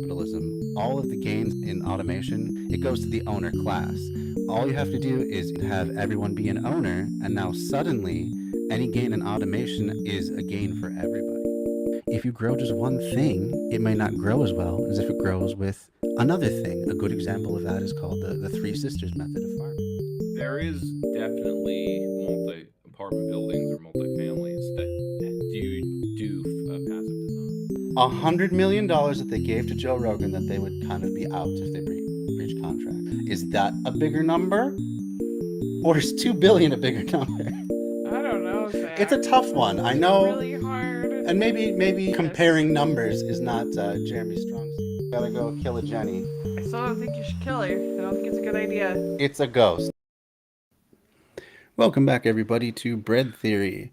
capitalism, all of the gains in automation, it goes to the owner class. All you have to do is have everyone be an owner, and now suddenly any gain in automation is a gain for everybody. If you grow just one thing, it may not grow as well as if it grows with another thing. A good example of that is called the Three Sisters method of farming. There is definitely multi-apartment buildings or multi-families that do passive design. $100 million that they gave to Joe Rogan that they would kind of be out if they breach contract. Is that a bigger number? Or is 2 billion a bigger number? I don't know, Zach. It's a tough one. I It's know. really hard. And maybe comparing numbers is not Jeremy's strong suit. Gotta go kill a Jenny. I still don't think you should kill her. I don't think it's a good idea. It's a ghost. Welcome back, everybody, to Bread Theory.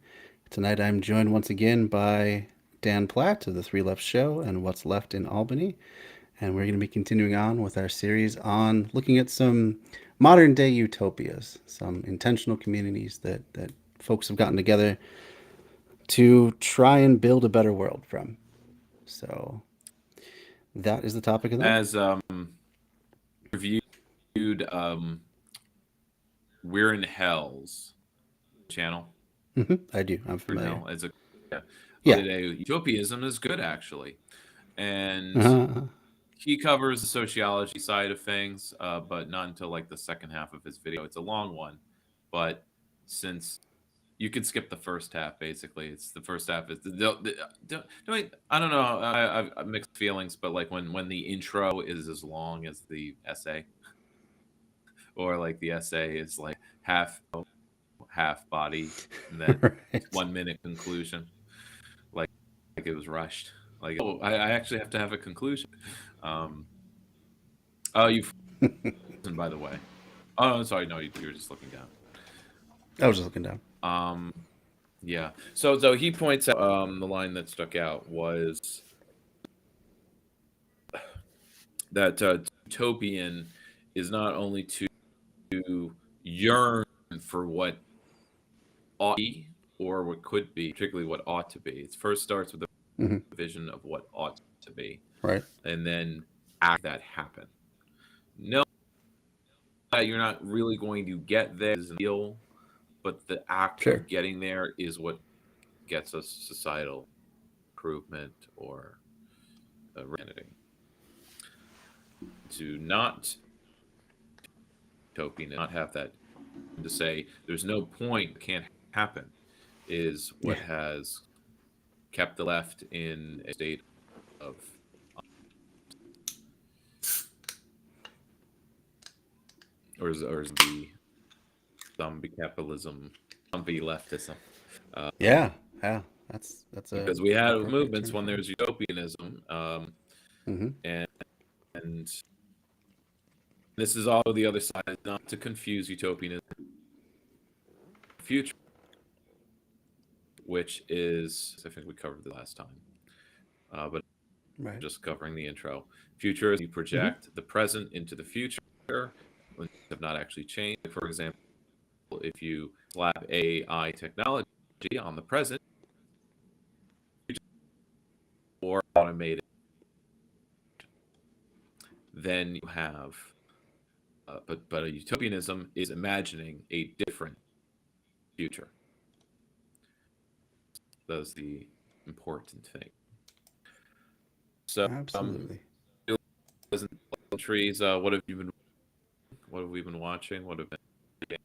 Tonight I'm joined once again by Dan Plaat of the Three Left Show and What's Left in Albany. And we're going to be continuing on with our series on looking at some modern day utopias, some intentional communities that folks have gotten together to try and build a better world from. So that is the topic of that. As reviewed, We're in Hell's channel. I do. I'm familiar. Hell, as a today, utopianism is good actually, and he covers the sociology side of things, but not until like the second half of his video. It's a long one, but since you can skip the first half, basically, it's the first half is I don't know. I have mixed feelings, but like when the intro is as long as the essay, or like the essay is like half body, and then Right. 1 minute conclusion, like it was rushed. Like, oh, I actually have to have a conclusion. Oh, you've by the way. Oh, I'm sorry. No, you were just looking down. I was just looking down. Yeah. So he points out the line that stuck out was that utopian is not only to yearn for what ought to be or what could be, particularly what ought to be. It first starts with a vision of what ought to be, right, and then act that happen. No, you're not really going to get there is deal, but the act of getting there is what gets us societal improvement or humanity. To not utopian, not have that, to say there's no point, can't happen, is what has kept the left in a state of or is the zombie capitalism, zombie leftism. That's because we had movements when there's utopianism, and this is all the other side, not to confuse utopianism future, which is, I think we covered the last time, but just covering the intro. Future is you project the present into the future when things have not actually changed. For example, if you slap AI technology on the present or automated, then you have but a utopianism is imagining a different future. That's the important thing. So absolutely. Trees. What have we been watching? What have been?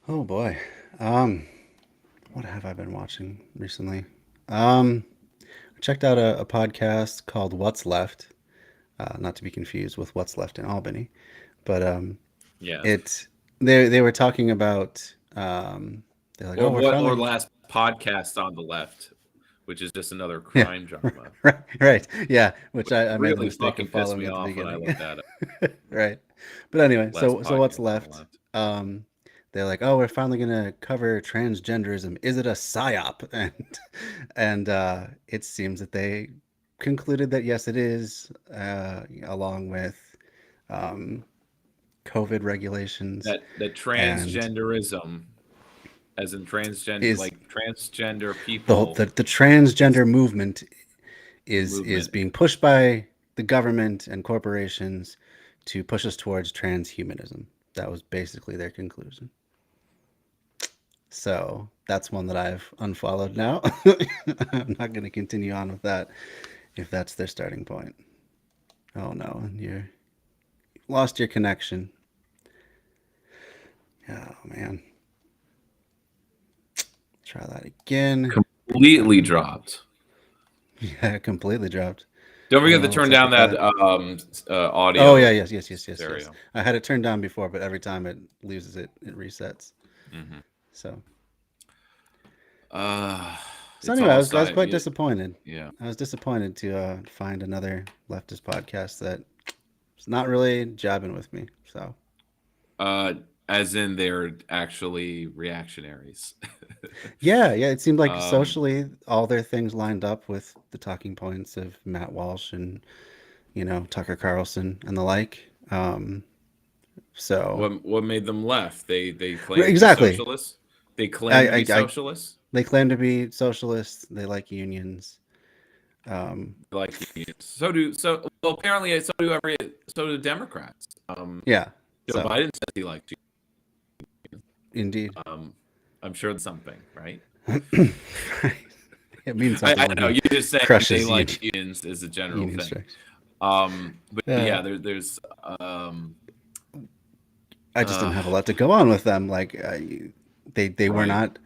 Oh boy. What have I been watching recently? I checked out a podcast called What's Left. Not to be confused with What's Left in Albany, but they were talking about they're like, or last podcast on the left, which is just another crime drama. Right. Yeah, which I made really the mistake of following me at the off beginning. when I looked at it. Right. But anyway, so What's Left? They're like, oh, we're finally gonna cover transgenderism. Is it a psyop? And it seems that they concluded that yes, it is, along with COVID regulations. That transgenderism, as in transgender, like transgender people. The transgender movement is being pushed by the government and corporations to push us towards transhumanism. That was basically their conclusion. So that's one that I've unfollowed now. I'm not going to continue on with that if that's their starting point. Oh no, you lost your connection. Oh man. Try that again. Completely dropped. Yeah, completely dropped. Don't forget to turn down that audio. Oh yeah, yes. I had it turned down before, but every time it loses it, it resets. Mm-hmm. So. So anyway, I was quite disappointed. Yeah, I was disappointed to find another leftist podcast that is not really jabbing with me. So. As in they're actually reactionaries. Yeah. It seemed like socially all their things lined up with the talking points of Matt Walsh and Tucker Carlson and the like. So what made them left? They claim exactly to be socialists. They claim to be socialists. They claim to be socialists. They like unions. Like unions. Well, apparently so do Democrats. Yeah. Joe Biden says he likes unions. Indeed. I'm sure it's something, right? It means something. I know you just said they like unions is a general thing. But yeah, there's. I just didn't have a lot to go on with them. Like they were not.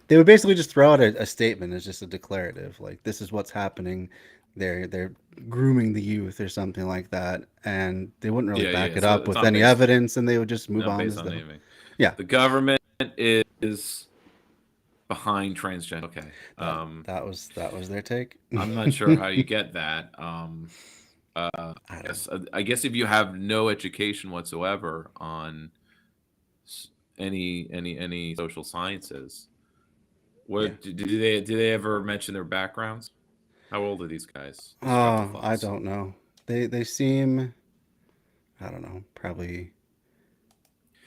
They would basically just throw out a statement as just a declarative, like this is what's happening. They're grooming the youth or something like that, and they wouldn't really back it up with any evidence, and they would just move on. Yeah, the government is behind transgender. Okay, that was their take. I'm not sure how you get that. I guess if you have no education whatsoever on any social sciences, do they ever mention their backgrounds? How old are these guys? I don't know. They seem, I don't know, probably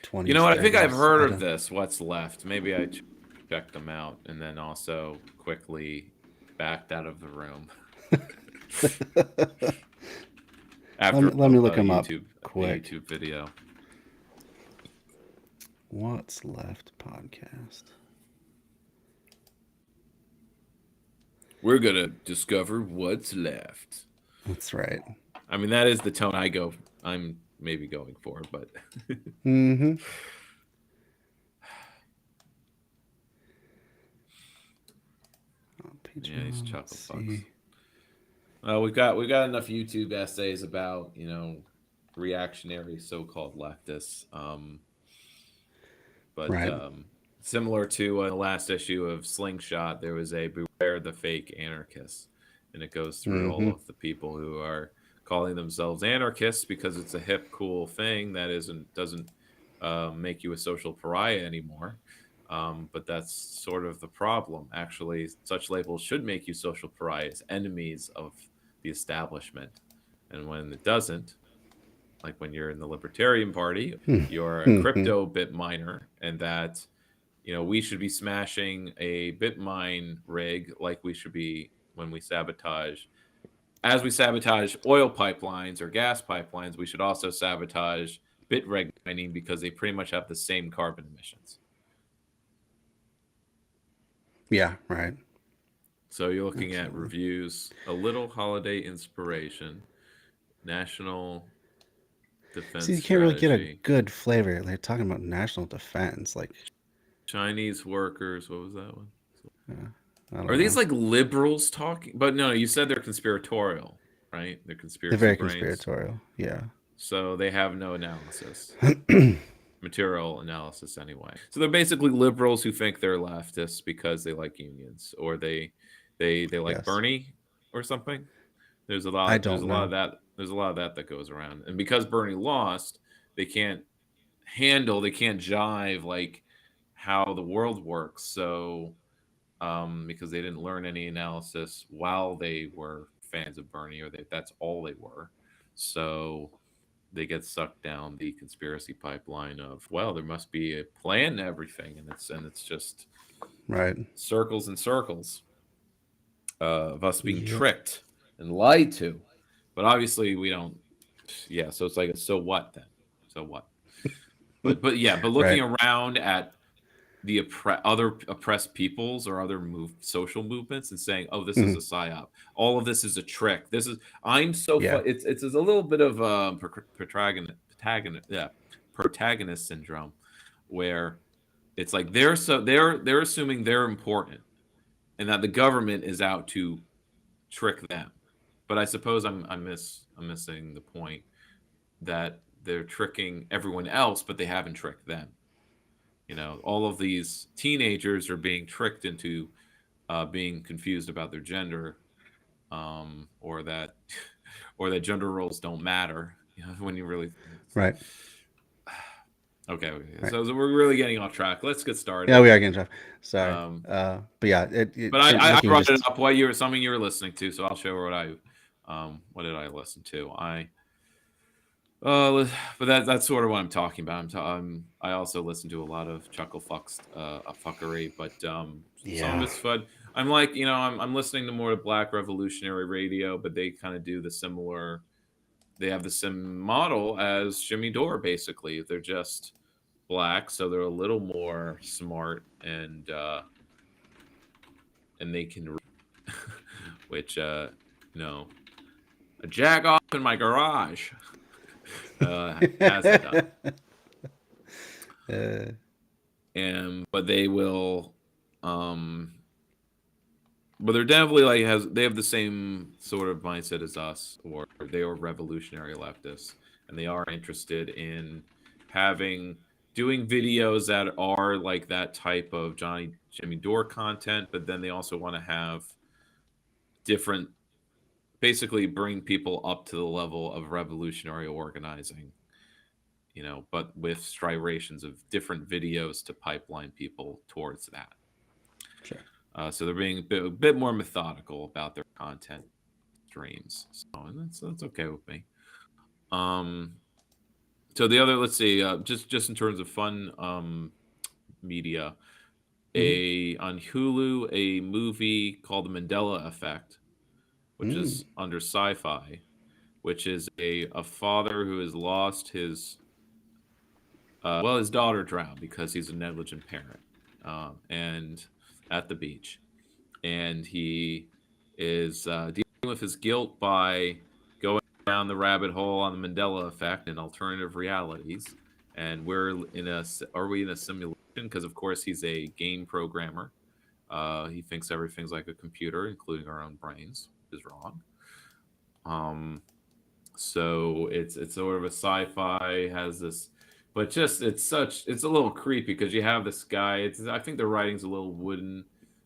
20. You know what? I think I've heard of this. What's left? Maybe I checked them out and then also quickly backed out of the room. After let me look them up quick. YouTube video. What's Left podcast. We're gonna discover what's left. That's right. I mean, that is the tone I'm maybe going for, but. Mm-hmm. Yeah, these chocolate fucks. We've got enough YouTube essays about reactionary so-called leftists, but right. Similar to the last issue of Slingshot, there was a Beware the Fake Anarchists, and it goes through all of the people who are calling themselves anarchists because it's a hip, cool thing that doesn't make you a social pariah anymore. But that's sort of the problem. Actually, such labels should make you social pariahs, enemies of the establishment. And when it doesn't, like when you're in the Libertarian Party, you're a crypto bit miner, and that we should be smashing a Bitmine rig like we should be when we sabotage. As we sabotage oil pipelines or gas pipelines, we should also sabotage Bitreg mining because they pretty much have the same carbon emissions. Yeah, right. So you're looking at reviews, a little holiday inspiration, national defense. See, you can't really get a good flavor. They're talking about national defense, like Chinese workers. What was that one? Are these like liberals talking? But no, you said they're conspiratorial, right? They're conspiracy. They're very conspiratorial. Yeah. So they have no analysis. Material analysis anyway. So they're basically liberals who think they're leftists because they like unions or they like Bernie or something. There's a lot of that that goes around. And because Bernie lost, they can't jive like how the world works. So because they didn't learn any analysis while they were fans of Bernie, or that's all they were. So they get sucked down the conspiracy pipeline of, well, there must be a plan to everything, and it's just right circles and circles of us being tricked and lied to. But obviously we don't. Yeah, so it's like, so what then? So what? But yeah, but looking Right. around at the other oppressed peoples or other social movements and saying, "Oh, this is a Mhm. psyop. All of this is a trick. This is I'm so Yeah. It's a little bit of protagonist syndrome, where it's like they're assuming they're important and that the government is out to trick them. But I suppose I'm missing the point that they're tricking everyone else, but they haven't tricked them. All of these teenagers are being tricked into being confused about their gender, or that or that gender roles don't matter. When you really Right. okay. Right. So we're really getting off track. Let's get Yeah, we started. are getting tough. Sorry. Um, But yeah, but from I looking brought it just up. Something you were listening to, so I'll show what did I listen to? But that's sort of what I'm talking about. I also listen to a lot of fuckery, but some of yeah. it's fun. I'm like, I'm listening to more Black Revolutionary Radio, but they kind of do the similar. They have the same model as Jimmy Dore. Basically, they're just black, so they're a little more smart and they can, which you know, a jag off in my garage. Has it done? But they will, but they're definitely they have the same sort of mindset as us, or they are revolutionary leftists, and they are interested in doing videos that are like that type of Jimmy Dore content, but then they also want to have different, basically bring people up to the level of revolutionary organizing, but with striations of different videos to pipeline people towards that. Sure. So they're being a bit more methodical about their content streams. So and that's okay with me. So the other, let's see, just in terms of fun media, on Hulu, a movie called The Mandela Effect, which is under sci-fi, which is a father who has lost his his daughter drowned because he's a negligent parent, and at the beach, and he is dealing with his guilt by going down the rabbit hole on the Mandela effect and alternative realities. And are we in a simulation? Because of course he's a game programmer. He thinks everything's like a computer, including our own brains, which is wrong. So it's sort of a sci-fi, has this, but just it's a little creepy because you have this guy. I think the writing's a little wooden.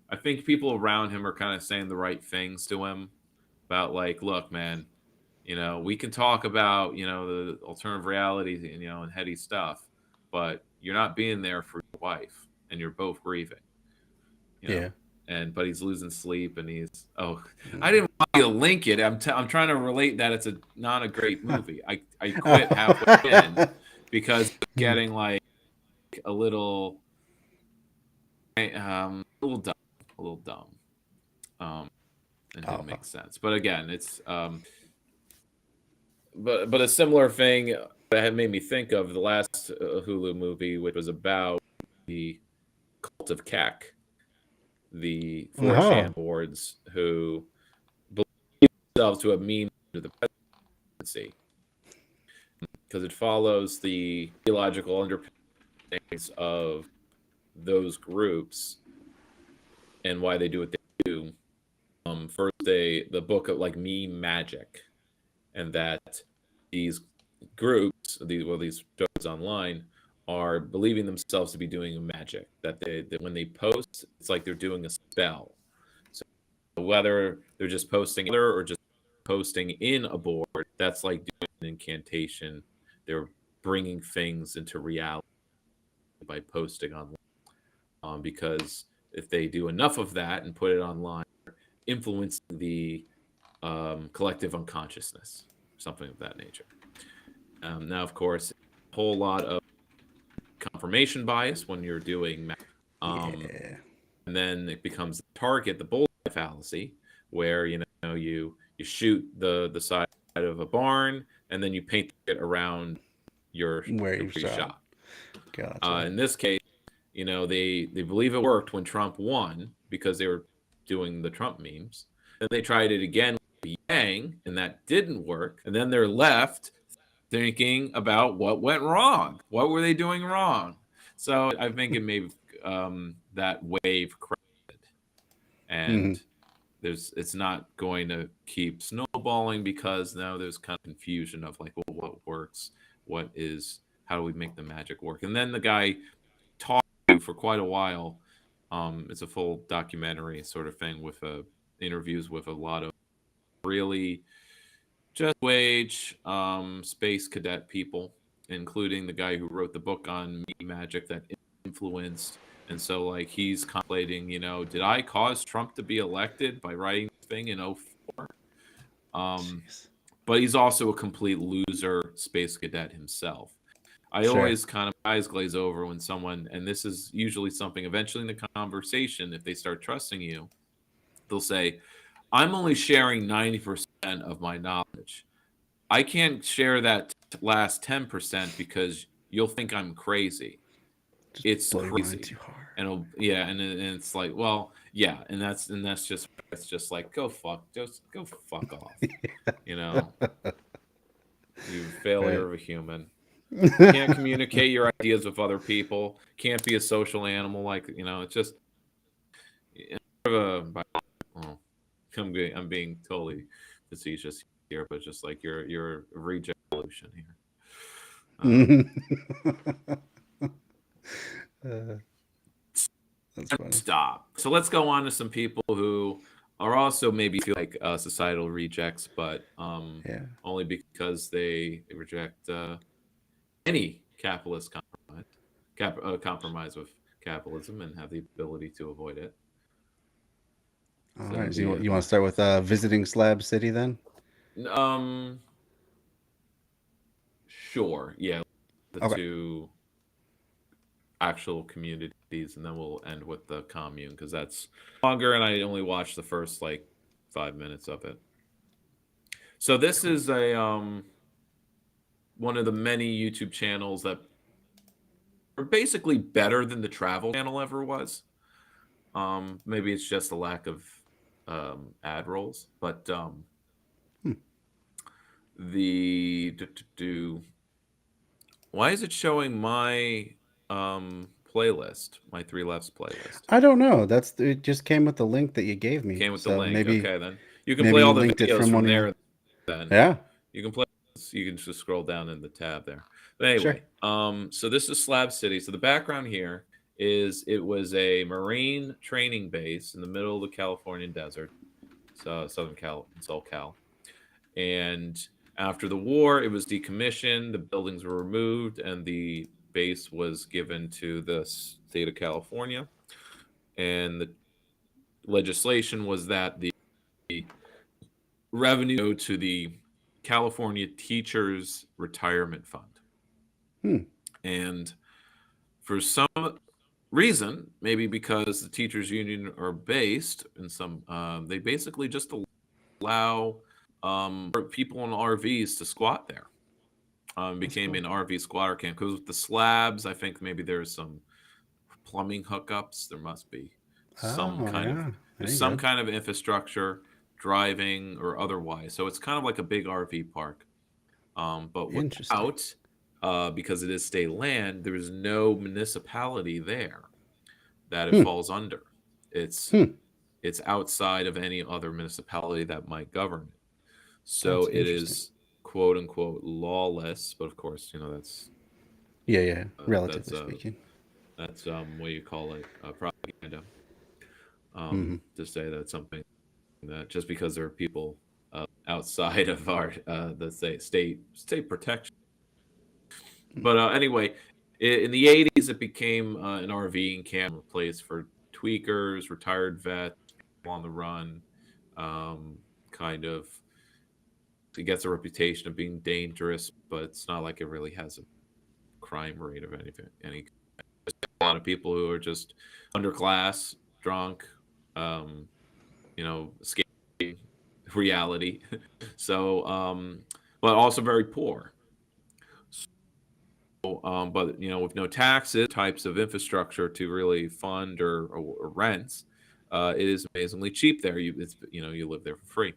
I think people around him are kind of saying the right things to him about, like, look, man, we can talk about the alternative realities and heady stuff, but you're not being there for your wife, and you're both grieving. Yeah. But he's losing sleep, and I didn't want you to link it. I'm trying to relate that it's not a great movie. I quit halfway in because it's getting like a little dumb, and didn't make sense. But again, it's but a similar thing that had made me think of the last Hulu movie, which was about the cult of Kek, the 4chan boards who believe themselves to have memed under the presidency, because it follows the theological underpinnings of those groups and why they do what they do. First, the book of like meme magic, and that these groups, these shows online, are believing themselves to be doing magic. That when they post, it's like they're doing a spell. So whether they're just posting or just posting in a board, that's like doing an incantation. They're bringing things into reality by posting online, because if they do enough of that and put it online, influencing the collective unconsciousness, something of that nature. Now, of course, a whole lot of confirmation bias when you're doing and then it becomes the target, the bullseye fallacy, where you you shoot the side of a barn, and then you paint it around your Where where you you shot. shot. Gotcha. In this case, they believe it worked when Trump won because they were doing the Trump memes. Then they tried it again with Yang, and that didn't work. And then they're left thinking about what went wrong. What were they doing wrong? So I think it made that wave crowded, Mm-hmm. and it's not going to keep snowballing because now there's kind of confusion of like, well, what works, how do we make the magic work? And then the guy talked to for quite a while. It's a full documentary sort of thing with interviews with a lot of really just wage space cadet people, including the guy who wrote the book on me magic that influenced. And so, like, he's contemplating, did I cause Trump to be elected by writing this thing in '04? Jeez. But he's also a complete loser space cadet himself. I Sure. always kind of eyes glaze over when someone, and this is usually something eventually in the conversation, if they start trusting you, they'll say, I'm only sharing 90% of my knowledge. I can't share that last 10% because you'll think I'm crazy. Just It's blow your mind crazy. too hard. And yeah, and it's like, well, yeah, and that's just it's just like go fuck off. You know, you failure Right. of a human. Can't communicate your ideas with other people. Can't be a social animal like it's just well, I'm being totally facetious here, but just like you're a reject evolution here. uh, that's funny. Stop. So let's go on to some people who are also maybe feel like societal rejects, but Yeah. only because they reject any capitalist compromise with capitalism and have the ability to avoid it. All So right. So the you want to start with visiting Slab City then? um sure, yeah, the Okay. two actual communities, and then we'll end with the commune because that's longer, and I only watched the first like 5 minutes of it. So this Cool. is a one of the many YouTube channels that are basically better than the travel channel ever was. Maybe it's just a lack of ad rolls, but Hmm. the why is it showing my playlist, my Three Lefts playlist? I don't know. It just came with the link that you gave me. Came with the So link. maybe Okay, then you can maybe play you all the linked it videos from from one of your. there. Then Yeah. you can play. You can just scroll down in the tab there. But Sure. anyway, so this is Slab City. So the background here is it was a Marine training base in the middle of the Californian desert, so Southern Cal, SoCal. And after the war, it was decommissioned. The buildings were removed, and the base was given to the state of California. And the legislation was that the revenue go to the California Teachers Retirement Fund. Hmm. And for some reason, maybe because the teachers union are based in some, they basically just allow people in RVs to squat there. That's Became cool. an RV squatter camp because with the slabs, I think maybe there's some plumbing hookups. There must be some Oh kind of yeah. There there's you some go. kind of infrastructure, driving or otherwise. So it's kind of like a big RV park, but Interesting. without because it is state land, there is no municipality there that it Hmm. falls under. It's Hmm. it's outside of any other municipality that might govern it. So That's it interesting. is quote unquote lawless, but of course, Yeah. Yeah. that's Relatively speaking. what do you call it, propaganda, Mm-hmm. to say that something that just because there are people outside of our the state protection. But anyway, in the '80s, it became an RV and camp place for tweakers, retired vets, people on the run. Kind of, it gets a reputation of being dangerous, but it's not like it really has a crime rate of anything. A lot of people who are just underclass, drunk, escaping reality. So, but also very poor. So, but with no taxes, types of infrastructure to really fund or rents, it is amazingly cheap there. You live there for free,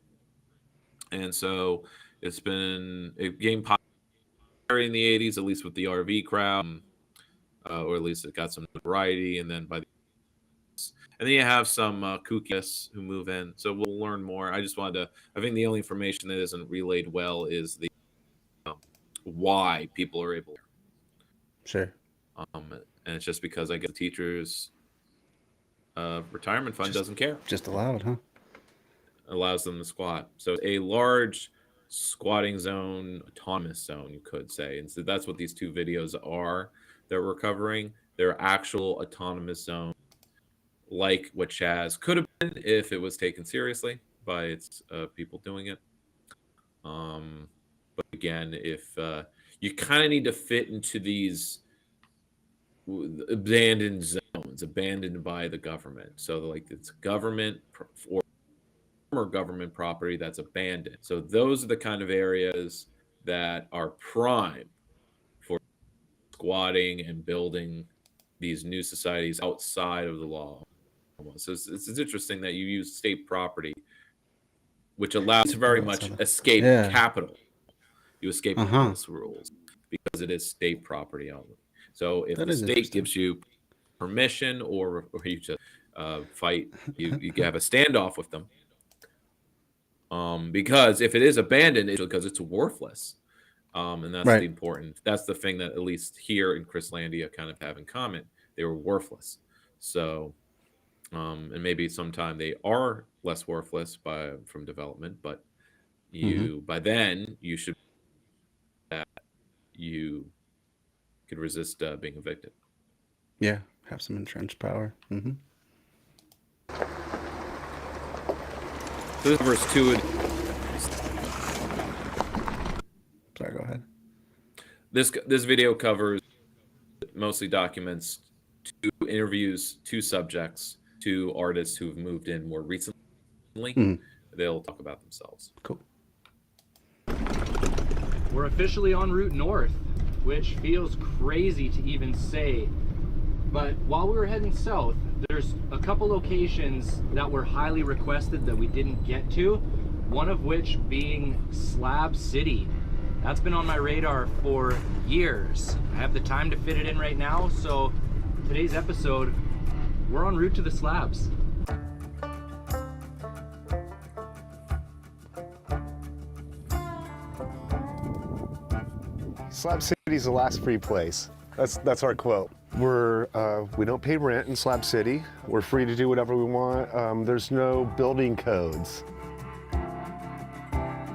and so it gained popularity in the '80s, at least with the RV crowd, or at least it got some notoriety, and then you have some kookies who move in. So we'll learn more. I think the only information that isn't relayed well is the why people are able. Sure. And it's just because I guess the teachers' retirement fund doesn't care. Just allowed, huh? Allows them to squat. So a large squatting zone, autonomous zone, you could say. And so that's what these two videos are that we're covering. They're actual autonomous zones, like what Chaz could have been if it was taken seriously by its people doing it. But again, if you kind of need to fit into these abandoned zones, abandoned by the government. So like it's government or former government property that's abandoned. So those are the kind of areas that are prime for squatting and building these new societies outside of the law. So it's interesting that you use state property, which allows very much escape capital. You escape capitalist rules because it is state property only. So if the state gives you permission or you just fight, you have a standoff with them. Because if it is abandoned, it's because it's worthless. And that's that's the thing that at least here in Chrislandia kind of have in common. They were worthless. So, and maybe sometime they are less worthless from development, but by then you should you could resist being evicted. Yeah, have some entrenched power. Mm-hmm. So this is verse 2. Sorry, go ahead. This video mostly documents 2 interviews, 2 subjects, 2 artists who have moved in more recently. They'll talk about themselves. Cool. We're officially en route north, which feels crazy to even say. But while we were heading south, there's a couple locations that were highly requested that we didn't get to, one of which being Slab City. That's been on my radar for years. I have the time to fit it in right now, so today's episode, we're en route to the slabs. Slab City's the last free place. That's our quote. We don't pay rent in Slab City. We're free to do whatever we want. There's no building codes.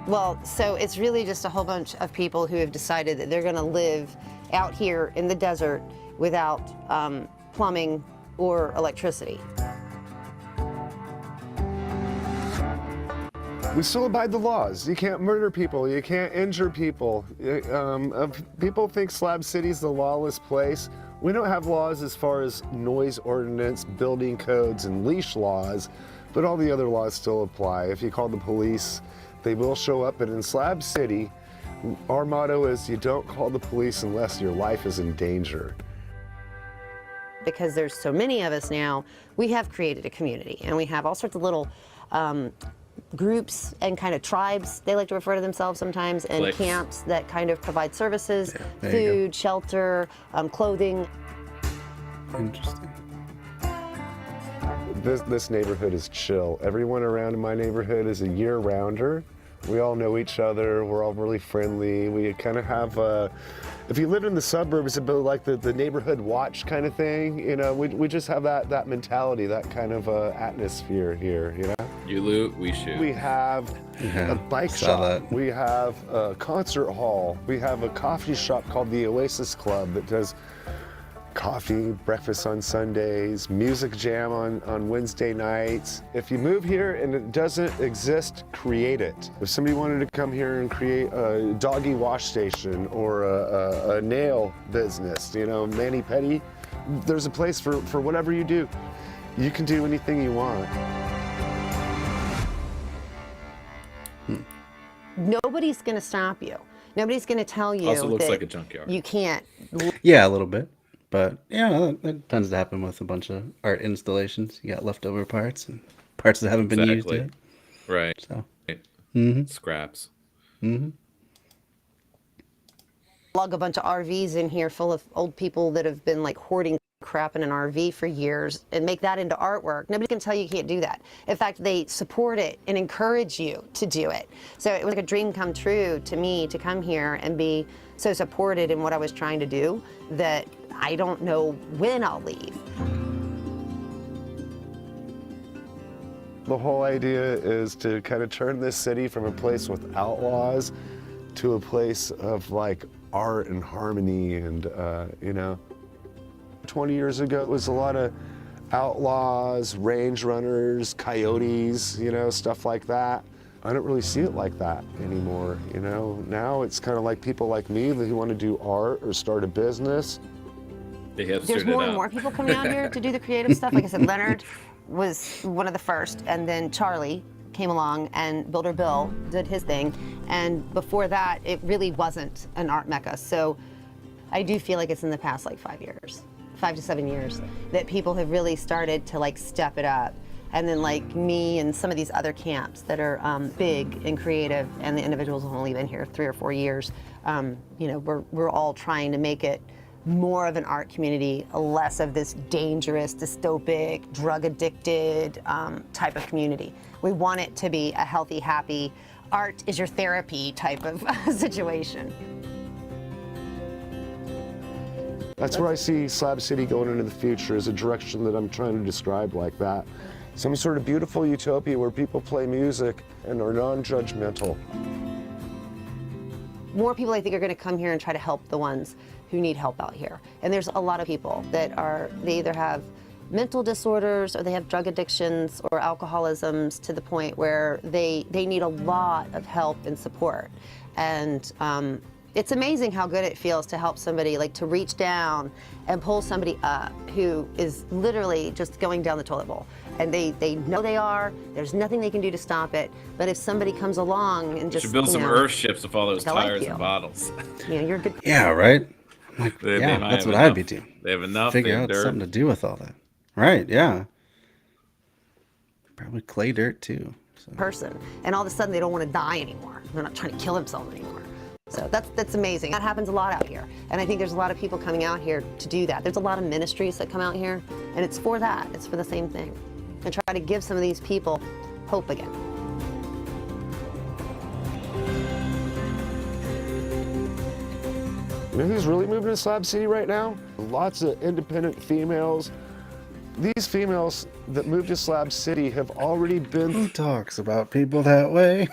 Well, so it's really just a whole bunch of people who have decided that they're going to live out here in the desert without plumbing or electricity. We still abide the laws. You can't murder people. You can't injure people. People think Slab City's the lawless place. We don't have laws as far as noise ordinance, building codes, and leash laws, but all the other laws still apply. If you call the police, they will show up. But in Slab City, our motto is you don't call the police unless your life is in danger. Because there's so many of us now, we have created a community, and we have all sorts of little groups and kind of tribes, they like to refer to themselves sometimes, and camps that kind of provide services, food, shelter, clothing. Interesting. This neighborhood is chill. Everyone around in my neighborhood is a year-rounder. We all know each other. We're all really friendly. We kind of have if you live in the suburbs, it'd be like the neighborhood watch kind of thing. You know, we just have that mentality, that kind of atmosphere here, you know? You loot, we shoot. We have a bike shop. We have a concert hall. We have a coffee shop called the Oasis Club that does coffee, breakfast on Sundays, music jam on Wednesday nights. If you move here and it doesn't exist, create it. If somebody wanted to come here and create a doggy wash station or a nail business, you know, mani-pedi, there's a place for whatever you do. You can do anything you want. Nobody's going to stop you. Nobody's going to tell you Also looks that like a junkyard. you can't. Yeah, a little bit. But yeah, that tends to happen with a bunch of art installations. You got leftover parts and parts that haven't been used Exactly. yet. Right. So, Scraps. Lug a bunch of RVs in here full of old people that have been like hoarding crap in an RV for years and make that into artwork. Nobody can tell you can't do that. In fact, they support it and encourage you to do it. So it was like a dream come true to me to come here and be so supported in what I was trying to do that I don't know when I'll leave. The whole idea is to kind of turn this city from a place with outlaws to a place of like art and harmony and, you know. 20 years ago, it was a lot of outlaws, range runners, coyotes, you know, stuff like that. I don't really see it like that anymore, you know. Now it's kind of like people like me who want to do art or start a business. They have There's more and more people coming out here to do the creative stuff. Like I said, Leonard was one of the first, and then Charlie came along and Builder Bill did his thing. And before that, it really wasn't an art mecca. So I do feel like it's in the past like 5 years. 5 to 7 years that people have really started to like step it up. And then like me and some of these other camps that are big and creative, and the individuals have only been here 3 or 4 years, you know, we're all trying to make it more of an art community, less of this dangerous, dystopic, drug addicted type of community. We want it to be a healthy, happy, art is your therapy type of situation. That's where I see Slab City going into the future, is a direction that I'm trying to describe like that. Some sort of beautiful utopia where people play music and are non-judgmental. More people, I think, are going to come here and try to help the ones who need help out here. And there's a lot of people that they either have mental disorders or they have drug addictions or alcoholisms to the point where they need a lot of help and support. And it's amazing how good it feels to help somebody, like to reach down and pull somebody up who is literally just going down the toilet bowl. And they know they are, there's nothing they can do to stop it. But if somebody comes along and just, should build some earth ships with all those like tires you. and bottles. You know, you're good. Yeah, right? Like, They yeah, might that's have what I'd enough. be doing. They have enough. Figure they have out dirt. something to do with all that. Right, yeah. Probably clay dirt too. So. Person, and all of a sudden they don't want to die anymore. They're not trying to kill themselves anymore. So that's amazing. That happens a lot out here. And I think there's a lot of people coming out here to do that. There's a lot of ministries that come out here, and it's for that. It's for the same thing. And try to give some of these people hope again. You know who's really moving to Slab City right now? Lots of independent females. These females that moved to Slab City have already been... Who talks about people that way?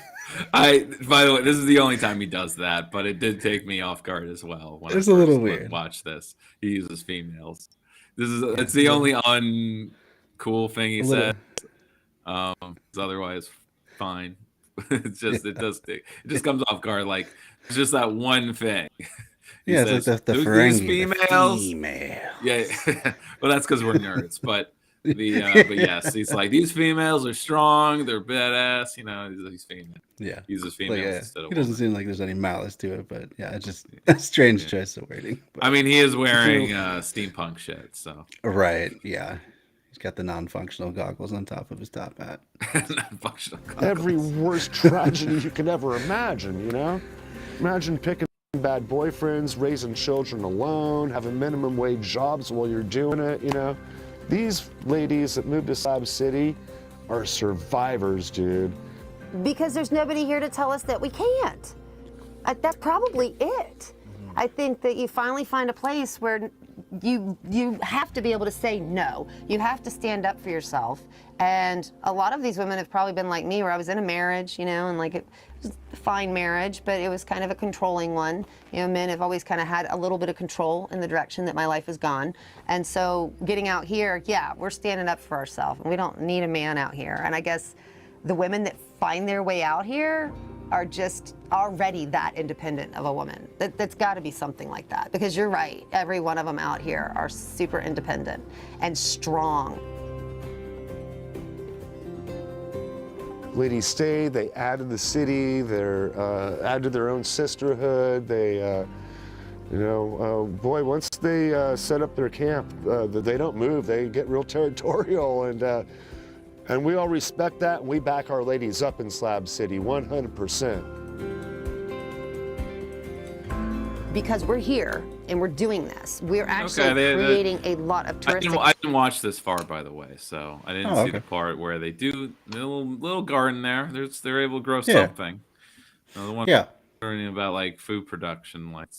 By the way, this is the only time he does that, but it did take me off guard as well. When It's I a little first weird. Watch this. He uses females. It's the only uncool thing he said. It's otherwise fine. It just comes off guard. Like it's just that one thing. He Yeah, says, it's like the these Ferengi, females. the female. Yeah, well, that's because we're nerds. But but yes, he's like these females are strong. They're badass. You know, he's female. Yeah, He uses females Like, instead of. he doesn't women. seem like there's any malice to it, but yeah, it's just a strange choice of wording. But, I mean, he is wearing steampunk shit, so right, yeah. He's got the non-functional goggles on top of his top hat. functional. Every worst tragedy you could ever imagine, you know? Imagine picking bad boyfriends, raising children alone, having minimum wage jobs while you're doing it, you know? These ladies that moved to Slab City are survivors, dude. Because there's nobody here to tell us that we can't. That's probably it. I think that you finally find a place where you have to be able to say no. You have to stand up for yourself. And a lot of these women have probably been like me, where I was in a marriage, you know, and like it was a fine marriage, but it was kind of a controlling one. You know, men have always kind of had a little bit of control in the direction that my life has gone. And so getting out here, yeah, we're standing up for ourselves, and we don't need a man out here. And I guess the women that find their way out here are just already that independent of a woman. That's got to be something like that, because you're right. Every one of them out here are super independent and strong. ladies stayed. They added the city. They're added their own sisterhood. They, boy, once they set up their camp, they don't move. They get real territorial, and we all respect that. And we back our ladies up in Slab City 100%. Because we're here and we're doing this, we're actually creating a lot of touristic. I didn't watch this far, by the way, so I didn't see the part where they do the little garden there. They're able to grow something. The one learning about like food production, like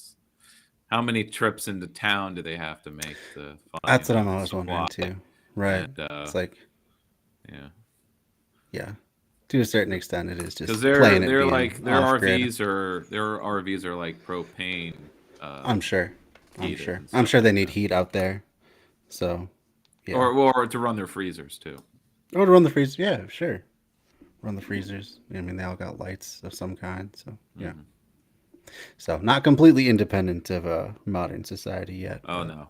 how many trips into town do they have to make to find? That's what I'm always wondering too. Right? And, it's like, yeah. To a certain extent, it is just because they're like their RVs are like propane. I'm sure they need heat out there. So, yeah. Or to run their freezers too. Or to run the freezers, yeah, sure. Run the freezers. I mean, they all got lights of some kind. So, yeah. So, not completely independent of a modern society yet. Oh no,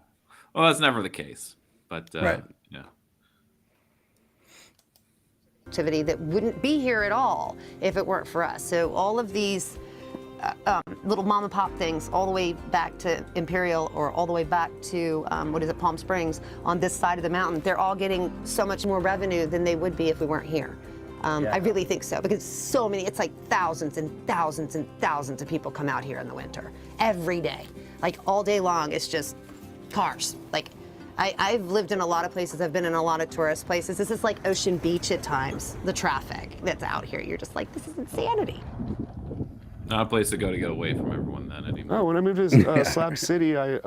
well, that's never the case. But right. Yeah. Activity that wouldn't be here at all if it weren't for us. So all of these little mom and pop things, all the way back to Imperial or all the way back to Palm Springs on this side of the mountain, they're all getting so much more revenue than they would be if we weren't here. I really think so, because so many, it's like thousands and thousands and thousands of people come out here in the winter every day, like all day long. It's just cars. Like I've lived in a lot of places. I've been in a lot of tourist places. This is like Ocean Beach at times. The traffic that's out here, you're just like, this is insanity. Not a place to go to get away from everyone then anymore. Oh, when I moved to Slab City, I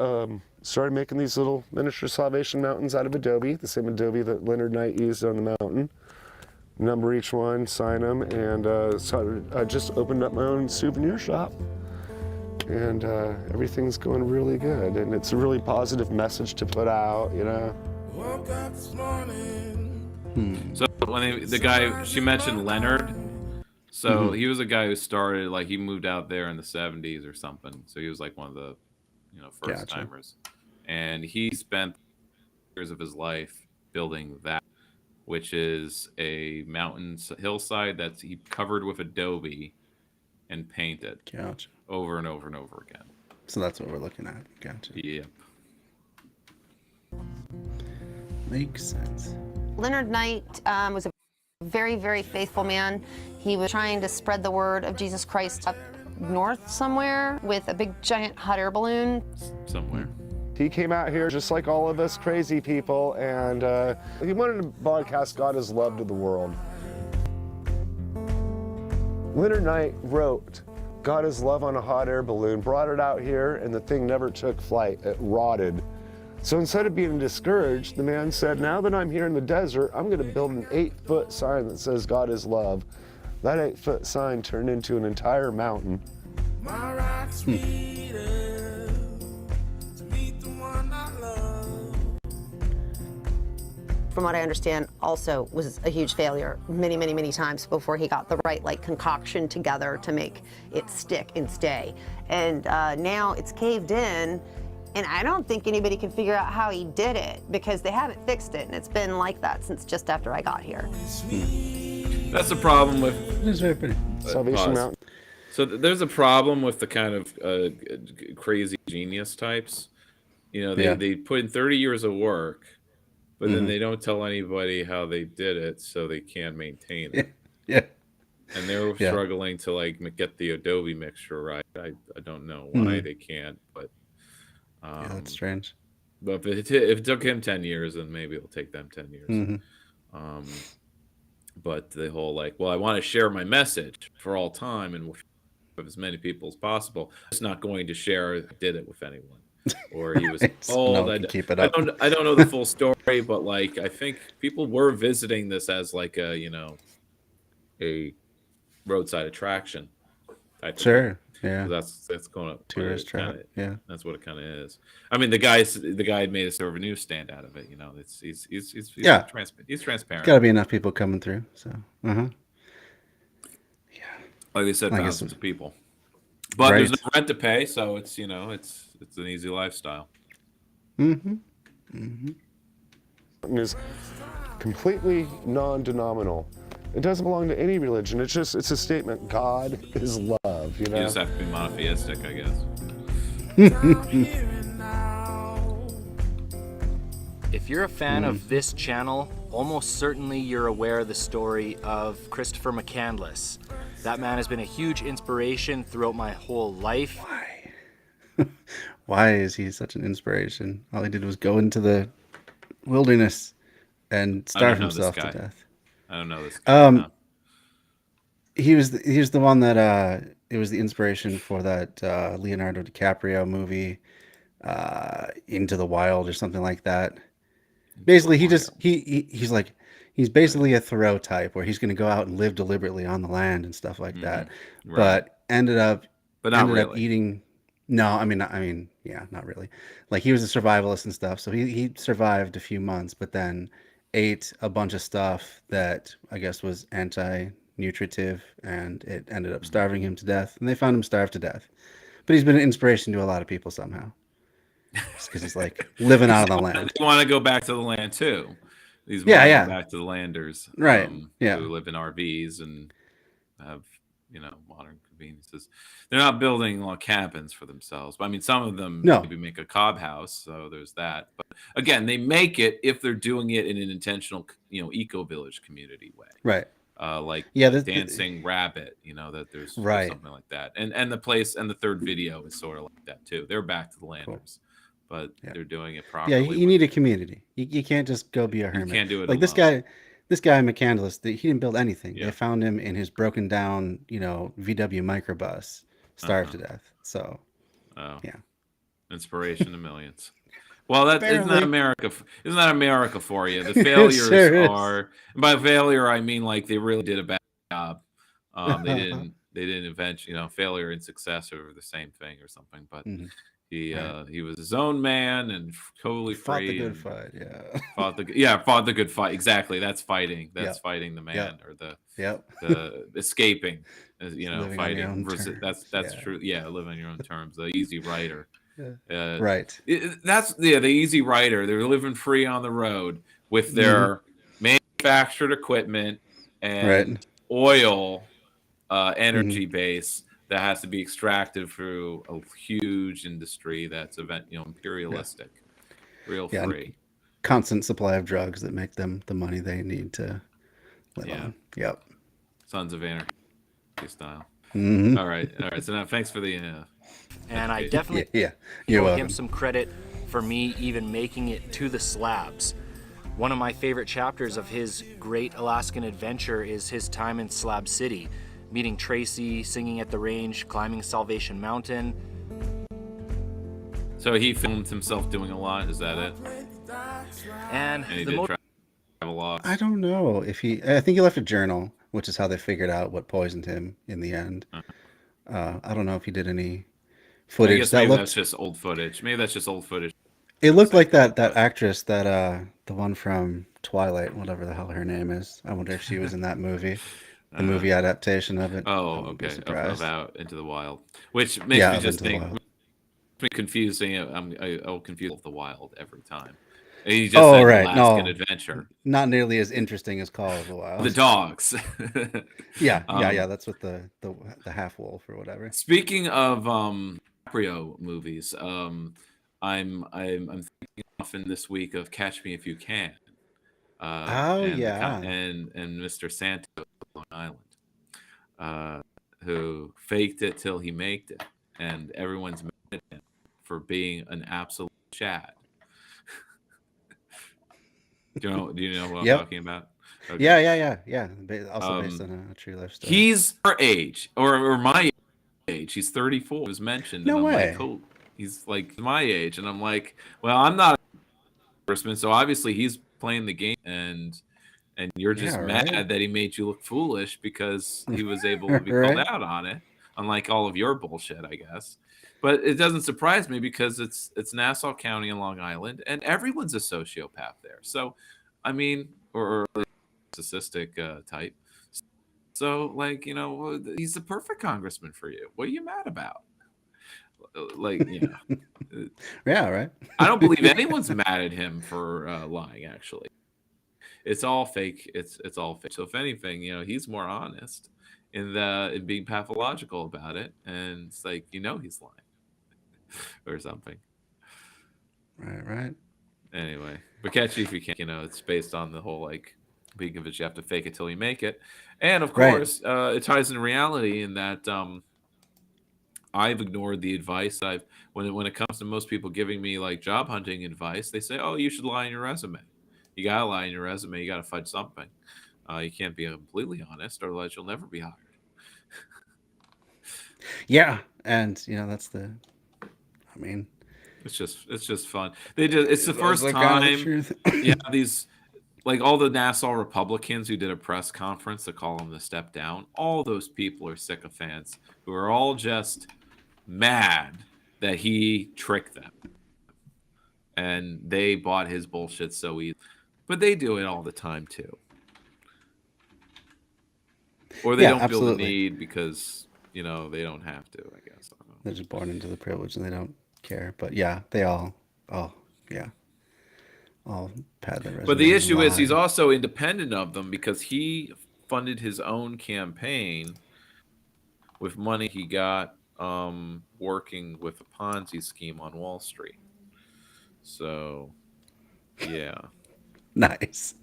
started making these little miniature Salvation Mountains out of Adobe, the same Adobe that Leonard Knight used on the mountain. Number each one, sign them, and I just opened up my own souvenir shop. And everything's going really good, and it's a really positive message to put out, you know. So when the guy she mentioned Leonard, so he was a guy who started, like, he moved out there in the 70s or something. So he was like one of the first timers, and he spent years of his life building that, which is a mountain hillside that's he covered with adobe and painted. Gotcha. Over and over and over again. So that's what we're looking at. Gotcha. Yep. Makes sense. Leonard Knight was a very, very faithful man. He was trying to spread the word of Jesus Christ up north somewhere with a big giant hot air balloon. Somewhere. He came out here just like all of us crazy people, and he wanted to broadcast God's love to the world. Leonard Knight wrote God is love on a hot air balloon, brought it out here, and the thing never took flight. It rotted. So instead of being discouraged, the man said, now that I'm here in the desert, I'm going to build an 8-foot sign that says God is love. That 8-foot sign turned into an entire mountain. My rock's sweeter to meet the one I love. From what I understand, also was a huge failure many, many, many times before he got the right concoction together to make it stick and stay. And now it's caved in, and I don't think anybody can figure out how he did it, because they haven't fixed it, and it's been like that since just after I got here. That's the problem with It's very pretty. Salvation Mountain. So there's a problem with the kind of crazy genius types. They put in 30 years of work, but then they don't tell anybody how they did it, so they can't maintain it. Yeah. And they're struggling to get the Adobe mixture right. I don't know why they can't, but that's strange. But if it took him 10 years, then maybe it'll take them 10 years. But the whole I want to share my message for all time and with as many people as possible. It's not going to share. Did it with anyone? Or he was old. Keep it up. I don't know the full story, but I think people were visiting this as a roadside attraction type sure. Of yeah. That's going up tourist trap. Yeah. That's what it kind of is. I mean, the guy made a sort of a newsstand out of it. He's transparent. He's transparent. Got to be enough people coming through. So. Yeah. Like they said, thousands of people. But there's no rent to pay, so it's it's an easy lifestyle. It is completely non-denominational. It doesn't belong to any religion. It's a statement. God is love, you know? You just have to be monotheistic, I guess. If you're a fan of this channel, almost certainly you're aware of the story of Christopher McCandless. That man has been a huge inspiration throughout my whole life. Why? Why is he such an inspiration? All he did was go into the wilderness and starve himself to death. I don't know this guy. No. He was the one that it was the inspiration for that Leonardo DiCaprio movie, Into the Wild or something like that. Basically, he's basically a Thoreau type where he's going to go out and live deliberately on the land and stuff like that. Right. But ended up eating. No, I mean, yeah, not really. Like he was a survivalist and stuff, so he survived a few months, but then ate a bunch of stuff that I guess was anti-nutritive, and it ended up starving him to death. And they found him starved to death. But he's been an inspiration to a lot of people somehow. Just because he's like living out of the land. They want to go back to the land too. These back to the landers, right? Who live in RVs and have modern conveniences. They're not building log cabins for themselves. But I mean, some of them maybe make a cob house, so there's that. But again, they make it if they're doing it in an intentional, eco village community way, right? Dancing Rabbit, that there's something like that. And the place and the third video is sort of like that too. They're back to the landers. Cool. But they're doing it properly. Yeah, you need a community. You can't just go be a hermit. You can't do it like alone. This guy McCandless, he didn't build anything. Yeah. They found him in his broken down, VW microbus, starved to death. So, yeah, inspiration to millions. Well, isn't that America? Isn't that America for you? The failures are. And by failure, I mean like they really did a bad job. They didn't invent. Failure and success are the same thing or something. But he was his own man and totally fought free. The good fight, yeah. Fought the good fight. Exactly. That's fighting. That's fighting the man or the escaping. Fighting. That's true. Yeah, live on your own terms. The easy rider. Right. That's the easy rider. They're living free on the road with their manufactured equipment and oil energy base that has to be extracted through a huge industry that's imperialistic, real free. Constant supply of drugs that make them the money they need to live on. Yep. Sons of Anarchy style. Mm-hmm. All right. So now thanks for the and I definitely owe him some credit for me even making it to the slabs. One of my favorite chapters of his great Alaskan adventure is his time in Slab City, meeting Tracy, singing at the range, climbing Salvation Mountain. So he filmed himself doing a lot, is that it? And he did travel off. I don't know if I think he left a journal, which is how they figured out what poisoned him in the end. I don't know if he did any footage. I guess maybe that's just old footage. It looked like that actress, that the one from Twilight, whatever the hell her name is. I wonder if she was in that movie. The movie adaptation of it. Oh, okay. About Into the Wild, which makes me just think. Me confusing. I'll confuse the Wild every time. He just said Alaskan adventure. Not nearly as interesting as Call of the Wild. The dogs. yeah. That's with the half wolf or whatever. Speaking of DiCaprio movies, I'm thinking often this week of Catch Me If You Can. And Mr. Santos of Long Island, who faked it till he maked it, and everyone's mad at him for being an absolute Chad. Do you know what I'm talking about? Okay. Yeah. Also based on a true life story. He's our age, or my age. He's 34. It was mentioned. No way. Like, oh, he's like my age, and I'm like, well, I'm not a congressman, so obviously he's playing the game, and you're just mad that he made you look foolish because he was able to be called out on it, unlike all of your bullshit, I guess. But it doesn't surprise me because it's Nassau County and Long Island, and everyone's a sociopath there. So, I mean, or narcissistic type. So, like, he's the perfect congressman for you. What are you mad about? Like, yeah, right. I don't believe anyone's mad at him for lying, actually. it's all fake. It's all fake. So if anything, he's more honest in being pathological about it, and it's like he's lying or something. Right. Anyway, but catch you if you can. It's based on the whole being of it, you have to fake it till you make it, and of course, it ties in reality in that I've ignored the advice. When it comes to most people giving me job hunting advice, they say, "Oh, you should lie in your resume. You gotta lie in your resume. You gotta fudge something. You can't be completely honest, otherwise you'll never be hired." Yeah, and that's the. I mean, it's just fun. It's the first time. Yeah, these all the Nassau Republicans who did a press conference to call him the step down. All those people are sycophants who are all just mad that he tricked them, and they bought his bullshit so easy. But they do it all the time too, or they don't feel the need because they don't have to. I guess I don't know. They're just born into the privilege and they don't care. But yeah, they all pad their resume. But the issue is he's also independent of them because he funded his own campaign with money he got working with a Ponzi scheme on Wall Street. So, yeah. Nice.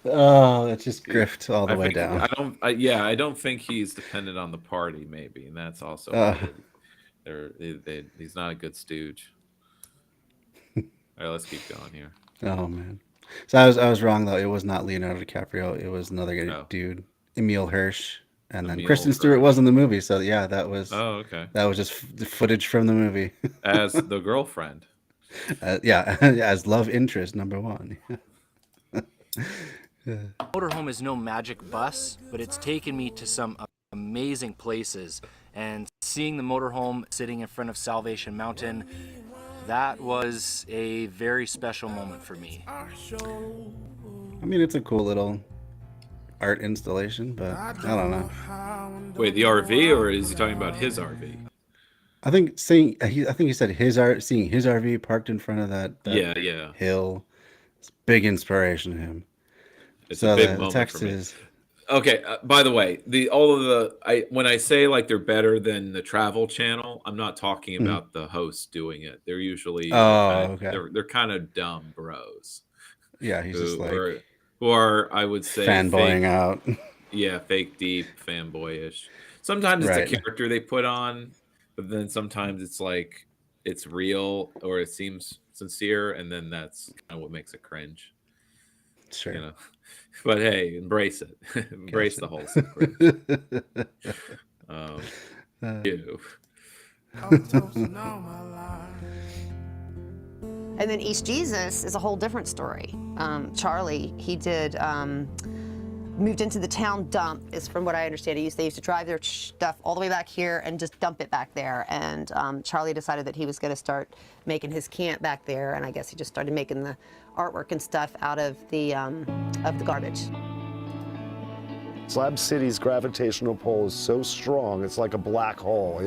Oh, it's just grift all the way down. I don't think he's dependent on the party, maybe, and that's also he's not a good stooge. All right, let's keep going here. Oh man, so I was wrong though. It was not Leonardo DiCaprio. It was another dude, Emil Hirsch, and then Kristen Stewart was in the movie. So yeah, that was. Oh, okay. That was just the footage from the movie as the girlfriend. As love interest number one. Motorhome is no magic bus, but it's taken me to some amazing places. And seeing the motorhome sitting in front of Salvation Mountain, that was a very special moment for me. I mean, it's a cool little art installation, but I don't know. Wait, the RV, or is he talking about his RV? I think seeing he said seeing his RV parked in front of that hill. It's big inspiration to him. It's a big moment for me. Okay, by the way, when I say they're better than the Travel Channel, I'm not talking about the hosts doing it. They're usually they're kind of dumb bros. Yeah, he's just who are, I would say, fanboying out. Yeah, fake deep, fanboyish. Sometimes it's a character they put on, but then sometimes it's it's real or it seems sincere, and then that's kind of what makes it cringe. Sure. But hey, embrace it. Embrace the whole secret. You. And then East Jesus is a whole different story. Charlie, he did moved into the town dump, is from what I understand. They used to drive their stuff all the way back here and just dump it back there. And Charlie decided that he was going to start making his camp back there, and I guess he just started making the artwork and stuff out of the garbage. Slab City's gravitational pull is so strong, it's like a black hole,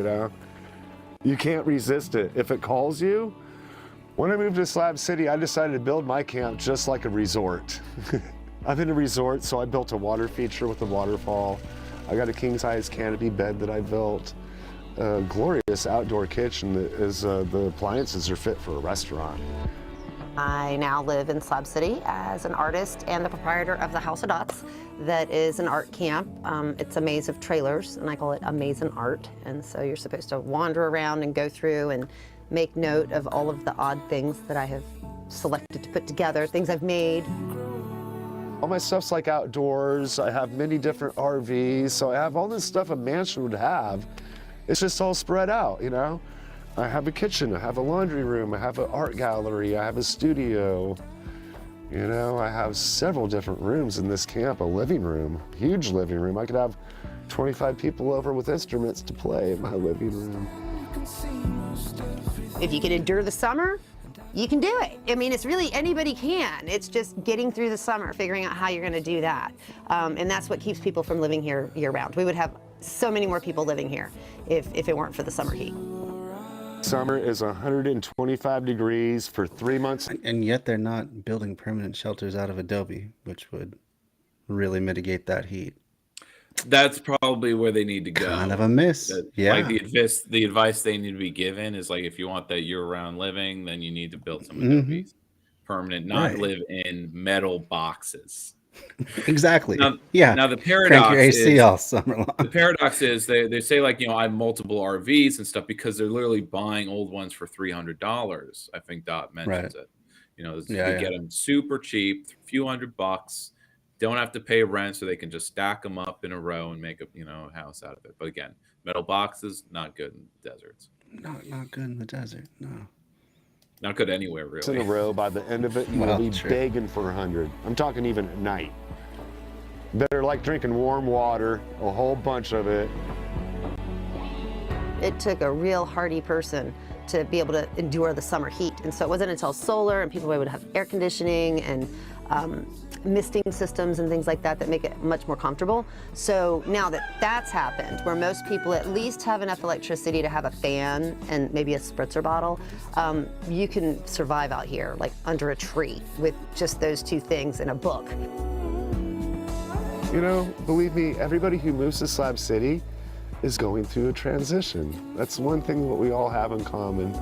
You can't resist it. If it calls you, when I moved to Slab City, I decided to build my camp just like a resort. I'm in a resort, so I built a water feature with a waterfall. I got a king-size canopy bed that I built. A glorious outdoor kitchen that is, the appliances are fit for a restaurant. I now live in Slab City as an artist and the proprietor of the House of Dots. That is an art camp. It's a maze of trailers, and I call it Amazing Art. And so you're supposed to wander around and go through and make note of all of the odd things that I have selected to put together, things I've made. All my stuff's outdoors. I have many different RVs, so I have all this stuff a mansion would have. It's just all spread out, I have a kitchen, I have a laundry room, I have an art gallery, I have a studio. I have several different rooms in this camp, a living room, huge living room. I could have 25 people over with instruments to play in my living room. If you can endure the summer, you can do it. I mean, it's really, anybody can. It's just getting through the summer, figuring out how you're gonna do that. And that's what keeps people from living here year round. We would have so many more people living here if it weren't for the summer heat. Summer is 125 degrees for 3 months. And yet they're not building permanent shelters out of adobe, which would really mitigate that heat. That's probably where they need to go. Kind of a miss. Yeah. Like the advice they need to be given is like, if you want that year-round living, then you need to build some adobes. Permanent, not live in metal boxes. Exactly. Now the paradox Crank your AC is, all summer long. The paradox is they say, like, I have multiple RVs and stuff because they're literally buying old ones for $300. I think Dot mentions it. You get them super cheap, a few $100, don't have to pay rent, so they can just stack them up in a row and make a house out of it. But again, metal boxes, not good in deserts. Not good in the desert. No. Not good anywhere, really. In a row, by the end of it, you will be begging for 100. I'm talking even at night. Better like drinking warm water, a whole bunch of it. It took a real hardy person to be able to endure the summer heat. And so it wasn't until solar and people would have air conditioning and misting systems and things like that that make it much more comfortable. So now that that's happened, where most people at least have enough electricity to have a fan and maybe a spritzer bottle, you can survive out here like under a tree with just those two things and a book. Believe me, everybody who moves to Slab City is going through a transition. That's one thing that we all have in common.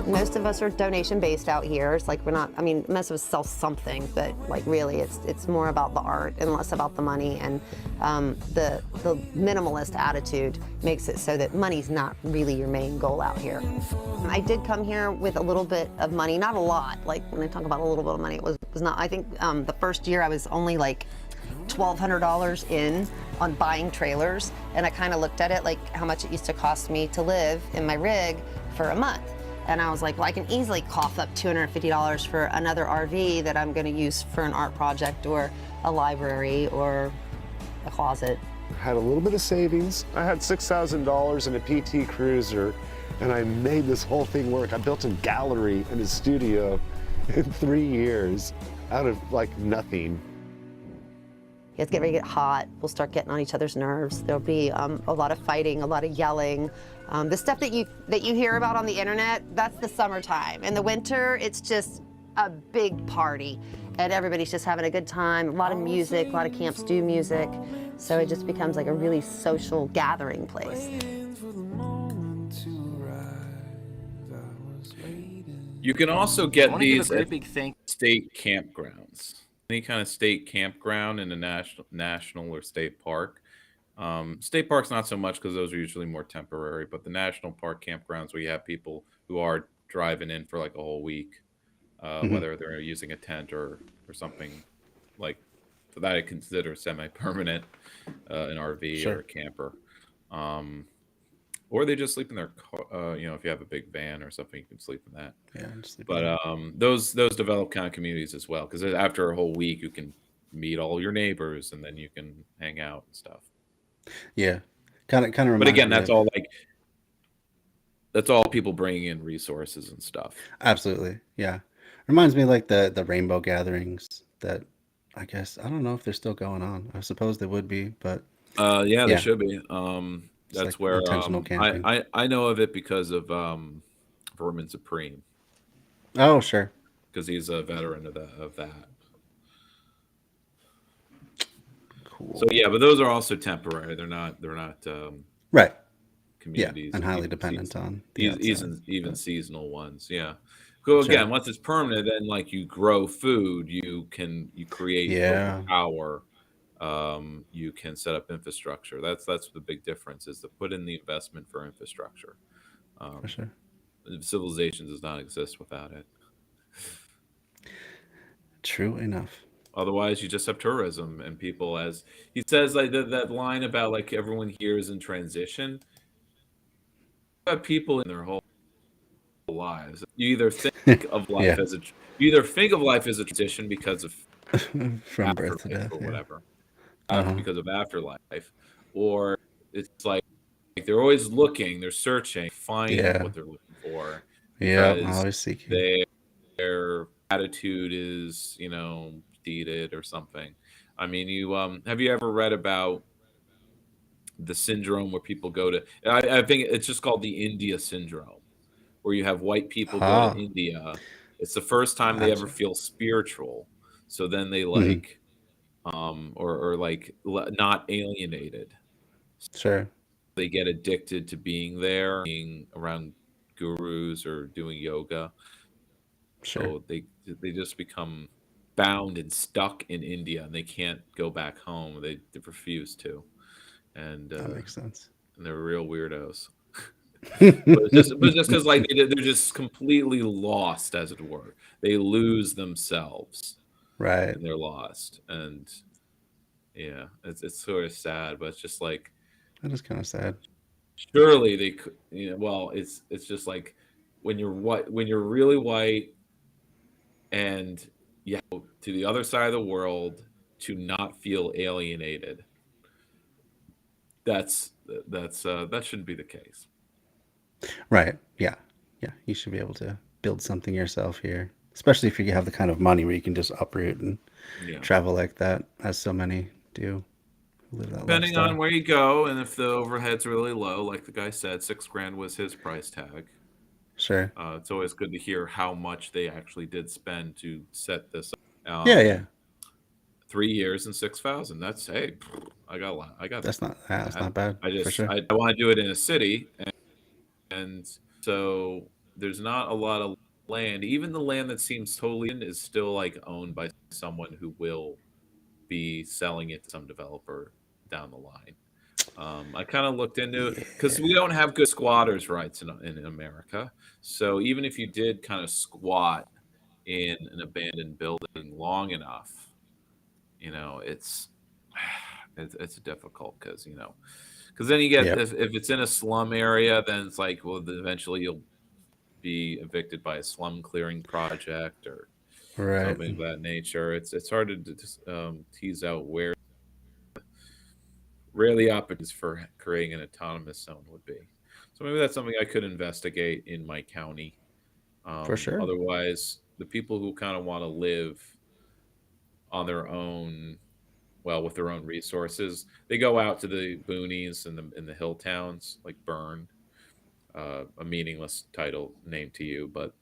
Most of us are donation-based out here. It's like most of us sell something, but like really it's more about the art and less about the money. And the minimalist attitude makes it so that money's not really your main goal out here. I did come here with a little bit of money, not a lot. Like when I talk about a little bit of money, it was not, I think the first year I was only like $1,200 in on buying trailers. And I kind of looked at it like how much it used to cost me to live in my rig for a month. And I was like, well, I can easily cough up $250 for another RV that I'm going to use for an art project or a library or a closet. I had a little bit of savings. I had $6,000 in a PT Cruiser, and I made this whole thing work. I built a gallery and a studio in 3 years out of like nothing. It's getting ready to get hot. We'll start getting on each other's nerves. There'll be a lot of fighting, a lot of yelling. The stuff that you hear about on the internet, that's the summertime. In the winter, it's just a big party. And everybody's just having a good time. A lot of music, a lot of camps do music. So it just becomes like a really social gathering place. You can also get these at state campgrounds. Any kind of state campground in a national or state park. State parks, not so much because those are usually more temporary, but the national park campgrounds where you have people who are driving in for like a whole week, whether they're using a tent or something like that, I consider semi-permanent, an RV or a camper. Or they just sleep in their car. If you have a big van or something, you can sleep in that. Yeah, but those develop kind of communities as well, because after a whole week, you can meet all your neighbors and then you can hang out and stuff. Yeah, kind of. But again, that's all people bringing in resources and stuff. Absolutely, yeah. Reminds me like the rainbow gatherings that I guess I don't know if they're still going on. I suppose they would be, but they should be. That's like where intentional camping. I know of it because of Vermin Supreme. Oh, sure. Because he's a veteran of that. Cool. So yeah, but those are also temporary. They're not right. Communities, and highly dependent on even seasonal ones. Yeah. Go again. Once it's permanent, then like you grow food, you create power. You can set up infrastructure. That's the big difference, is to put in the investment for infrastructure. For sure. Civilization does not exist without it. True enough. Otherwise, you just have tourism and people, as he says, like that line about like everyone here is in transition. You have people in their whole lives. You either think of life as a transition because of from birth to death or whatever. Because of afterlife, or it's like they're always looking, they're searching, finding what they're looking for. Yeah, always seeking. Their attitude is, defeated or something. I mean, have you ever read about the syndrome where people go to. I think it's just called the India syndrome, where you have white people go to India. It's the first time they ever feel spiritual, so then they like, or like not alienated. Sure. They get addicted to being there, being around gurus or doing yoga. Sure. So they just become bound and stuck in India, and they can't go back home. They refuse to, and that makes sense. And they're real weirdos. but it's just because like they're just completely lost, as it were. They lose themselves, right? And they're lost, and yeah, it's sort of sad, but it's just like that is kind of sad. Surely they could, well, it's just like when you're really white, and you go to the other side of the world to not feel alienated. That shouldn't be the case. Right. Yeah. Yeah. You should be able to build something yourself here, especially if you have the kind of money where you can just uproot and travel like that, as so many do. Live that Depending lifestyle. on where you go, and if the overhead's really low, like the guy said, $6,000 was his price tag. Sure. It's always good to hear how much they actually did spend to set this up. Yeah. 3 years and 6,000. That's I got a lot. That's not bad. I for sure. I want to do it in a city, and so there's not a lot of land. Even the land that seems totally in is still like owned by someone who will be selling it to some developer down the line. I kind of looked into it because we don't have good squatters' rights in America. So even if you did kind of squat in an abandoned building long enough, it's difficult because then you get if it's in a slum area, then it's like, well, eventually you'll be evicted by a slum clearing project or something of that nature. It's hard to tease out where the opportunities for creating an autonomous zone would be. So maybe that's something I could investigate in my county. For sure. Otherwise, the people who kind of want to live on their own, with their own resources, they go out to the boonies and in the hill towns like Bern, a meaningless title name to you, but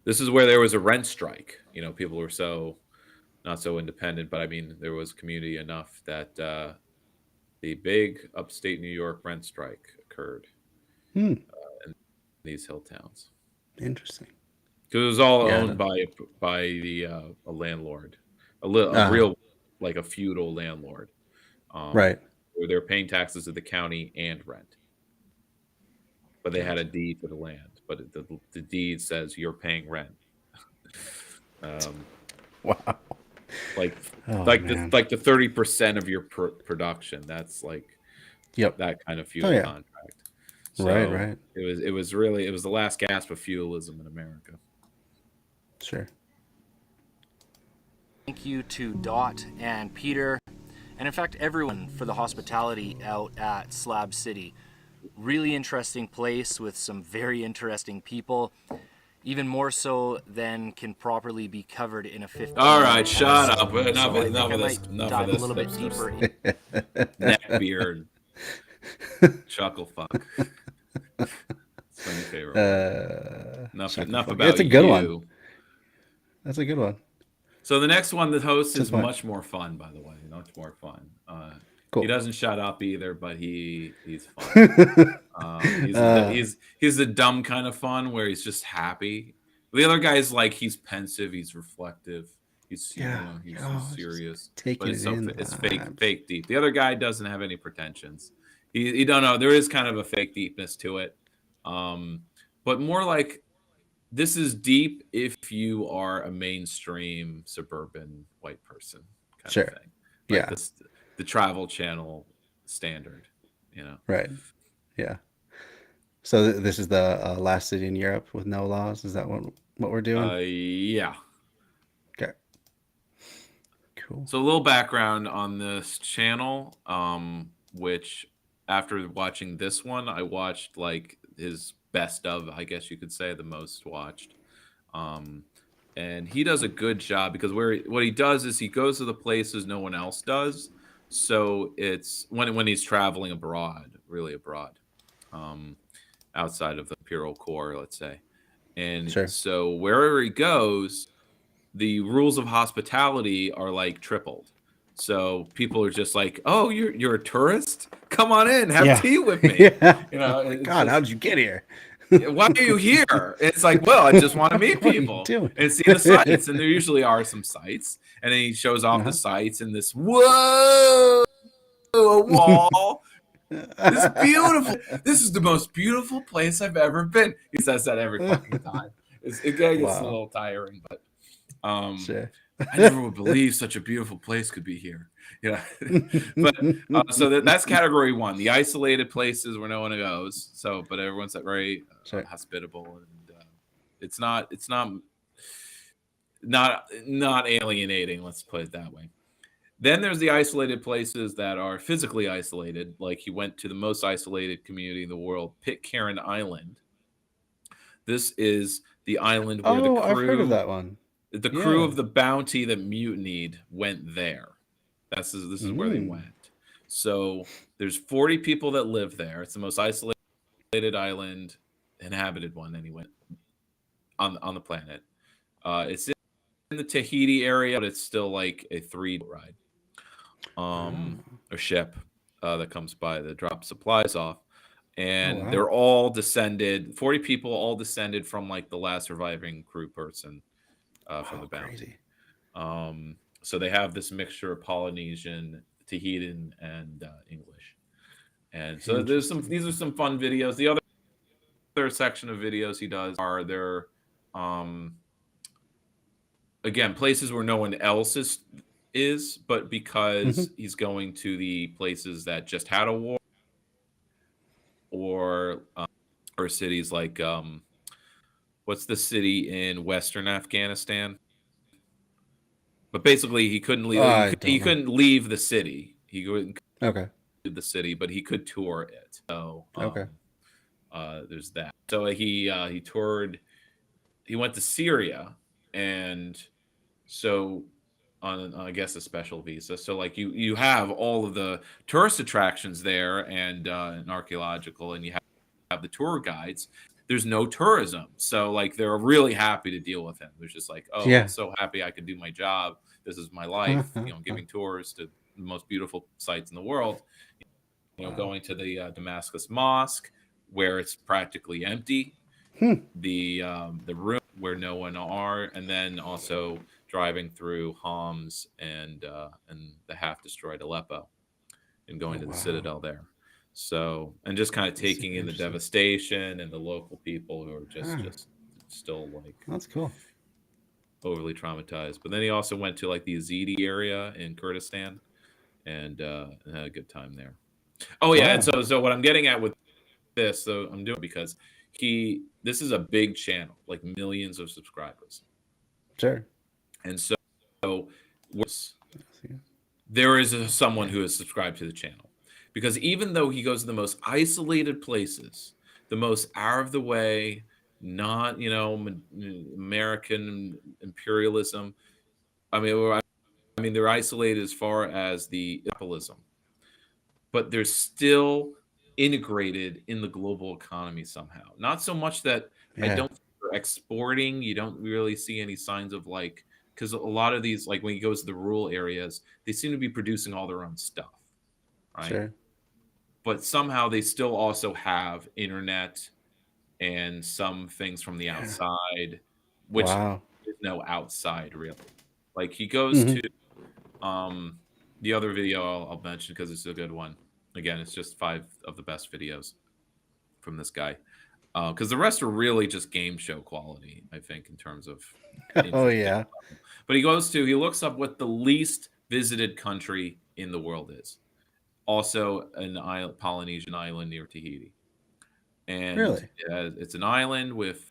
this is where there was a rent strike. People were not so independent, but I mean, there was community enough that the big upstate New York rent strike occurred in these hill towns. Interesting. Because it was all owned by a landlord, a real, like a feudal landlord. Right. Where they're paying taxes to the county and rent. But they had a deed for the land. But the deed says you're paying rent. Wow. Like the 30% of your production. That's like that kind of feudal contract. So right. It was the last gasp of feudalism in America. Sure. Thank you to Dot and Peter, and in fact everyone for the hospitality out at Slab City. Really interesting place with some very interesting people. Even more so than can properly be covered in a 15. All right, shut up. Enough of this. Dive a little bit deeper. Neckbeard. Chuckle fuck. It's my favorite. Enough about It's a good you. one. That's a good one. So the next one, the host is much more fun, by the way. Much more fun. Cool. He doesn't shut up either, but he's fun. He's the dumb kind of fun where he's just happy. The other guy's like he's pensive, he's reflective, he's serious. But it's fake deep. The other guy doesn't have any pretensions. He don't know. There is kind of a fake deepness to it, but more like this is deep if you are a mainstream suburban white person kind of thing. Like the Travel Channel standard, Right. Yeah. So this is the last city in Europe with no laws. Is that what we're doing? Yeah. Okay. Cool. So a little background on this channel, which after watching this one, I watched like his best of, I guess you could say, the most watched. And he does a good job because what he does is he goes to the places no one else does. So it's when he's traveling abroad, really abroad, outside of the imperial core, let's say. And Sure. so wherever he goes, the rules of hospitality are like tripled. So people are just like, "Oh, you're a tourist? Come on in, have tea with me." Yeah. You know, Oh my it's God, just, how'd you get here? why are you here? It's like, well, I just want to meet What are you people doing? and see the sights. And there usually are some sights. And then he shows off the sights and this, whoa, a wall. This is beautiful. This is the most beautiful place I've ever been. He says that every fucking time. It gets a little tiring, but Sure. I never would believe such a beautiful place could be here. Yeah. But so that's category 1, the isolated places where no one goes. So, but everyone's very hospitable, and it's not alienating. Let's put it that way. Then there's the isolated places that are physically isolated. Like he went to the most isolated community in the world, Pitcairn Island. This is the island where the crew. I've heard of that one. The crew of the Bounty that mutinied went there. This is where they went. So there's 40 people that live there. It's the most isolated island, inhabited one anyway, on the planet. It's in the Tahiti area, but it's still like a 3 ride. A ship that comes by that drops supplies off. And they're all descended, 40 people all descended from like the last surviving crew person from the Bounty. So they have this mixture of Polynesian, Tahitian, and English. And so these are some fun videos. The other section of videos he does are there again, places where no one else is, but because he's going to the places that just had a war, or cities like what's the city in Western Afghanistan? But basically, he couldn't leave. He couldn't leave the city. He couldn't leave the city, but he could tour it. So there's that. So he toured. He went to Syria, and so on I guess a special visa. So like you have all of the tourist attractions there and archaeological, and you have the tour guides. There's no tourism, so like they're really happy to deal with him. They're just like, I'm so happy I could do my job. This is my life, giving tours to the most beautiful sites in the world. Going to the Damascus Mosque, where it's practically empty, the room where no one are, and then also driving through Homs and the half-destroyed Aleppo, and going to the citadel there. So, and just kind of taking in the devastation and the local people who are just still like, that's cool, overly traumatized. But then he also went to like the Yazidi area in Kurdistan and had a good time there. And so what I'm getting at with this, so I'm doing it because this is a big channel, like millions of subscribers. Sure. And so there is someone who is subscribed to the channel. Because even though he goes to the most isolated places, the most out of the way, not, American imperialism. I mean, they're isolated as far as the capitalism, but they're still integrated in the global economy somehow. Not so much that I don't think they're exporting. You don't really see any signs of like, because a lot of these, like when he goes to the rural areas, they seem to be producing all their own stuff, right? Sure. But somehow they still also have internet and some things from the outside, which there's no outside really. Like he goes to the other video I'll mention because it's a good one. Again, it's just 5 of the best videos from this guy. Because the rest are really just game show quality, I think, in terms of. But he looks up what the least visited country in the world is. Also, an Polynesian island near Tahiti, and it's an island with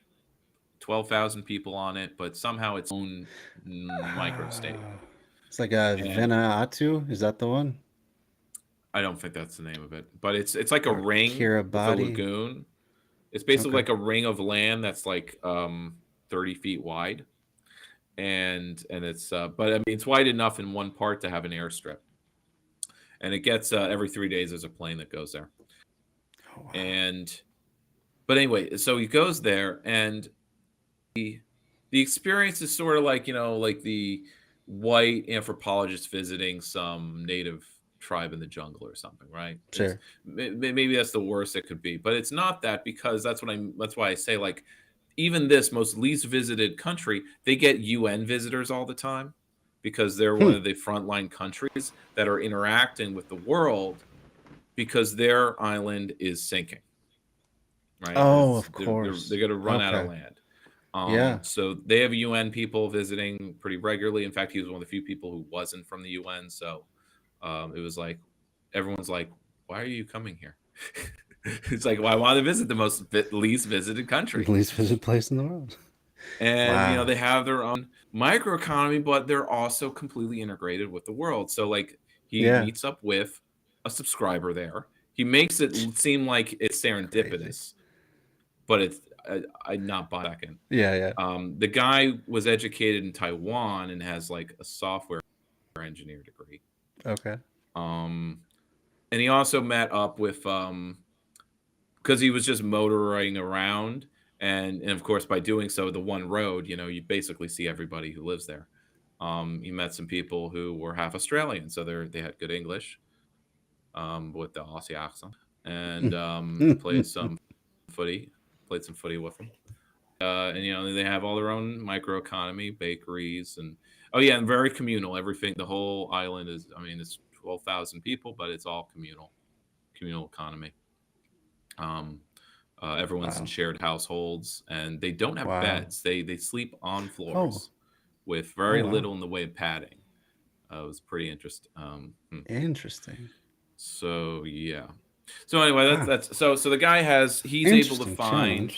12,000 people on it, but somehow its own microstate. It's like a Vanuatu. Is that the one? I don't think that's the name of it, but it's like a ring, with a lagoon. It's basically like a ring of land that's like 30 feet wide, and it's but I mean it's wide enough in one part to have an airstrip. and it gets every 3 days there's a plane that goes there. Oh, wow. But anyway, so he goes there, and the experience is sort of like, like the white anthropologist visiting some native tribe in the jungle or something, right? Sure. Maybe that's the worst it could be, but it's not that, because that's why I say, like, even this most least visited country, they get UN visitors all the time, because they're one of the frontline countries that are interacting with the world, because their island is sinking. Right? Oh, of course. They're going to run out of land. So they have UN people visiting pretty regularly. In fact, he was one of the few people who wasn't from the UN. So it was like, everyone's like, why are you coming here? It's like, well, I want to visit the least visited country. The least visited place in the world. And, they have their own microeconomy, but they're also completely integrated with the world. So, like, he meets up with a subscriber there. He makes it seem like it's serendipitous, but it's not by a second. The guy was educated in Taiwan and has, like, a software engineer degree. Okay. And he also met up with because he was just motoring around, and of course, by doing so, the one road, you basically see everybody who lives there. He met some people who were half Australian, so they had good English, with the Aussie accent, and played some footy with them. And they have all their own microeconomy, bakeries, and and very communal. Everything, the whole island is, it's 12,000 people, but it's all communal economy. Everyone's in shared households, and they don't have beds. They sleep on floors with very little in the way of padding. It was pretty interesting. Interesting. So yeah. So anyway, that's so the guy he's able to find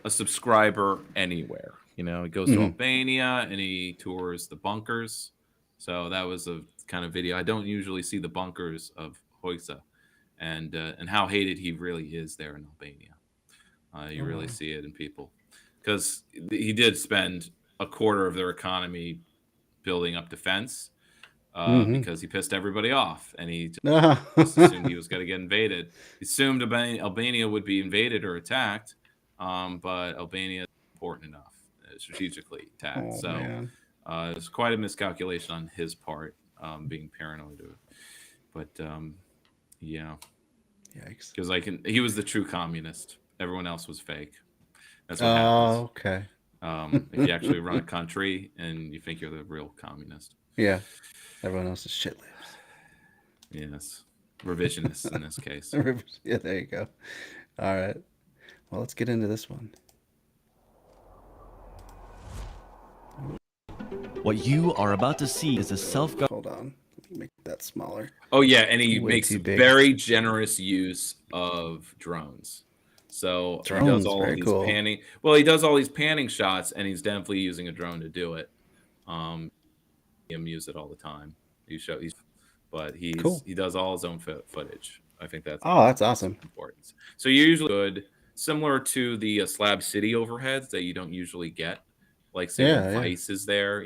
a subscriber anywhere. He goes to Albania and he tours the bunkers. So that was a kind of video. I don't usually see the bunkers of Hoysa, and how hated he really is there in Albania. You really see it in people, because he did spend a quarter of their economy building up defense, because he pissed everybody off, and he just assumed he was going to get invaded. He assumed Albania would be invaded or attacked, but Albania is important enough strategically attacked. It was quite a miscalculation on his part, being paranoid of it. But yeah, yikes! Because he was the true communist. Everyone else was fake. That's what happens. Okay. If you actually run a country and you think you're the real communist. Yeah. Everyone else is shit lips. Yes. Revisionists in this case. Yeah, there you go. All right. Well, let's get into this one. What you are about to see is a self-governed... Hold on. Let me make that smaller. Oh, yeah. And he makes very generous use of drones. So he does all these panning. Well, he does all these panning shots, and he's definitely using a drone to do it. Him use it all the time. He does all his own footage. I think that's awesome. Important. So you're usually good, similar to the Slab City overheads that you don't usually get. Like say Vice is there,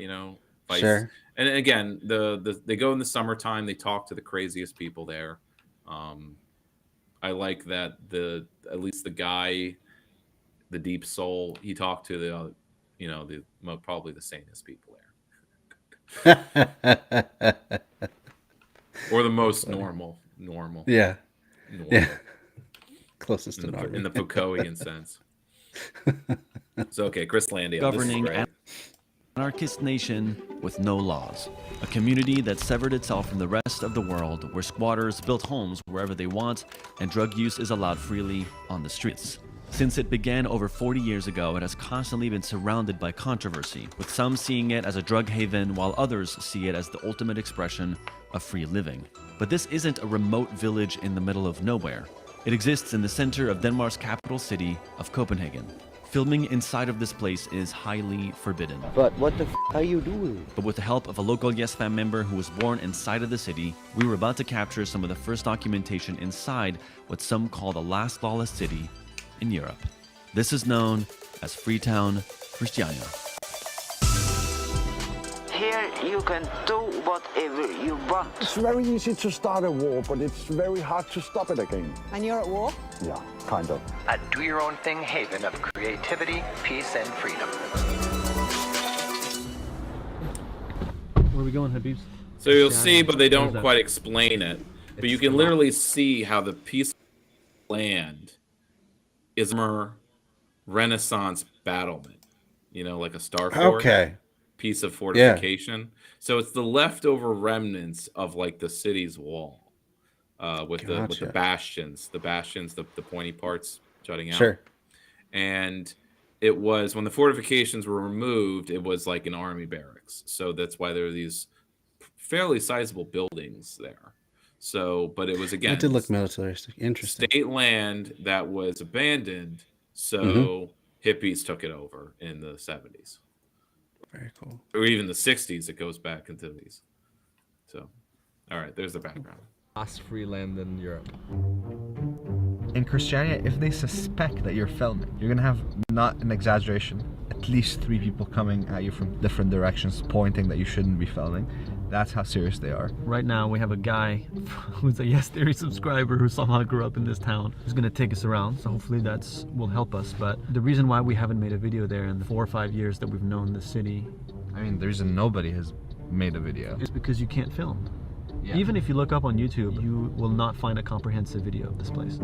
Vice. Sure. And again, they go in the summertime. They talk to the craziest people there. I like that at least the guy, the deep soul, he talked to the probably the sanest people there, or the most normal. Yeah. Yeah. Closest to normal in the Foucaultian sense. So okay, Chris Landia, governing anarchist nation with no laws. A community that severed itself from the rest of the world, where squatters built homes wherever they want and drug use is allowed freely on the streets. Since it began over 40 years ago, it has constantly been surrounded by controversy, with some seeing it as a drug haven while others see it as the ultimate expression of free living. But this isn't a remote village in the middle of nowhere. It exists in the center of Denmark's capital city of Copenhagen. Filming inside of this place is highly forbidden. But what the f are you doing? But with the help of a local Yes Fam member who was born inside of the city, we were about to capture some of the first documentation inside what some call the last lawless city in Europe. This is known as Freetown, Christiania. here you can do whatever you want. It's very easy to start a war, but it's very hard to stop it again. And you're at war? Yeah, kind of. A do-your-own-thing haven of creativity, peace, and freedom. Where are we going, Habibs? So you'll see, but they don't quite explain it. But you can literally see how the piece of land is a Renaissance battlement. You know, like a star fort piece of fortification. Yeah. So it's the leftover remnants of like the city's wall, with the bastions, the pointy parts jutting out. Sure. And it was when the fortifications were removed, it was like an army barracks. So that's why there are these fairly sizable buildings there. So, but it was again, it did look militaristic. Interesting. State land that was abandoned. So hippies took it over in the 70s. Very cool. Or even the 60s, it goes back into these. So, all right, there's the background. Last free land in Europe. In Christiania, if they suspect that you're filming, you're gonna have, not an exaggeration, at least 3 people coming at you from different directions, pointing that you shouldn't be filming. That's how serious they are. Right now, we have a guy who's a Yes Theory subscriber who somehow grew up in this town. He's gonna take us around, so hopefully that will help us. But the reason why we haven't made a video there in the 4 or 5 years that we've known the city, I mean, the reason nobody has made a video is because you can't film. Yeah. Even if you look up on YouTube, you will not find a comprehensive video of this place.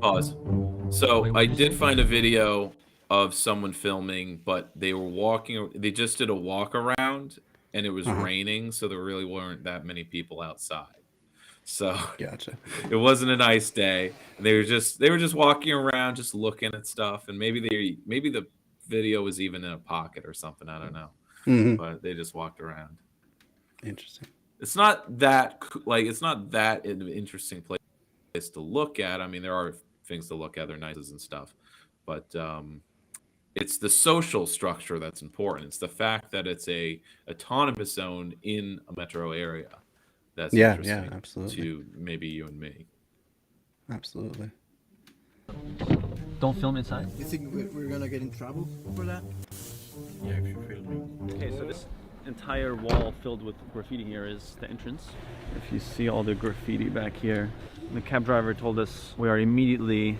Pause. So I did find a video of someone filming, but they were walking. They just did a walk around, and it was raining, so there really weren't that many people outside. So gotcha. It wasn't a nice day. They were just walking around, just looking at stuff, and maybe the video was even in a pocket or something. I don't know, but they just walked around. Interesting. It's not that an interesting place to look at. I mean, there are things to look at. They're nice and stuff, but it's the social structure that's important. It's the fact that it's a autonomous zone in a metro area that's interesting absolutely. to maybe you and me. Absolutely. Don't film inside. You think we're gonna get in trouble for that? Yeah, if you're filming. Okay, so this entire wall filled with graffiti here is the entrance. If you see all the graffiti back here, the cab driver told us we are immediately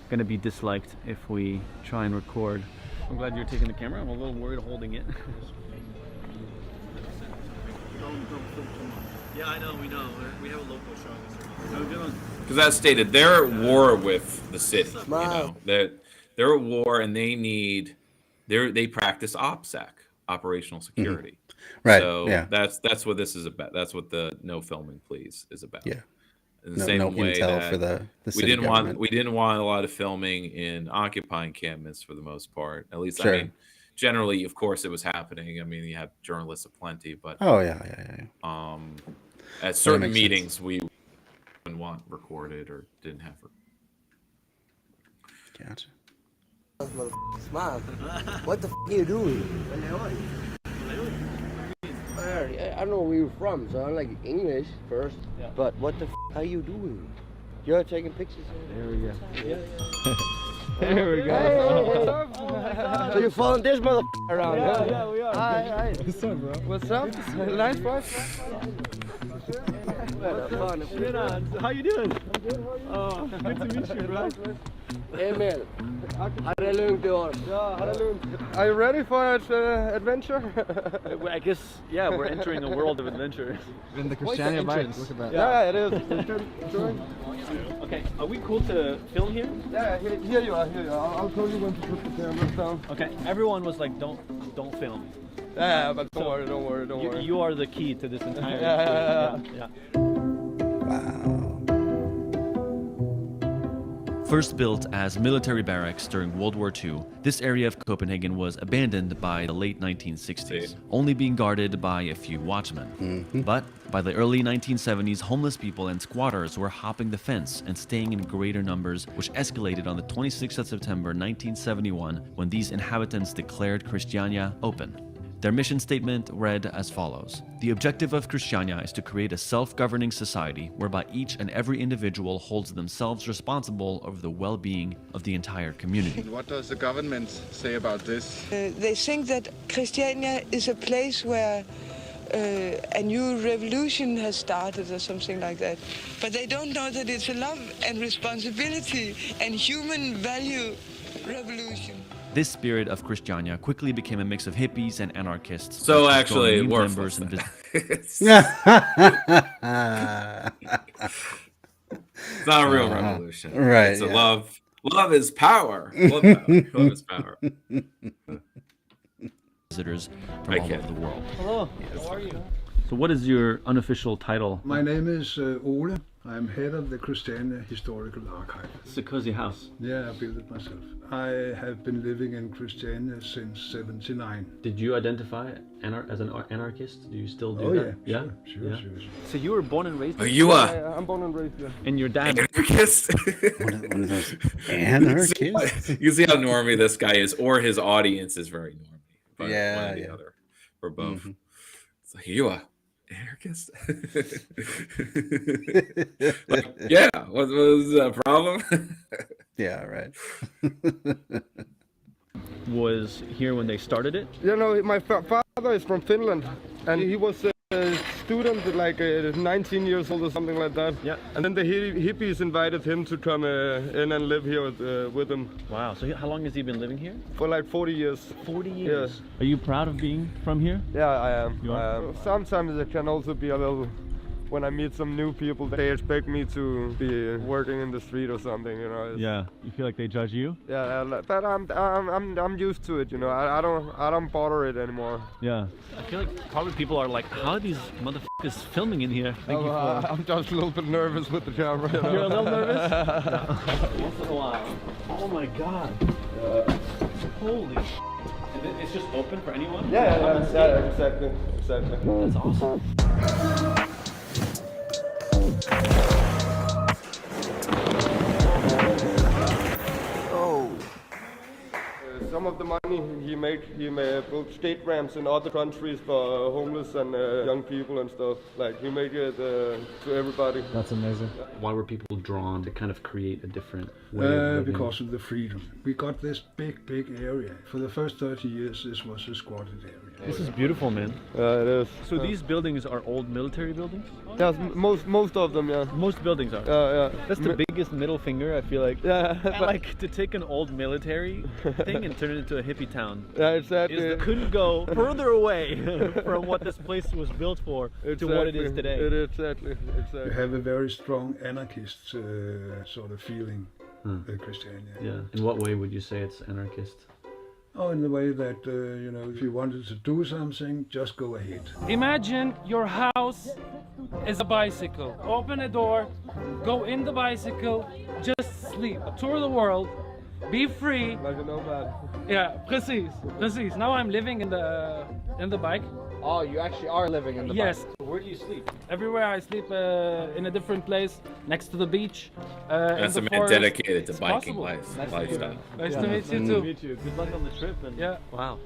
going to be disliked if we try and record. I'm glad you're taking the camera. I'm a little worried holding it. Don't film too much. Yeah, I know. We know. We have a local showing us. How are you doing? Because as stated, they're at war with the city. You know, they're at war, and they practice OPSEC, operational security. Right. So yeah. that's what this is about. That's what the no filming please is about. Yeah. In the same way intel that for the we didn't government. want a lot of filming in occupying encampments for the most part. At least Sure. I mean, generally, of course, it was happening. I mean, you had journalists aplenty, but at certain meetings we didn't want recorded or didn't have. Gotcha. Smile. What the f are you doing? I don't know where you're from, so I like English first. Yeah. But what the f are you doing? You're taking pictures. There we go. Yeah. There we go. Hey. So you're following this mother around? Yeah, we are. Hi. What's up, bro? What's up? Nice price. How you doing? I'm good. How are you? Good to meet you, bro. Emil, har det lugnt i år? Ja, har det lugnt. Are you ready for adventure? I guess, yeah, we're entering a world of adventure. In the Christiania vibes, look at that. Yeah, it is. Okay, are we cool to film here? Yeah, here you are, I'll tell you when to put the camera down. Okay, everyone was like, don't film. Yeah, but don't worry. You are the key to this entire yeah. Wow. First built as military barracks during World War II, this area of Copenhagen was abandoned by the late 1960s, only being guarded by a few watchmen. But by the early 1970s, homeless people and squatters were hopping the fence and staying in greater numbers, which escalated on the 26th of September 1971 when these inhabitants declared Christiania open. Their mission statement read as follows: "The objective of Christiania is to create a self-governing society whereby each and every individual holds themselves responsible over the well-being of the entire community." What does the government say about this? They think that Christiania is a place where a new revolution has started or something like that. But they don't know that it's a love and responsibility and human value revolution. This spirit of Christiania quickly became a mix of hippies and anarchists. So actually, it works. Members and It's not a real revolution. Right. It's a love. Love is power. Love is power. Visitors from all over the world. Hello, how are you? So what is your unofficial title? My name is Ole. I'm head of the Christiania Historical Archive. It's a cozy house. Yeah, I built it myself. I have been living in Christiania since '79. Did you identify as an anarchist? Do you still do Oh, that? yeah, sure. So you were born and raised Are you Yeah, I'm born and raised here. And your dad? Anarchist? One of those anarchists? You see how normie this guy is, or his audience is very normie. But Yeah, one or the yeah. other, or both. It's like, you are anarchist? Like, yeah, what was the problem? Yeah, right. Was here when they started it? You know, my father is from Finland, and he was a student, like 19 years old or something like that. Yeah. And then the hippies invited him to come in and live here with them. Wow. So how long has he been living here? For like 40 years. 40 years? Yes. Are you proud of being from here? Yeah, I am. You are? Sometimes it can also be a little... When I meet some new people, they expect me to be working in the street or something, you know. Yeah. You feel like they judge you? Yeah, but I'm used to it, you know. I don't bother it anymore. Yeah. I feel like probably people are like, how are these motherfuckers filming in here? Thank you for... I'm just a little bit nervous with the camera. You know? You're a little nervous? No. Once in a while. Oh my god. Holy sh**. And it's just open for anyone? Yeah, exactly. That's awesome. Some of the money he made built state ramps in other countries for homeless and young people and stuff. Like he made it to everybody. That's amazing. Why were people drawn to kind of create a different way of living? Because of the freedom. We got this big area. For the first 30 years, this was a squatted area. This is beautiful, man. It is. So these buildings are old military buildings? Yes, most of them, yeah. Most buildings are? Yeah. That's the biggest middle finger, I feel like. Yeah. And like to take an old military thing and turn it into a hippie town. Yeah, exactly. It couldn't go further away from what this place was built for to what it is today. Exactly. You have a very strong anarchist sort of feeling, Christiania. Yeah. In what way would you say it's anarchist? Oh, in the way that, you know, if you wanted to do something, just go ahead. Imagine your house is a bicycle. Open a door, go in the bicycle, just sleep. Tour the world, be free. Like a nomad. Yeah, precies. Now I'm living in the bike. Oh, you actually are living in the Yes. bike. Where do you sleep? Everywhere I sleep in a different place, next to the beach. That's in a the man forest. dedicated to It's biking possible. lifestyle. Nice to meet you too. Good luck on the trip. And yeah. Wow.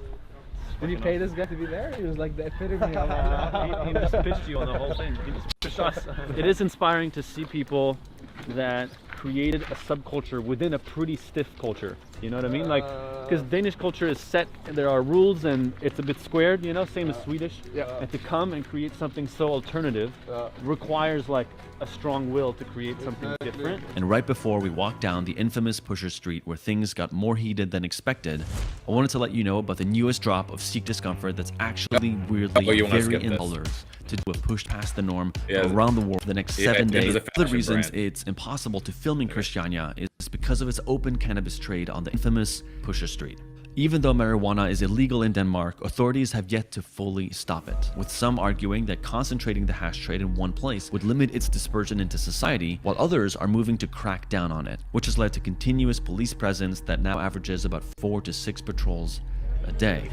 Did you pay this guy to be there? He was like the epitome of he just pitched you on the whole thing. He just pitched us. It is inspiring to see people that created a subculture within a pretty stiff culture. You know what I mean? Like, because Danish culture is set, there are rules and it's a bit squared, you know, same as Swedish. Yeah. And to come and create something so alternative requires like a strong will to create something different. And right before we walked down the infamous Pusher Street where things got more heated than expected, I wanted to let you know about the newest drop of Sikh discomfort that's actually weirdly very in colors to have pushed past the norm around the world for the next 7 days. One of the reasons it's impossible to film in Christiania is because of its open cannabis trade on the infamous Pusher Street. Even though marijuana is illegal in Denmark, authorities have yet to fully stop it, with some arguing that concentrating the hash trade in one place would limit its dispersion into society, while others are moving to crack down on it, which has led to continuous police presence that now averages about 4 to 6 patrols a day.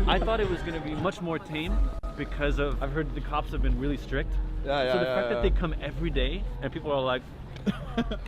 I thought it was going to be much more tame because I've heard the cops have been really strict. So the fact that they come every day and people are like,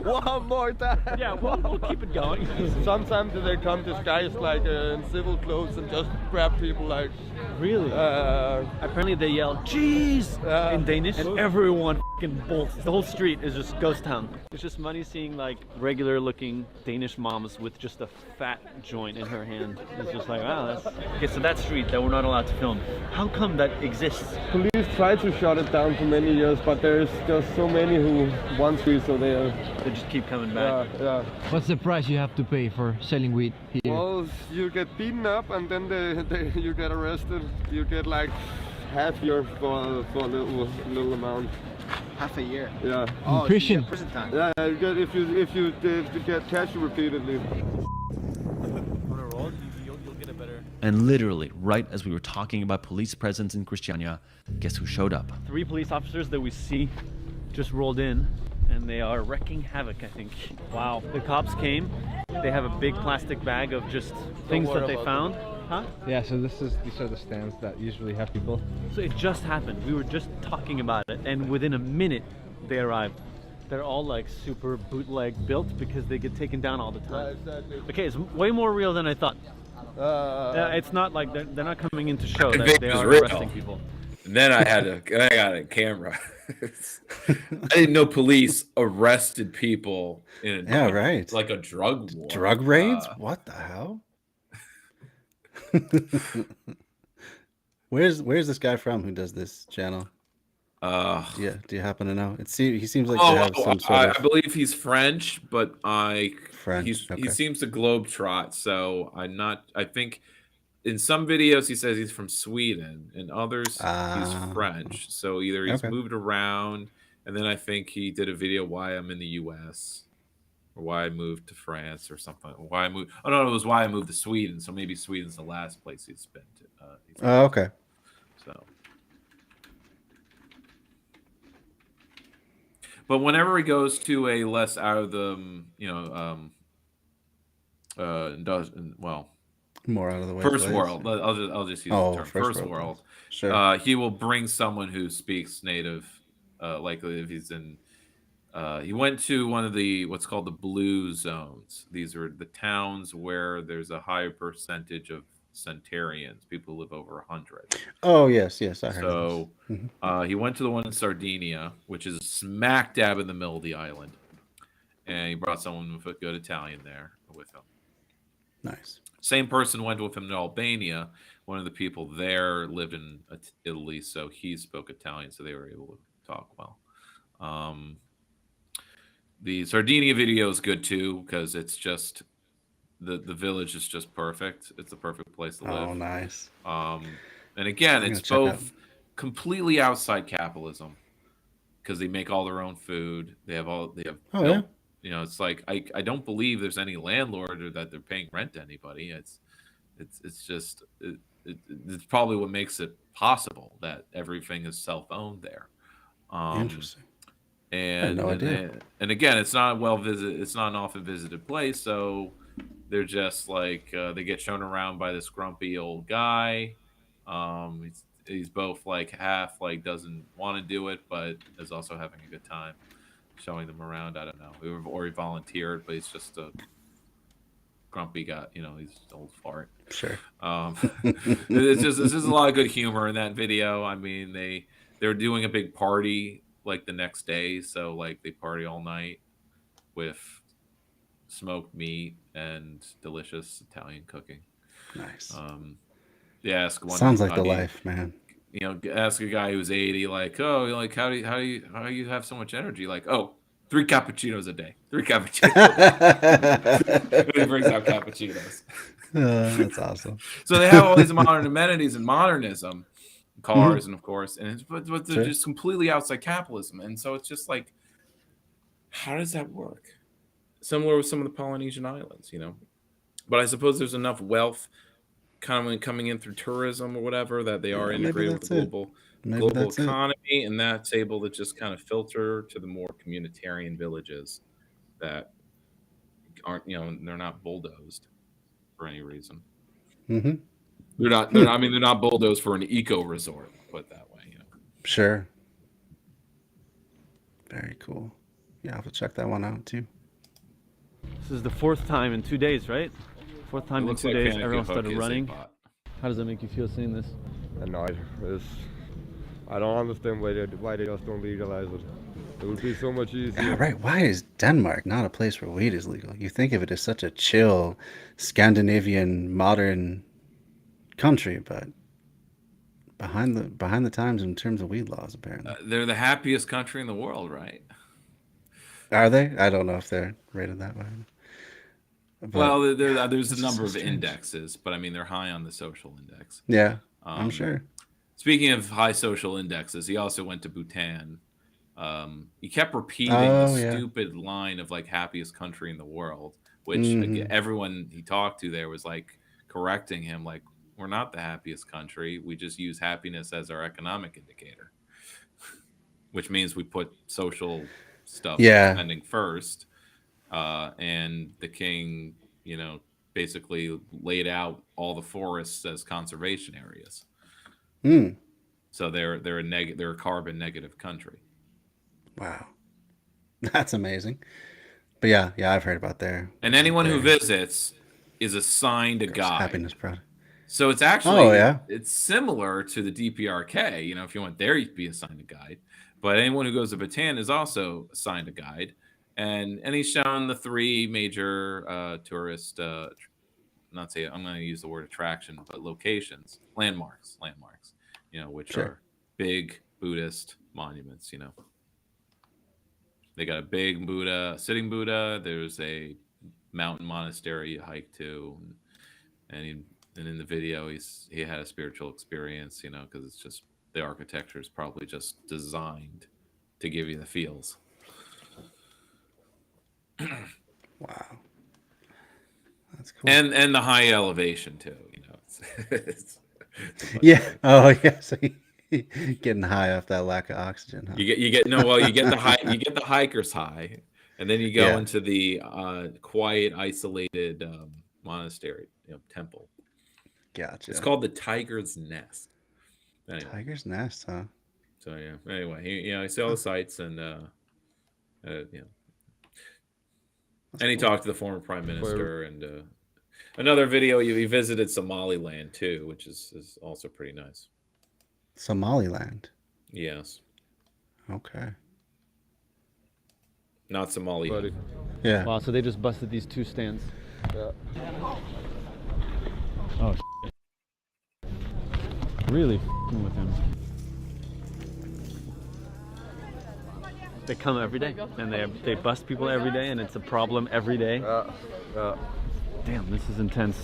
One more time. Yeah, we'll keep it going. Sometimes they come disguised like in civil clothes and just grab people like. Really? Apparently they yell "cheese" in Danish, and everyone fucking bolts. The whole street is just ghost town. It's just funny seeing like regular-looking Danish moms with just a fat joint in her hand. It's just like, wow, that's okay. So that street that we're not allowed to film. How come that exists? Police tried to shut it down for many years, but there's just so many who want to, so they just keep coming back. Yeah. What's the price you have to pay for selling weed here? Well, you get beaten up and then you get arrested. You get like half year for a little amount. Half a year. Yeah. Oh, prison. So you get prison time. Yeah, you get if you get catch repeatedly. And literally, right as we were talking about police presence in Christiania, guess who showed up? 3 police officers that we see just rolled in, and they are wrecking havoc, I think. Wow. The cops came. They have a big plastic bag of just things that they found. Huh? Yeah, so these are the stands that usually have people. So it just happened. We were just talking about it, and within a minute, they arrived. They're all like super bootleg built because they get taken down all the time. Yeah, exactly. Okay, it's way more real than I thought. It's not like they're not coming in to show that they are real. arresting people. And then I got a camera. I didn't know police arrested people in like a drug war. Drug raids? What the hell? Where's this guy from who does this channel? Yeah, do you happen to know? He seems like to have some sort of... I believe he's French, but French. He seems to globetrot. So I think in some videos he says he's from Sweden, and others he's French. So either he's moved around, and then I think he did a video why I'm in the U.S. or why I moved to France or something. Why I moved? Oh no, it was why I moved to Sweden. So maybe Sweden's the last place he's been. Okay. So. But whenever he goes to a less out of the, more out of the way. First world. I'll just use the term first world. Sure. He will bring someone who speaks native, likely if he's in. He went to one of the what's called the blue zones. These are the towns where there's a higher percentage of centenarians, people who live over 100. Oh yes, I heard. So he went to the one in Sardinia, which is smack dab in the middle of the island, and he brought someone with a good Italian there with him. Nice. Same person went with him to Albania. One of the people there lived in Italy, so he spoke Italian, so they were able to talk well. The Sardinia video is good too because it's just. The village is just perfect. It's a perfect place to live. Oh, nice. And again, it's both completely outside capitalism because they make all their own food. They have. It's like I don't believe there's any landlord or that they're paying rent to anybody. It's probably what makes it possible that everything is self-owned there. Interesting. And I had no idea. And again, it's not it's not an often visited place, so. They're just like they get shown around by this grumpy old guy. He's both like half like doesn't want to do it, but is also having a good time showing them around. I don't know, or he volunteered, but he's just a grumpy guy. He's an old fart. Sure. It's just there's a lot of good humor in that video. I mean, they're doing a big party like the next day, so like they party all night with smoked meat and delicious Italian cooking. Nice. Ask one. Sounds like the life, man. Ask a guy who's 80, like, oh, like how do you have so much energy? Like, oh, 3 cappuccinos a day. 3 cappuccinos. He brings out cappuccinos. That's awesome. So they have all these modern amenities and modernism, cars, and of course, but they're just completely outside capitalism, and so it's just like, how does that work? Similar with some of the Polynesian islands, but I suppose there's enough wealth coming in through tourism or whatever that they are integrated with the global economy, and that's able to just kind of filter to the more communitarian villages that aren't, they're not bulldozed for any reason. Mm-hmm. They're not bulldozed for an eco resort, put it that way. Sure. Very cool. Yeah, I'll have to check that one out too. This is the 4th time in 2 days, right? 4th time in 2 days, everyone started running. How does it make you feel seeing this? Annoyed. I don't understand why they just don't legalize it. It would be so much easier. Yeah, right. Why is Denmark not a place where weed is legal? You think of it as such a chill, Scandinavian, modern country, but behind the times in terms of weed laws, apparently. They're the happiest country in the world, right? Are they? I don't know if they're rated that way. But Well, there's a number of indexes, but I mean, they're high on the social index. Yeah, I'm sure. Speaking of high social indexes, he also went to Bhutan. He kept repeating Oh, the yeah. stupid line of like happiest country in the world, which Mhm. again, everyone he talked to there was like correcting him, like, we're not the happiest country. We just use happiness as our economic indicator, which means we put social stuff Yeah. spending first. And the king, basically laid out all the forests as conservation areas. Hmm. So they're a carbon negative country. Wow. That's amazing. But yeah, I've heard about their. And anyone who visits is assigned a guide. Happiness Project. So it's actually, Oh, yeah. it's similar to the DPRK. If you want there, you'd be assigned a guide. But anyone who goes to Bhutan is also assigned a guide. And he's shown the 3 major tourist, I'm going to use the word attraction, but locations, landmarks, which Sure. are big Buddhist monuments, They got a big Buddha, sitting Buddha. There's a mountain monastery you hike to. And in the video, he had a spiritual experience, because it's just, the architecture is probably just designed to give you the feels. Wow. That's cool. And the high elevation too, it's Yeah. Oh, yeah. So getting high off that lack of oxygen. Huh? you get the hiker's high, and then you go Yeah. into the quiet, isolated monastery, temple. Gotcha. It's called the Tiger's Nest. Anyway. Tiger's Nest, huh? So yeah. Anyway, I saw the sights, and and he talked to the former prime minister, and another video he visited Somaliland too, which is also pretty nice. Somaliland. Yes. Okay. Not Somalia. Yeah. Wow, so they just busted these 2 stands. Yeah. Oh, really with him. They come every day, and they bust people every day, and it's a problem every day. Damn, this is intense.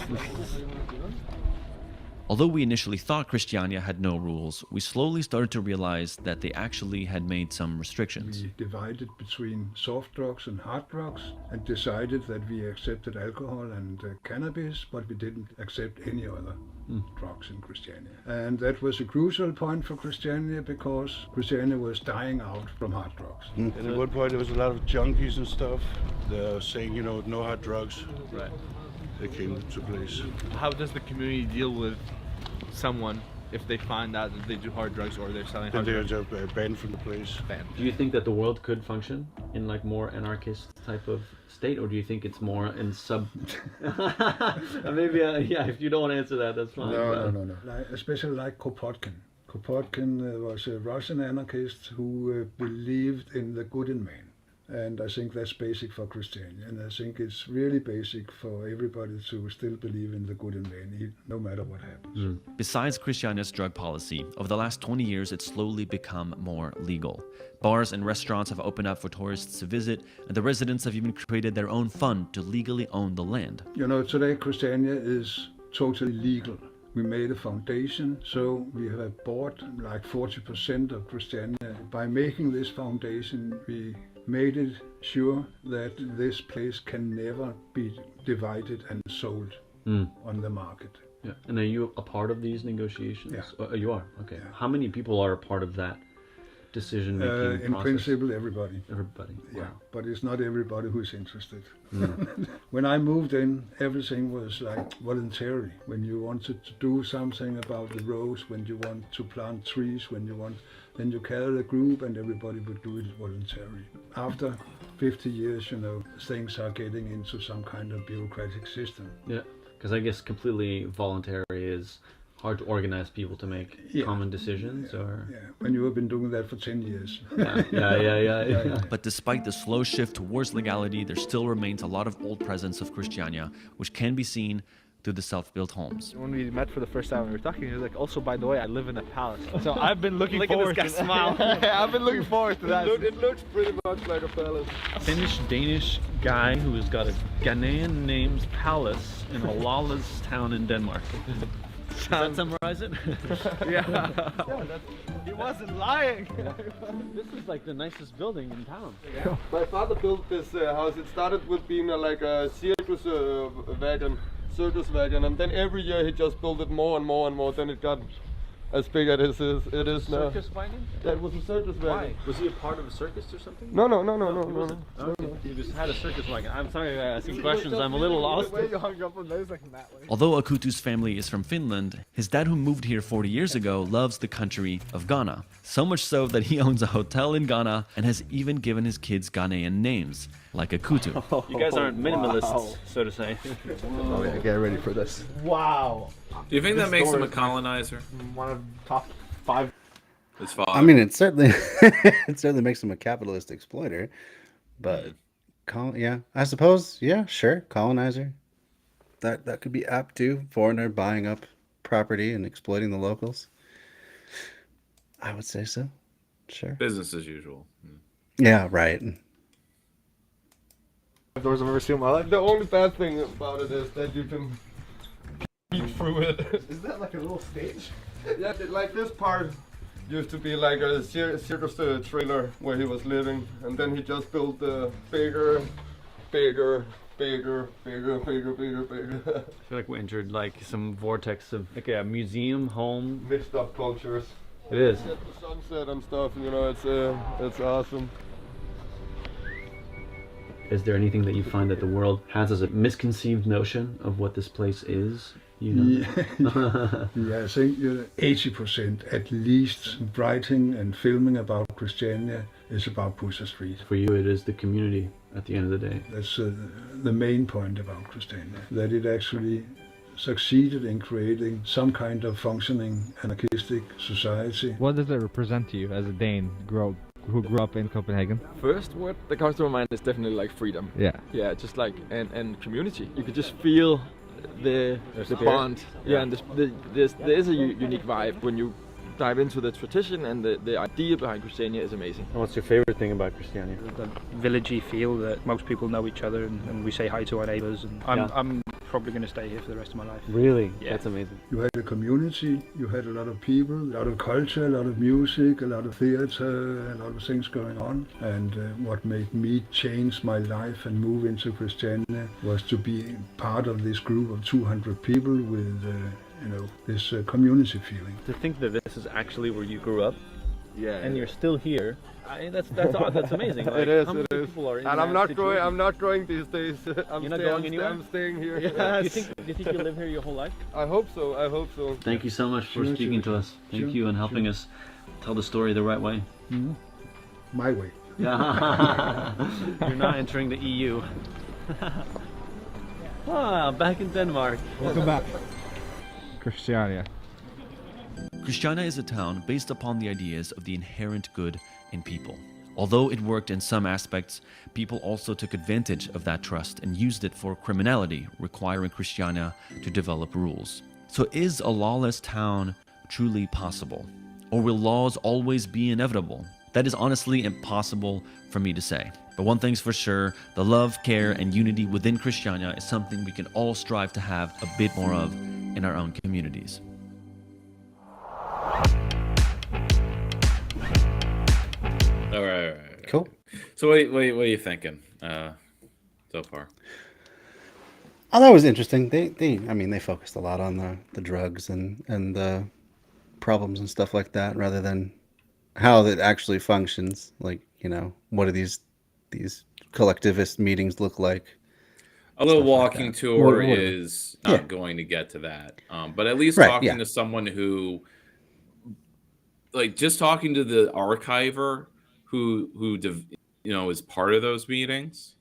Although we initially thought Christiania had no rules, we slowly started to realize that they actually had made some restrictions. We divided between soft drugs and hard drugs and decided that we accepted alcohol and cannabis, but we didn't accept any other drugs in Christiania. And that was a crucial point for Christiania because Christiania was dying out from hard drugs. And at one point there was a lot of junkies and stuff. They're saying, no hard drugs. Right. They came to place. How does the community deal with someone if they find out that they do hard drugs or they're selling hard drugs? Then they're banned from the place. Do you think that the world could function in like more anarchist type of state, or do you think it's more in sub? Maybe yeah. If you don't want to answer that, that's fine. No. Especially like Kropotkin. Kropotkin was a Russian anarchist who believed in the good in man. And I think that's basic for Christiania. And I think it's really basic for everybody to still believe in the good in man, no matter what happens. Besides Christiania's drug policy, over the last 20 years, it's slowly become more legal. Bars and restaurants have opened up for tourists to visit, and the residents have even created their own fund to legally own the land. Today Christiania is totally legal. We made a foundation, so we have bought like 40% of Christiania. By making this foundation, we made it sure that this place can never be divided and sold on the market. Yeah. And are you a part of these negotiations? Yeah. You are? Okay. Yeah. How many people are a part of that decision-making process? In principle, everybody. Everybody. Yeah, Wow. but it's not everybody who's interested. When I moved in, everything was like voluntary. When you wanted to do something about the roads, when you want to plant trees, when you want, Then you gather the group and everybody would do it voluntarily. After 50 years, you know, things are getting into some kind of bureaucratic system. Yeah, because I guess completely voluntary is hard to organize people to make common decisions, or when you have been doing that for 10 years. Yeah. But despite the slow shift towards legality, there still remains a lot of old presence of Christiania, which can be seen through the self-built homes. When we met for the first time, we were talking. He was like, "Also, by the way, I live in a palace." So I've been looking forward to that. Smile. I've been looking forward to that. It looks pretty much like a palace. A Finnish-Danish guy who has got a Ghanaian named palace in a lawless town in Denmark. Does that summarize it? Yeah. He wasn't lying. This is like the nicest building in town. My father built this house. It started with being like a circus wagon, and then every year he just built it more and more and more. Then it got as big as it is now. Circus wagon? That was a circus wagon. Why? Was he a part of a circus or something? No. He just had a circus wagon. I'm sorry asking questions. I'm a little lost. Although Akutu's family is from Finland, his dad, who moved here 40 years ago, loves the country of Ghana. So much so that he owns a hotel in Ghana and has even given his kids Ghanaian names, like Akutu. You guys aren't minimalists, so to say. Oh yeah, get ready for this. Wow. Do you think that makes him a colonizer? One of the top 5. His father. I mean, it certainly makes him a capitalist exploiter, but I suppose, sure, colonizer. That could be apt too. Foreigner buying up property and exploiting the locals. I would say so. Sure. Business as usual. Yeah, right. Doors I've ever seen in my life. The only bad thing about it is that you can peek through it. Is that like a little stage? Yeah, like this part used to be like a circus trailer where he was living, and then he just built bigger. I feel like we entered like some vortex of like a museum home. Mixed up cultures. It is. The sunset and stuff, you know, it's awesome. Is there anything that you find that the world has as a misconceived notion of what this place is? You know? Yeah, I think 80% at least writing and filming about Christiania is about Pusher Street. For you, it is the community at the end of the day. That's the main point about Christiania, that it actually succeeded in creating some kind of functioning anarchistic society. What does it represent to you as a Dane who grew up in Copenhagen? First word that comes to my mind is definitely like freedom. Yeah, just like and community. You could just feel the bond. Yeah, and there is a unique vibe when you dive into the tradition, and the idea behind Christiania is amazing. And what's your favorite thing about Christiania? The villagey feel that most people know each other, and we say hi to our neighbours. And I'm probably going to stay here for the rest of my life. Really? Yeah. That's amazing. You had a community, you had a lot of people, a lot of culture, a lot of music, a lot of theatre, a lot of things going on. And what made me change my life and move into Christiania was to be part of this group of 200 people with this community feeling. To think that this is actually where you grew up, and you're still here. That's amazing. Like, it is. People are in and I'm not going these days. You're not going anywhere? I'm staying here. Yes. Do you think you'll live here your whole life? I hope so. Thank you so much for speaking to us. Thank you and helping us tell the story the right way. Mm-hmm. My way. You're not entering the EU. Back in Denmark. Welcome back. Christiania. Christiania is a town based upon the ideas of the inherent good in people. Although it worked in some aspects, people also took advantage of that trust and used it for criminality, requiring Christiania to develop rules. So is a lawless town truly possible? Or will laws always be inevitable? That is honestly impossible for me to say. But one thing's for sure, the love, care, and unity within Christiania is something we can all strive to have a bit more of in our own communities. All right. Cool. So what are you thinking so far? Oh, that was interesting. They focused a lot on the drugs and the problems and stuff like that, rather than how it actually functions. Like, what do these collectivist meetings look like? A little walking tour is not going to get to that, but at least talking to someone who like just talking to the archiver who is part of those meetings,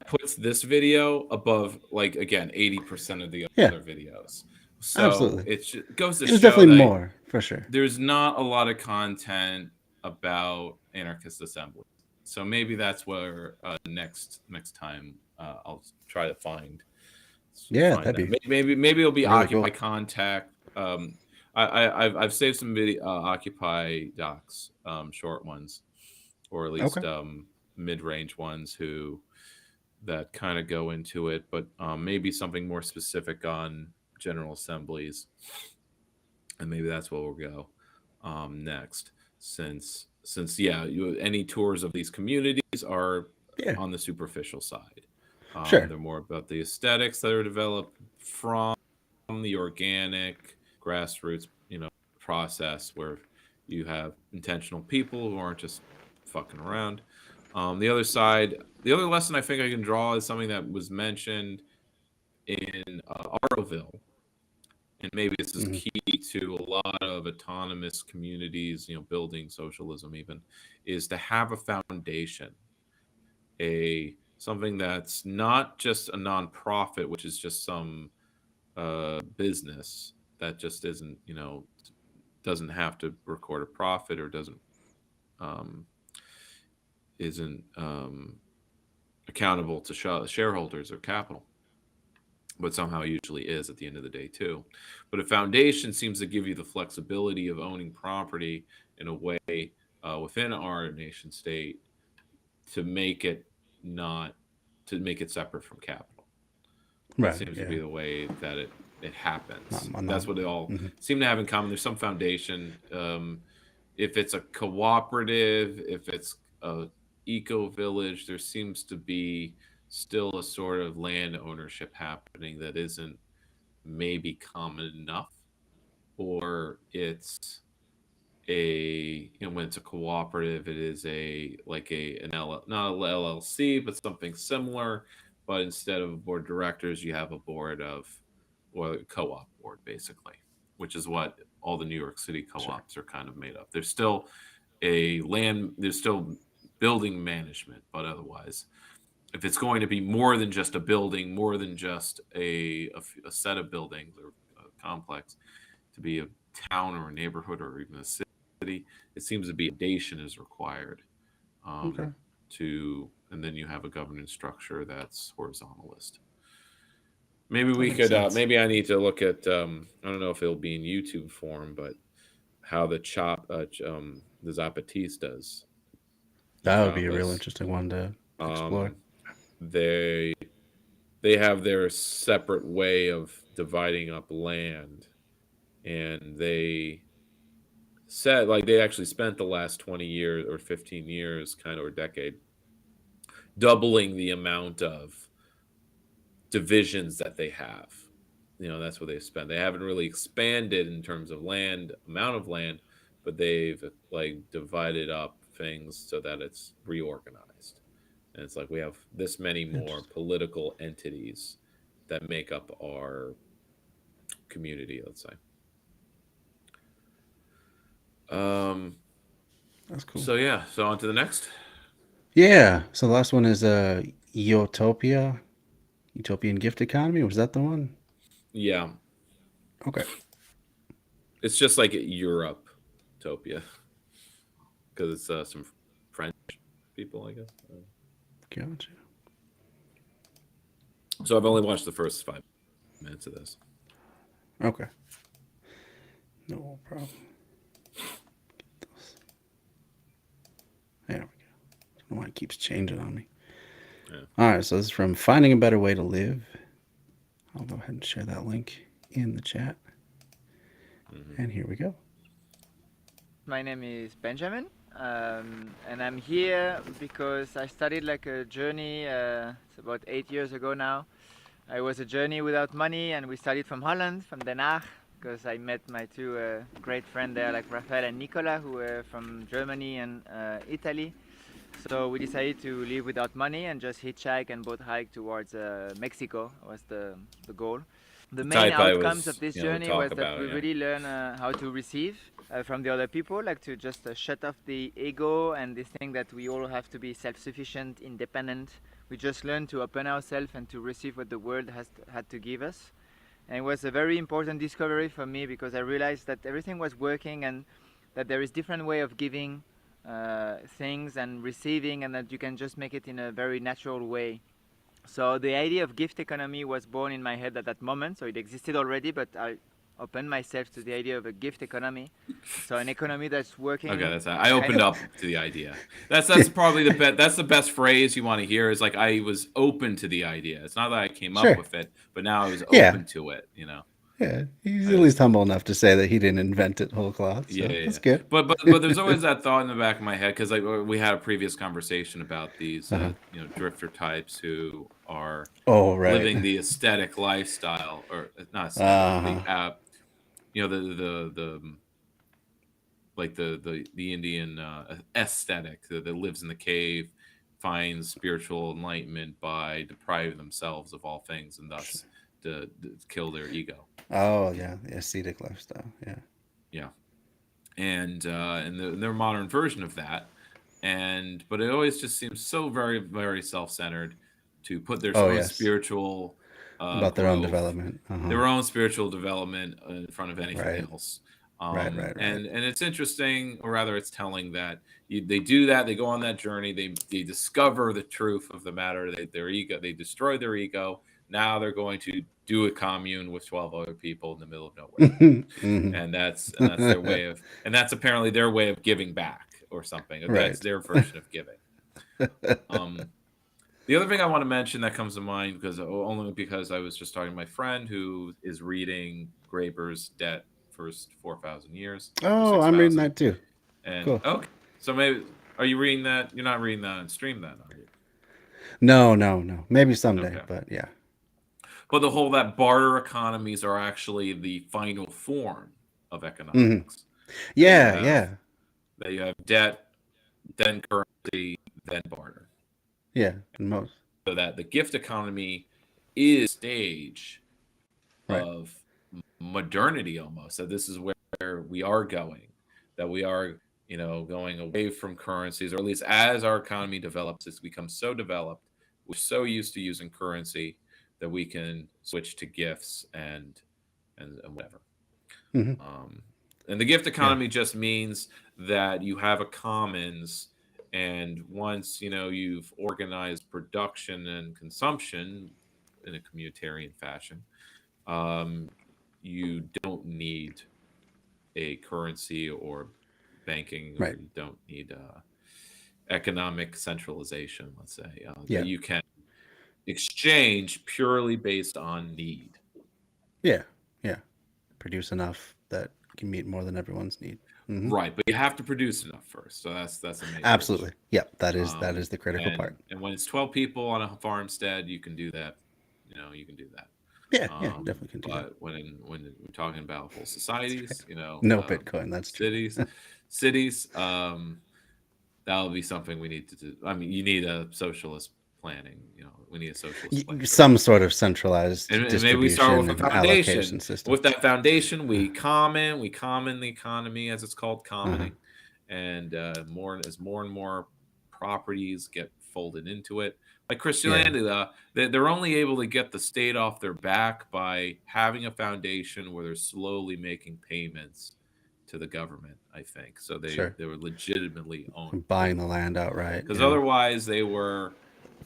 puts this video above, like, again, 80% of the other videos. So Absolutely. it goes to It was show definitely that more, for sure. there's not a lot of content about anarchist assembly. So maybe that's where next time I'll try to find. That'd be Maybe it'll be really Occupy cool. Contact. I've saved some video Occupy docs, short ones, or at least mid-range ones that kind of go into it, but maybe something more specific on General Assemblies, and maybe that's where we'll go next. Since any tours of these communities are on the superficial side. They're more about the aesthetics that are developed from the organic grassroots, process where you have intentional people who aren't just fucking around. The other side, the other lesson I think I can draw is something that was mentioned in Auroville, and maybe this is key to a lot of autonomous communities, building socialism even, is to have a foundation, something that's not just a nonprofit, which is just some business that just doesn't have to record a profit or isn't accountable to shareholders or capital, but somehow usually is at the end of the day too. But a foundation seems to give you the flexibility of owning property in a way within our nation state to make it separate from capital. That seems to be the way that it happens. That's what they all seem to have in common. There's some foundation. If it's a cooperative, if it's a eco village, there seems to be still a sort of land ownership happening that isn't maybe common enough, or it's when it's a cooperative, it is not an LLC, but something similar. But instead of a board of directors, you have a board or a co-op board, basically, which is what all the New York City co-ops are kind of made up. There's still there's still building management, but otherwise, if it's going to be more than just a building, more than just a set of buildings or a complex, to be a town or a neighborhood or even a city, it seems to be a foundation is required and then you have a governance structure that's horizontalist. Maybe we could maybe I need to look at I don't know if it'll be in YouTube form, but how the Zapatistas, that would be a real interesting one to explore. They have their separate way of dividing up land, and they said, like, they actually spent the last 20 years or 15 years or decade doubling the amount of divisions that they have. That's what they spend. They haven't really expanded in terms of amount of land, but they've divided up things so that it's reorganized. And it's like we have this many more political entities that make up our community, let's say. That's cool. So on to the next. So the last one is Utopia, Utopian Gift Economy. Was that the one? Yeah. Okay. It's just like Europe, Utopia, because it's some French people, I guess. Gotcha. So I've only watched the first 5 minutes of this. Okay. No problem. There we go. I don't know why it keeps changing on me. Yeah. All right, so this is from Finding a Better Way to Live. I'll go ahead and share that link in the chat. And here we go. My name is Benjamin, and I'm here because I started a journey, it's about 8 years ago now. It was a journey without money, and we started from Holland, from Den Haag, because I met my two great friends there, Rafael and Nicola, who were from Germany and Italy. So we decided to live without money and just hitchhike and boat hike towards Mexico was the goal. the main type I outcomes was, of this you know, journey talk was that about, we yeah. really learn how to receive from the other people, like to just shut off the ego and this thing that we all have to be self-sufficient, independent. We just learn to open ourselves and to receive what the world had to give us. And it was a very important discovery for me because I realized that everything was working and that there is different way of giving things and receiving, and that you can just make it in a very natural way. So the idea of gift economy was born in my head at that moment. So it existed already, but I opened myself to the idea of a gift economy. So an economy that's working. Okay, that's I opened up to the idea. That's probably the best. That's the best phrase you want to hear. Is like I was open to the idea. It's not that I came up with it, but now I was open to it. You know. Yeah, he's at least humble enough to say that he didn't invent it whole cloth. So that's good. But there's always that thought in the back of my head because like we had a previous conversation about these you know, drifter types who are living the aesthetic lifestyle, or not aesthetic, you know, the like the Indian aesthetic that lives in the cave, finds spiritual enlightenment by depriving themselves of all things and thus to kill their ego. Oh yeah, the ascetic lifestyle. Yeah, and their modern version of that, but it always just seems so very, very self-centered to put their own spiritual about their own development, their own spiritual development in front of anything else. Right. And it's interesting, or rather, it's telling that they do that. They go on that journey. They discover the truth of the matter. Their ego. They destroy their ego. Now they're going to do a commune with 12 other people in the middle of nowhere, and that's their way of, and that's apparently their way of giving back or something. That's their version of giving. The other thing I want to mention that comes to mind, only because I was just talking to my friend who is reading Graeber's Debt, First 4,000 Years. Oh, I'm reading that too. And cool. Okay, so maybe are you reading that? You're not reading that on stream, then, are you? No. Maybe someday, but yeah. But the whole that barter economies are actually the final form of economics. Yeah. That you have debt, then currency, then barter. Yeah, most. So that the gift economy is a stage of modernity almost. So this is where we are going. That we are, you know, going away from currencies, or at least as our economy develops, it's become so developed, we're so used to using currency that we can switch to gifts and whatever. And the gift economy just means that you have a commons, and once you know you've organized production and consumption in a communitarian fashion, you don't need a currency or banking. Or you don't need economic centralization. Let's say that you can exchange purely based on need. Yeah. Produce enough that can meet more than everyone's need. Right, but you have to produce enough first. So that's amazing. Absolutely. Yep, that is the critical part. And when it's 12 people on a farmstead, you can do that. You know, you can do that. Yeah, definitely can do that. But when we're talking about whole societies, you know, no Bitcoin. That's cities. That'll be something we need to do. I mean, you need a socialist planning. You know, we need a socialist plan. Some sort of centralized and distribution maybe we start with a foundation system. With that foundation, we common the economy, as it's called, commoning, and as more and more properties get folded into it. Like Christianity, they're only able to get the state off their back by having a foundation where they're slowly making payments to the government, I think. So they were legitimately owned. Buying the land outright. Because otherwise they were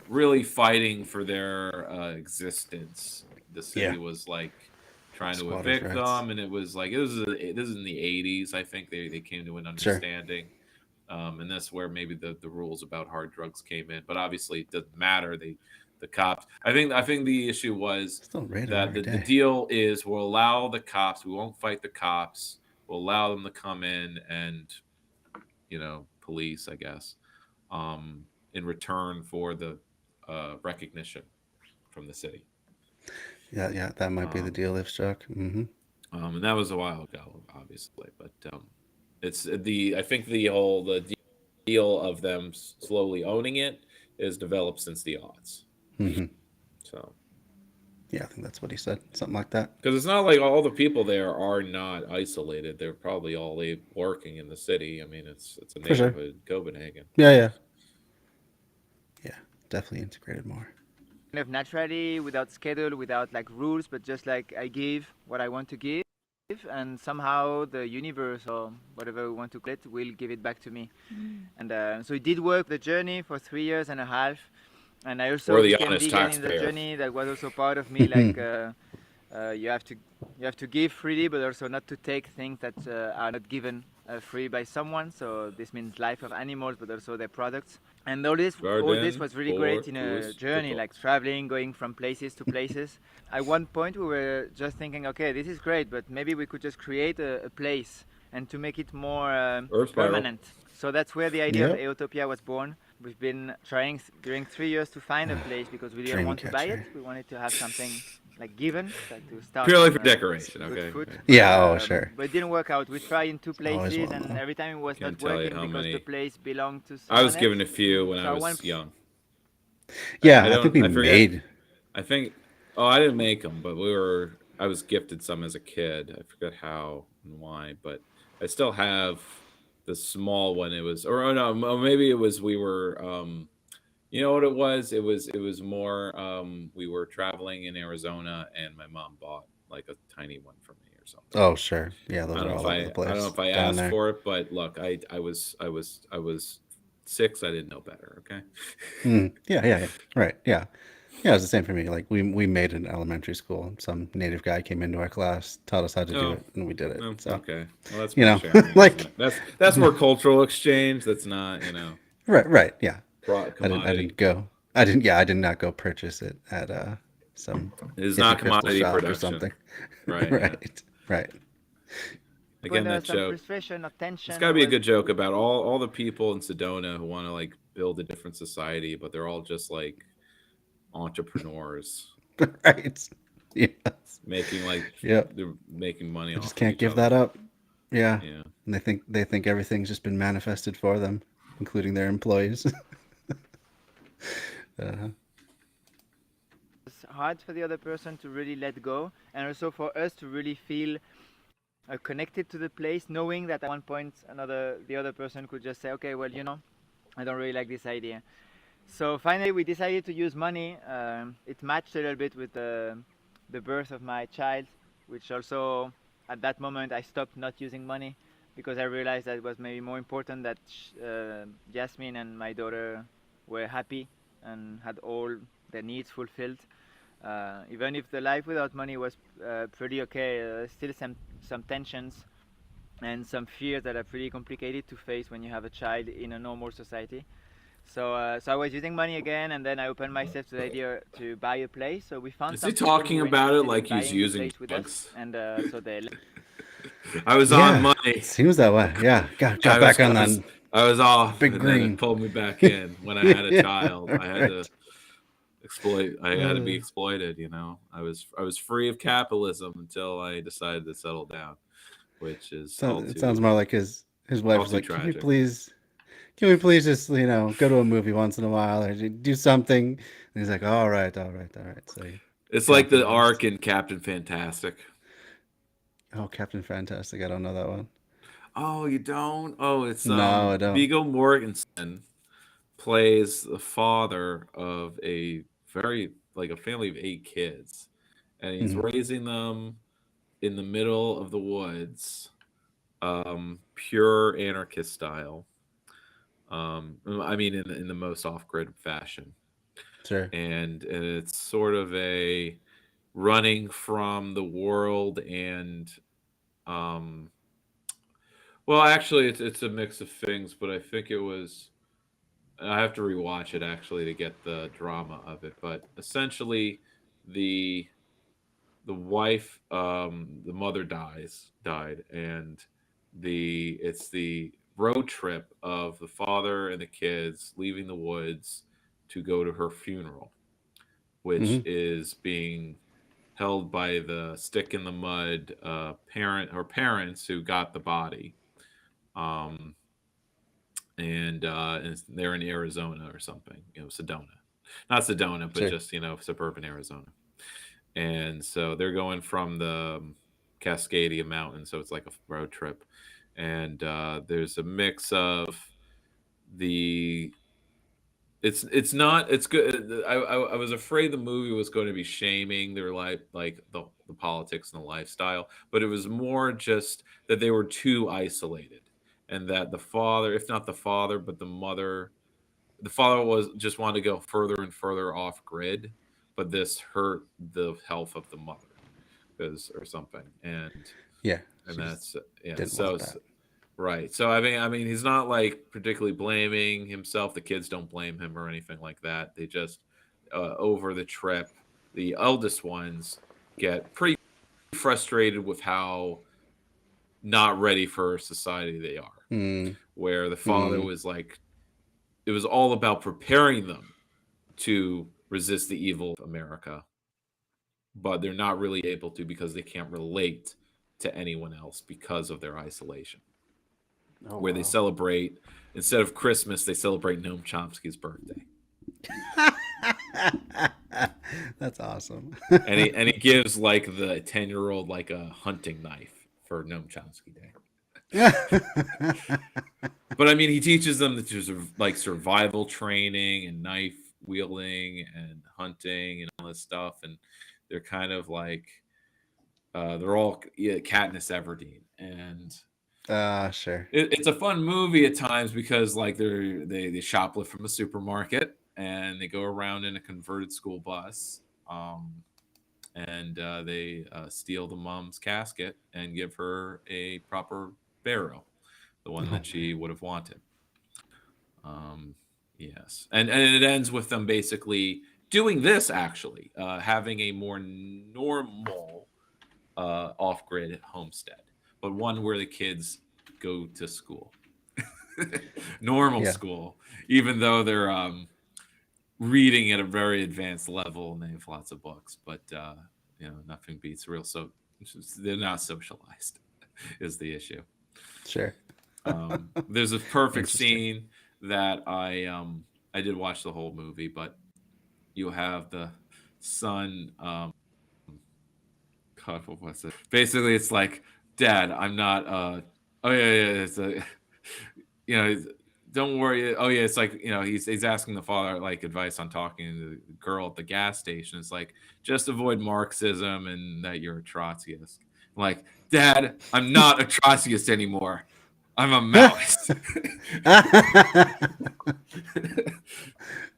really fighting for their existence. The city was like trying to evict them, and it was like this is in the 80s. I think they came to an understanding. And that's where maybe the rules about hard drugs came in. But obviously it doesn't matter. The cops. I think the issue was that the deal is we'll allow the cops. We won't fight the cops. We'll allow them to come in and, you know, police, I guess, in return for the recognition from the city. Yeah, that might be the deal, if struck. And that was a while ago, obviously, but it's I think the deal of them slowly owning it is developed since the aughts. So Yeah, I think that's what he said. Something like that. Because it's not like all the people there are not isolated. They're probably all working in the city. I mean, it's a neighborhood, Copenhagen. Yeah. Yeah, definitely integrated more. Kind of naturally, without schedule, without like rules, but just like I give what I want to give, and somehow the universe or whatever we want to call it will give it back to me. And so it did work the journey for 3 years and a half, and I also became vegan in the journey. That was also part of me. Like you have to give freely, but also not to take things that are not given free by someone. So this means life of animals, but also their products. And all this was really great in a journey, like traveling, going from places to places. At one point, we were just thinking, okay, this is great, but maybe we could just create a place and to make it more permanent. So that's where the idea of Utopia was born. We've been trying during 3 years to find a place because we didn't want to buy it. We wanted to have something like given, like to start purely for decoration. Okay. Food. Yeah. Sure. But it didn't work out. We tried in 2 places, and every time it was not working because the place belonged to someone I was given a few when I was young. Yeah, I think we made. I think. Oh, I didn't make them, but I was gifted some as a kid. I forget how and why, but I still have the small one. It was, or no, maybe it was. We were. You know what it was? It was more. We were traveling in Arizona, and my mom bought like a tiny one for me or something. Oh sure, yeah, those are all over the place. I don't know if I asked for it, but look, I was 6. I didn't know better. Okay. Yeah. Right. Yeah. Yeah, it was the same for me. Like we made an elementary school. Some native guy came into our class, taught us how to do it, and we did it. So, okay. Well, that's sharing, like that's more cultural exchange. That's not Right. Yeah. I did not go purchase it at some. It's not commodity production or something. Right. Again, that joke. It's got to be a good joke about all the people in Sedona who want to like build a different society, but they're all just like entrepreneurs, right? Yes. Making they're making money. They just can't give that up. Yeah. And they think everything's just been manifested for them, including their employees. It's hard for the other person to really let go, and also for us to really feel connected to the place, knowing that at one point the other person could just say, okay, well, I don't really like this idea. So finally we decided to use money. It matched a little bit with the birth of my child, which also at that moment I stopped not using money because I realized that it was maybe more important that Jasmine and my daughter were happy and had all their needs fulfilled. Even if the life without money was pretty okay, still some tensions and some fears that are pretty complicated to face when you have a child in a normal society. So I was using money again, and then I opened myself to the idea to buy a place. So we found. Is he talking about it like he's using drugs? And so they. I was on money. It seems that way. Yeah, got back on that. I was off. Big and green. Then it pulled me back in when I had a child. I had to exploit. I had to be exploited. I was free of capitalism until I decided to settle down, which is. It sounds more like his wife was like, tragic. Can we please just go to a movie once in a while or do something? And he's like, all right. So it's like the arc in Captain Fantastic. Oh, Captain Fantastic! I don't know that one. Oh, you don't? Oh, it's no, I don't. Viggo Mortensen plays the father of a family of 8 kids, and he's raising them in the middle of the woods, pure anarchist style. I mean, in the most off-grid fashion. Sure. And it's sort of a running from the world and, well, actually, it's a mix of things, but I think it was. I have to rewatch it actually to get the drama of it, but essentially, the wife, the mother died, and it's the road trip of the father and the kids leaving the woods to go to her funeral, which is being held by the stick in the mud parents who got the body, and they're in Arizona or something, Sedona, not Sedona, but just suburban Arizona, And so they're going from the Cascadia Mountain, so it's like a road trip. And there's a mix of the it's not it's good. I was afraid the movie was going to be shaming their life, like the politics and the lifestyle, but it was more just that they were too isolated, and that the father, if not the father, but the father was just wanted to go further and further off grid, but this hurt the health of the mother, because or something, and Yeah, that's yeah. didn't So want that. right. So I mean, he's not like particularly blaming himself. The kids don't blame him or anything like that. They just over the trip, the eldest ones get pretty frustrated with how not ready for society they are. Mm. Where the father was like, it was all about preparing them to resist the evil of America, but they're not really able to because they can't relate to anyone else because of their isolation. Oh, where they celebrate, instead of Christmas, they celebrate Noam Chomsky's birthday. That's awesome. and he gives like the 10-year-old like a hunting knife for Noam Chomsky Day. But I mean, he teaches them that there's like survival training and knife wielding and hunting and all this stuff, and they're kind of like they're all Katniss Everdeen, and sure. It's a fun movie at times because like they shoplift from a supermarket and they go around in a converted school bus, and they steal the mom's casket and give her a proper burial, the one that she would have wanted. Yes, and it ends with them basically doing this, actually having a more normal off-grid homestead, but one where the kids go to school, normal school, even though they're reading at a very advanced level and they have lots of books, but nothing beats real. So they're not socialized is the issue. Sure. There's a perfect scene that I did watch the whole movie, but you have the son. God, what was it? Basically, it's like, Dad, I'm not. Oh yeah. It's a, don't worry. Oh yeah, it's like he's asking the father like advice on talking to the girl at the gas station. It's like, just avoid Marxism and that you're a Trotskyist. I'm like, Dad, I'm not a Trotskyist anymore. I'm a Maoist.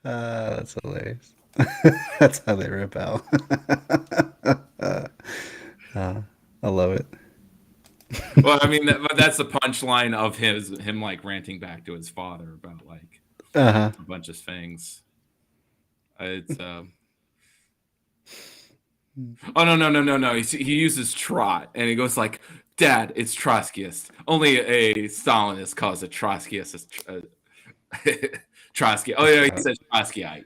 That's hilarious. That's how they rebel. I love it. Well, I mean, that's the punchline of him like ranting back to his father about like a bunch of things. It's oh no. He uses trot and he goes like, Dad, it's Trotskyist. Only a Stalinist calls a Trotskyist Trotsky. Oh yeah, he said Trotskyite.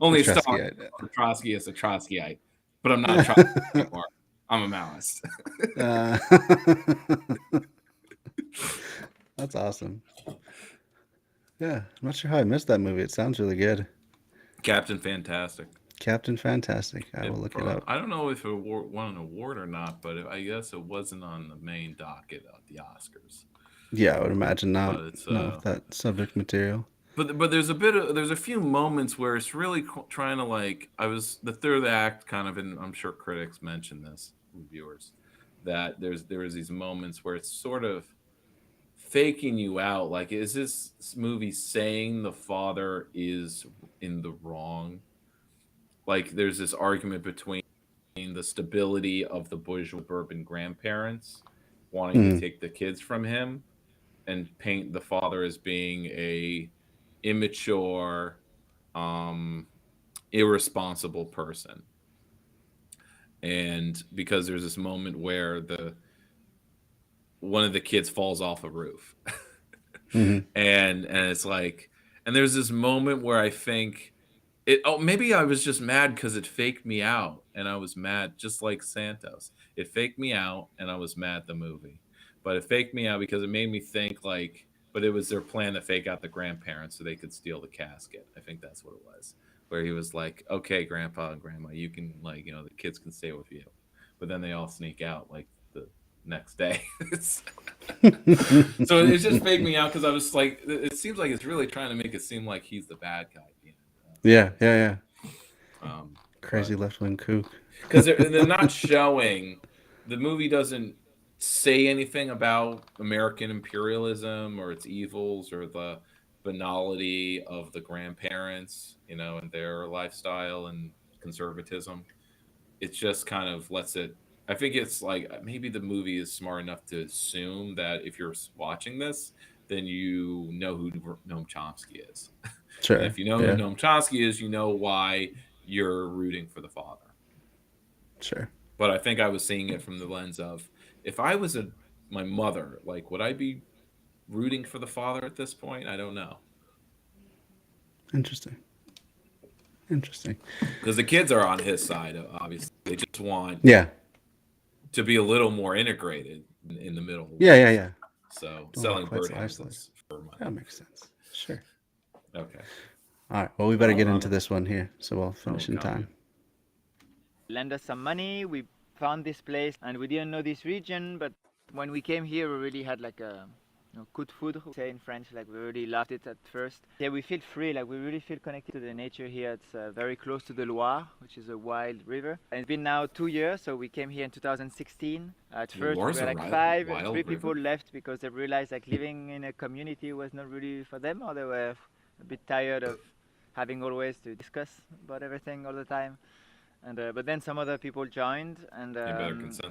Only a Trotskyist a Trotskyite. But I'm not a Trotskyist anymore. I'm a Maoist. That's awesome. Yeah, I'm not sure how I missed that movie. It sounds really good. Captain Fantastic. Captain Fantastic. I will look it up. I don't know if it won an award or not, but I guess it wasn't on the main docket of the Oscars. Yeah, I would imagine not. Not with that subject material. But there's a few moments where it's really trying to like, the third act kind of, and I'm sure critics mentioned this, viewers, that there was these moments where it's sort of faking you out. Like, is this movie saying the father is in the wrong? Like, there's this argument between the stability of the bourgeois suburban grandparents wanting to take the kids from him and paint the father as being a immature, irresponsible person. And because there's this moment where one of the kids falls off a roof, and it's like, and there's this moment where I think maybe I was just mad because it faked me out, and I was mad just like Santos. It faked me out, and I was mad at the movie, but it faked me out because it made me think like, but it was their plan to fake out the grandparents so they could steal the casket. I think that's what it was. where he was like, "Okay, Grandpa and Grandma, you can like, the kids can stay with you," but then they all sneak out like the next day. So it just faked me out because I was like, it seems like it's really trying to make it seem like he's the bad guy. Yeah. Crazy left-wing kook. Because they're not showing, the movie doesn't say anything about American imperialism or its evils or the banality of the grandparents, and their lifestyle and conservatism. It just kind of lets it. I think it's like maybe the movie is smart enough to assume that if you're watching this, then you know who Noam Chomsky is. Sure. And if you know who Noam Chomsky is, you know why you're rooting for the father. Sure. But I think I was seeing it from the lens of, if I was my mother, like, would I be rooting for the father at this point? I don't know. Interesting. Because the kids are on his side, obviously. They just want to be a little more integrated in the middle. Yeah. So Don't selling quite bird so houses for money. That makes sense. Sure. Okay. All right. Well, we better get into this one here, so we'll finish in copy. time. Lend us some money. We found this place, and we didn't know this region, but when we came here, we really had like a coup de foudre, say in French, like we really loved it at first. Yeah, we feel free, like we really feel connected to the nature here. It's very close to the Loire, which is a wild river. And it's been now 2 years, so we came here in 2016. At first, we were like three people left because they realized like living in a community was not really for them, or they were a bit tired of having always to discuss about everything all the time. And but then some other people joined, and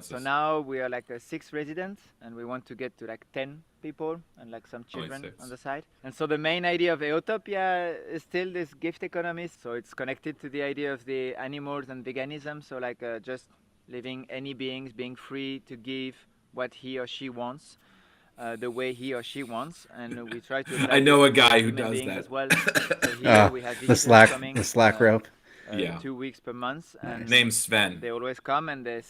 so now we are like 6 residents, and we want to get to like 10 people and like some children on the side. And so the main idea of Utopia is still this gift economy. So it's connected to the idea of the animals and veganism. So like just living any beings being free to give what he or she wants. The way he or she wants, and we try to. I know a guy who does that as well. So here we have the Slack rope. 2 weeks per month. And name's Sven. They always come and the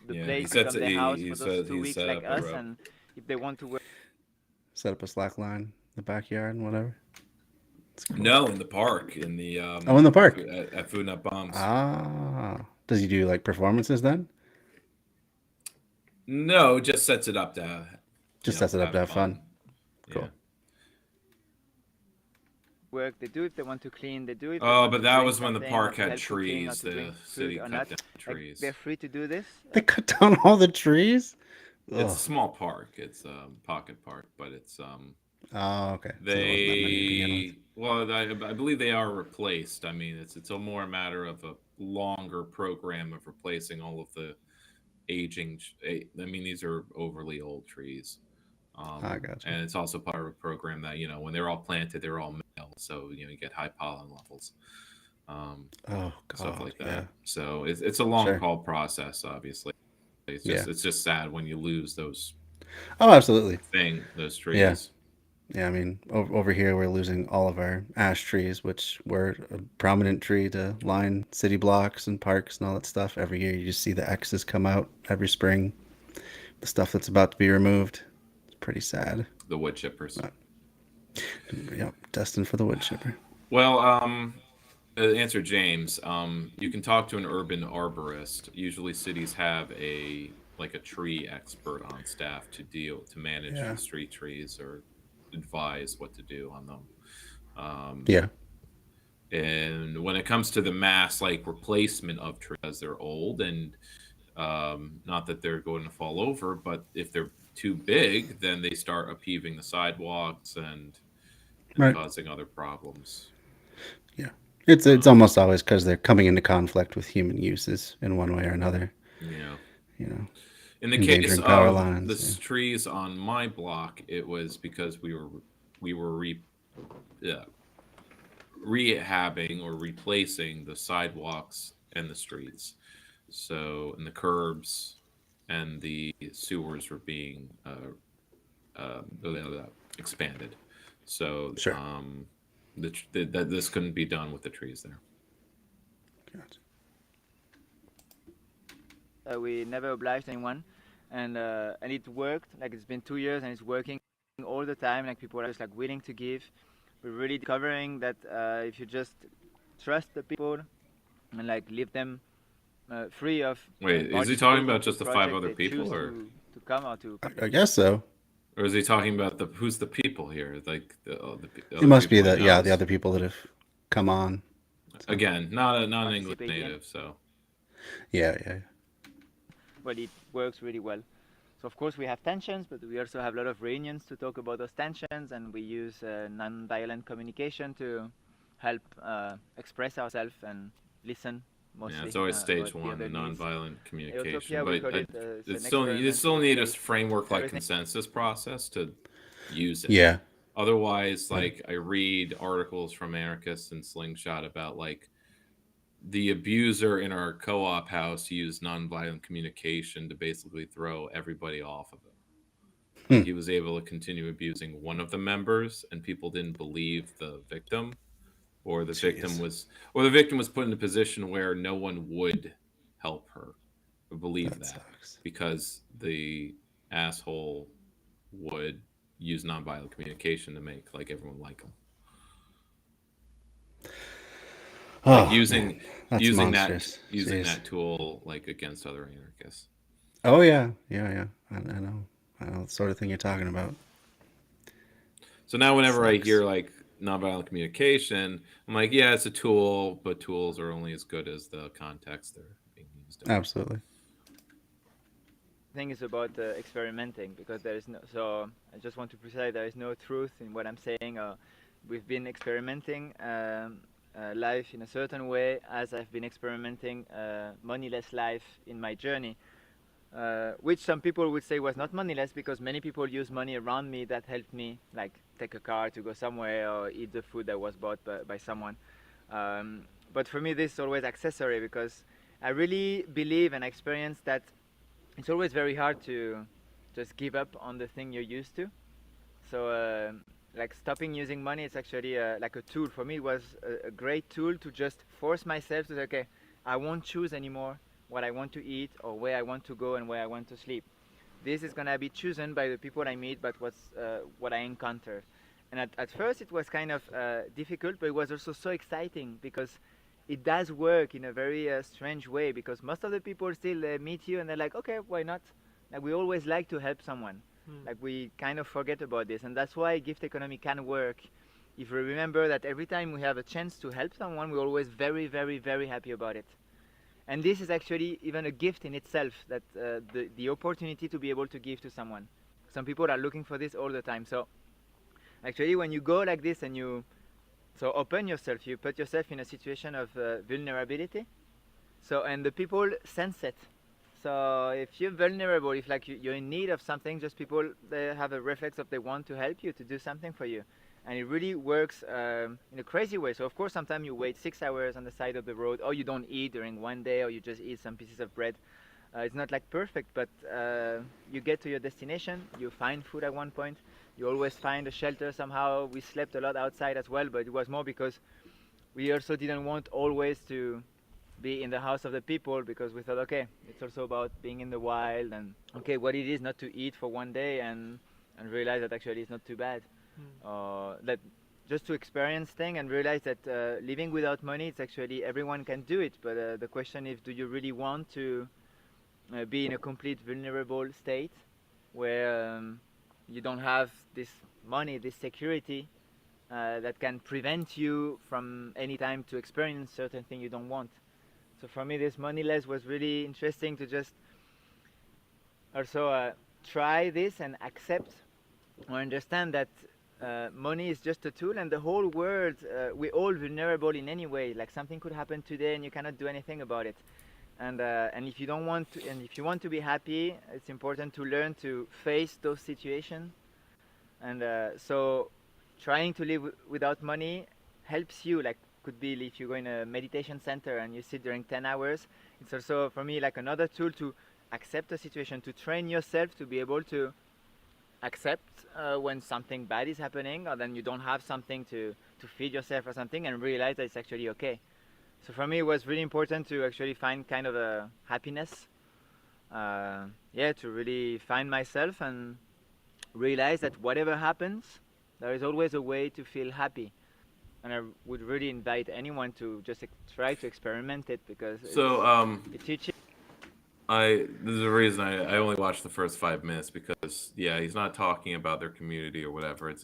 place becomes their house for those 2 weeks, like us. And if they want to work, set up a slack line in the backyard and whatever. Cool. No, in the park, in the in the park at Food Not Bombs. Does he do like performances then? No, just sets it up to. Sets it up to have fun. Cool. Yeah. Work they do. If they want to clean, they do it. Oh, but that was when the park had trees. The city cut down trees. Like, they're free to do this. They cut down all the trees. It's a small park. It's a pocket park, but it's Oh, okay. I believe they are replaced. I mean, it's a more matter of a longer program of replacing all of the aging. I mean, these are overly old trees. I gotcha. And it's also part of a program that, when they're all planted, they're all male, so you get high pollen levels. Stuff like that. Yeah. So it's a long haul process. Obviously, it's just sad when you lose those. Oh, absolutely. Those trees. Yeah. I mean, over here we're losing all of our ash trees, which were a prominent tree to line city blocks and parks and all that stuff. Every year you just see the X's come out every spring. The stuff that's about to be removed. It's pretty sad. The wood chippers. Yep, destined for the wood chipper. Well, answer James. You can talk to an urban arborist. Usually cities have a tree expert on staff to manage the street trees or advise what to do on them. And when it comes to the mass replacement of trees, as they're old and not that they're going to fall over, but if they're too big, then they start upheaving the sidewalks and causing other problems. Yeah, it's almost always because they're coming into conflict with human uses in one way or another. Yeah, in the case of the trees on my block, it was because we were rehabbing or replacing the sidewalks and the streets, and the curbs and the sewers were being expanded. So this couldn't be done with the trees there. Gotcha. We never obliged anyone, and it worked. Like it's been 2 years and it's working all the time. Like people are just willing to give. we're really discovering that if you just trust the people and like leave them free of. Wait, is he talking about just the 5 other people, or to come or to? I guess so. Or is he talking about who's the people here? Like it must be the other people that have come on. So. Again, not an English native, so. Yeah. Well, it works really well. So of course we have tensions, but we also have a lot of reunions to talk about those tensions, and we use non-violent communication to help express ourselves and listen. Mostly, yeah, it's always stage one, the non-violent communication. But you still need a framework-like consensus process to use it. Yeah. Otherwise, like I read articles from anarchists and Slingshot about like the abuser in our co-op house used non-violent communication to basically throw everybody off of it. Like he was able to continue abusing one of the members, and people didn't believe the victim. Or the victim was put in a position where no one would help her or believe that because the asshole would use nonviolent communication to make like everyone like him. Like using that tool like against other anarchists. Oh yeah. I know the sort of thing you're talking about. So now whenever I hear like nonviolent communication, I'm like, yeah, it's a tool, but tools are only as good as the context they're being used in. Absolutely. The thing is about experimenting, because there is no. So I just want to precise, there is no truth in what I'm saying. We've been experimenting life in a certain way, as I've been experimenting moneyless life in my journey. Which some people would say was not moneyless, because many people use money around me that helped me, like take a car to go somewhere or eat the food that was bought by someone. But for me, this is always accessory, because I really believe and experience that it's always very hard to just give up on the thing you're used to. So like stopping using money, it's actually like a tool. For me, it was a great tool to just force myself to say, okay, I won't choose anymore what I want to eat or where I want to go and where I want to sleep. This is gonna be chosen by the people I meet, but what I encounter. And at first it was kind of difficult, but it was also so exciting, because it does work in a very strange way, because most of the people still meet you and they're like, okay, why not? Like we always like to help someone. Like we kind of forget about this, and that's why gift economy can work. If we remember that every time we have a chance to help someone, we're always very, very, very happy about it. And this is actually even a gift in itself, that the opportunity to be able to give to someone. Some people are looking for this all the time. So actually when you go like this and you open yourself, you put yourself in a situation of vulnerability. So, and the people sense it. So if you're vulnerable, if like you're in need of something, just people, they have a reflex of they want to help you, to do something for you. And it really works in a crazy way. So of course, sometimes you wait 6 hours on the side of the road, or you don't eat during one day, or you just eat some pieces of bread. It's not like perfect, but you get to your destination, you find food at one point, you always find a shelter somehow. We slept a lot outside as well, but it was more because we also didn't want always to be in the house of the people, because we thought, okay, it's also about being in the wild, and okay, what it is not to eat for one day and realize that actually it's not too bad. That just to experience things and realize that living without money, it's actually everyone can do it, but the question is, do you really want to be in a complete vulnerable state where you don't have this money, this security that can prevent you from any time to experience certain thing you don't want. So for me, this moneyless was really interesting to just also try this and accept or understand that money is just a tool, and the whole world, we're all vulnerable in any way. Like something could happen today and you cannot do anything about it. And if you don't want to, and if you want to be happy, it's important to learn to face those situations. And so trying to live without money helps you. Like could be if you go in a meditation center and you sit during 10 hours. It's also for me like another tool to accept a situation, to train yourself to be able to accept when something bad is happening, or then you don't have something to feed yourself or something, and realize that it's actually okay. So for me, it was really important to actually find kind of a happiness. To really find myself and realize that whatever happens, There is always a way to feel happy, and I would really invite anyone to just try to experiment it because it teaches. There's a reason I only watched the first 5 minutes because he's not talking about their community or whatever.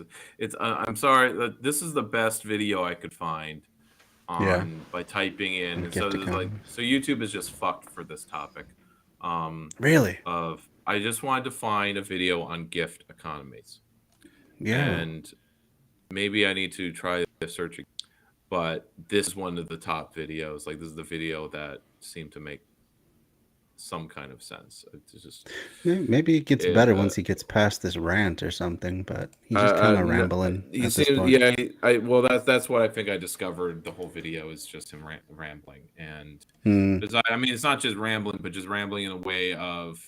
I'm sorry, this is the best video I could find by typing in. And so YouTube is just fucked for this topic. Really? I just wanted to find a video on gift economies. Yeah. And maybe I need to try searching, but this is one of the top videos. Like, this is the video that seemed to make some kind of sense. It's just maybe it gets better once he gets past this rant or something, but he's just kind of rambling at this point. Well, that's what I think I discovered. The whole video is just him rambling, and I mean, it's not just rambling, but just rambling in a way of,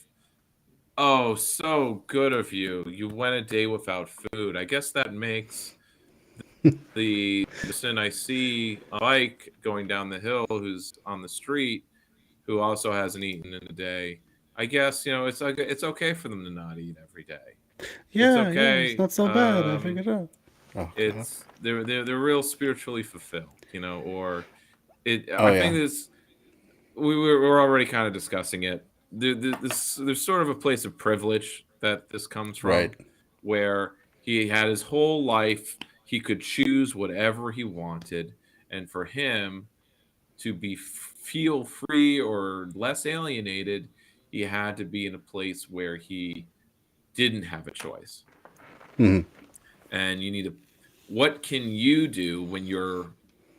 oh, so good of you. You went a day without food. I guess that makes the person I see a bike going down the hill who's on the street who also hasn't eaten in a day. I guess, it's okay for them to not eat every day. Yeah, it's okay. Yeah, it's not so bad. I figured out. Oh, they're real spiritually fulfilled, or it. Oh, I think this. We're already kind of discussing it. There's sort of a place of privilege that this comes from, right? Where he had his whole life, he could choose whatever he wanted, and for him to feel free or less alienated, he had to be in a place where he didn't have a choice. Mm-hmm. And what can you do when you're,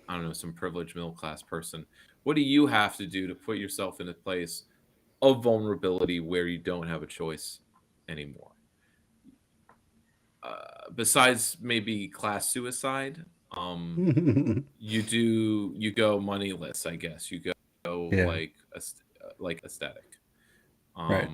I don't know, some privileged middle class person? What do you have to do to put yourself in a place of vulnerability where you don't have a choice anymore? Besides maybe class suicide, you go moneyless, I guess. You go like aesthetic. Right.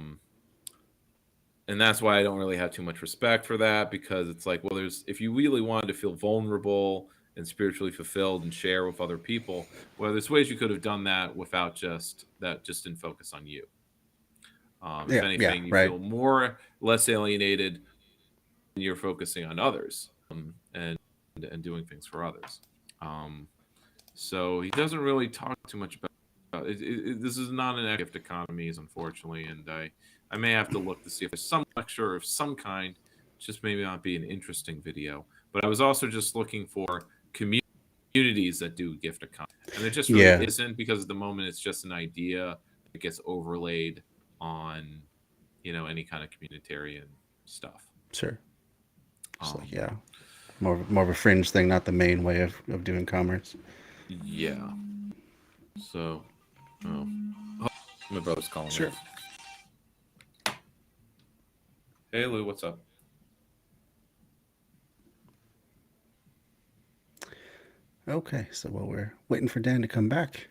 And that's why I don't really have too much respect for that, because it's like, well, if you really wanted to feel vulnerable and spiritually fulfilled and share with other people, well, there's ways you could have done that without just didn't focus on you. If anything, you feel less alienated when you're focusing on others and doing things for others. So he doesn't really talk too much about it. This is not an gift economies, unfortunately, and I may have to look to see if there's some lecture of some kind. Just maybe not be an interesting video. But I was also just looking for communities that do gift economy, and it just really isn't, because at the moment it's just an idea that gets overlaid on any kind of communitarian stuff. Sure. More of a fringe thing, not the main way of doing commerce. Yeah. So, my brother's calling me. Sure. Hey, Lou, what's up? Okay, so while we're waiting for Dan to come back,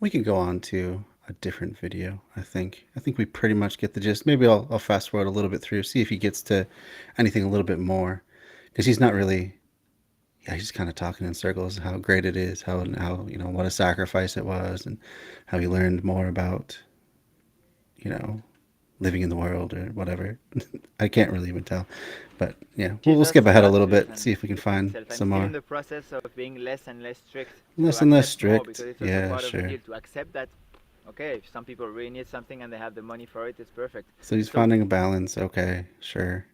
we can go on to a different video. I think we pretty much get the gist. Maybe I'll fast forward a little bit through, see if he gets to anything a little bit more, because he's not really. Yeah, he's kind of talking in circles, how great it is, how what a sacrifice it was, and how he learned more about living in the world or whatever. I can't really even tell, but yeah, we'll skip ahead a little bit, see if we can find some more. I'm in the process of being less and less strict. Less and less strict. Because it's yeah, part sure. Of the deal to accept that. Okay, if some people really need something and they have the money for it, it's perfect. So he's finding a balance. Okay, sure.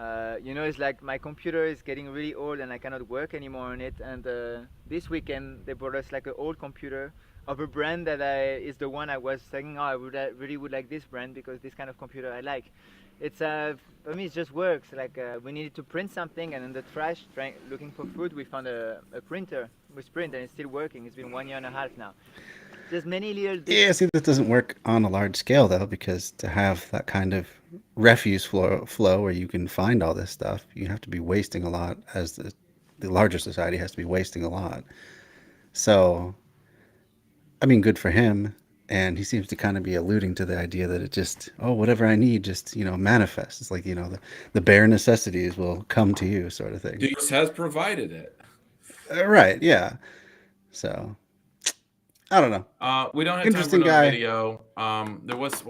It's like my computer is getting really old and I cannot work anymore on it. And this weekend they brought us like an old computer of a brand that is the one I was saying, I really would like this brand because this kind of computer I like. It's for me it just works. Like we needed to print something, and in the trash looking for food we found a printer with print, and it's still working. It's been 1.5 years now. There's many little. Yeah, see, that doesn't work on a large scale though, because to have that kind of refuse flow where you can find all this stuff, you have to be wasting a lot. As the larger society has to be wasting a lot. So, I mean, good for him, and he seems to kind of be alluding to the idea that it just, whatever I need, just manifests. It's like the bare necessities will come to you, sort of thing. Jesus has provided it. Right? Yeah. So. I don't know. We don't have Interesting time for another guy. video. There was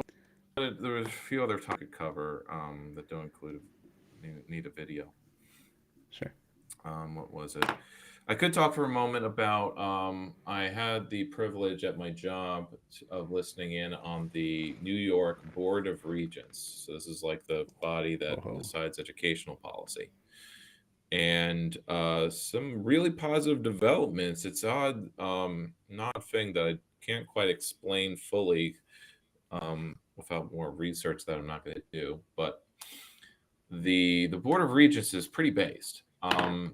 there was a few other topics I could cover that don't need a video. Sure. What was it? I could talk for a moment about I had the privilege at my job of listening in on the New York Board of Regents. So this is like the body that decides educational policy. And some really positive developments. It's odd, not a thing that I can't quite explain fully without more research that I'm not going to do. But the Board of Regents is pretty based.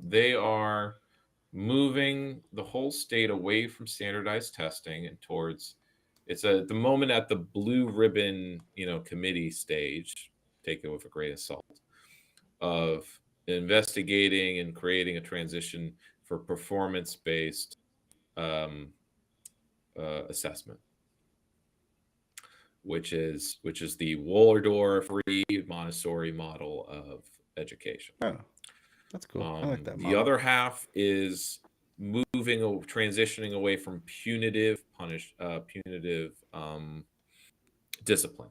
They are moving the whole state away from standardized testing and towards it's at the moment at the blue ribbon, committee stage, take it with a grain of salt, of investigating and creating a transition for performance-based assessment, which is the Waldorf-free Montessori model of education. Oh, that's cool. I like that model. The other half is transitioning away from punitive discipline.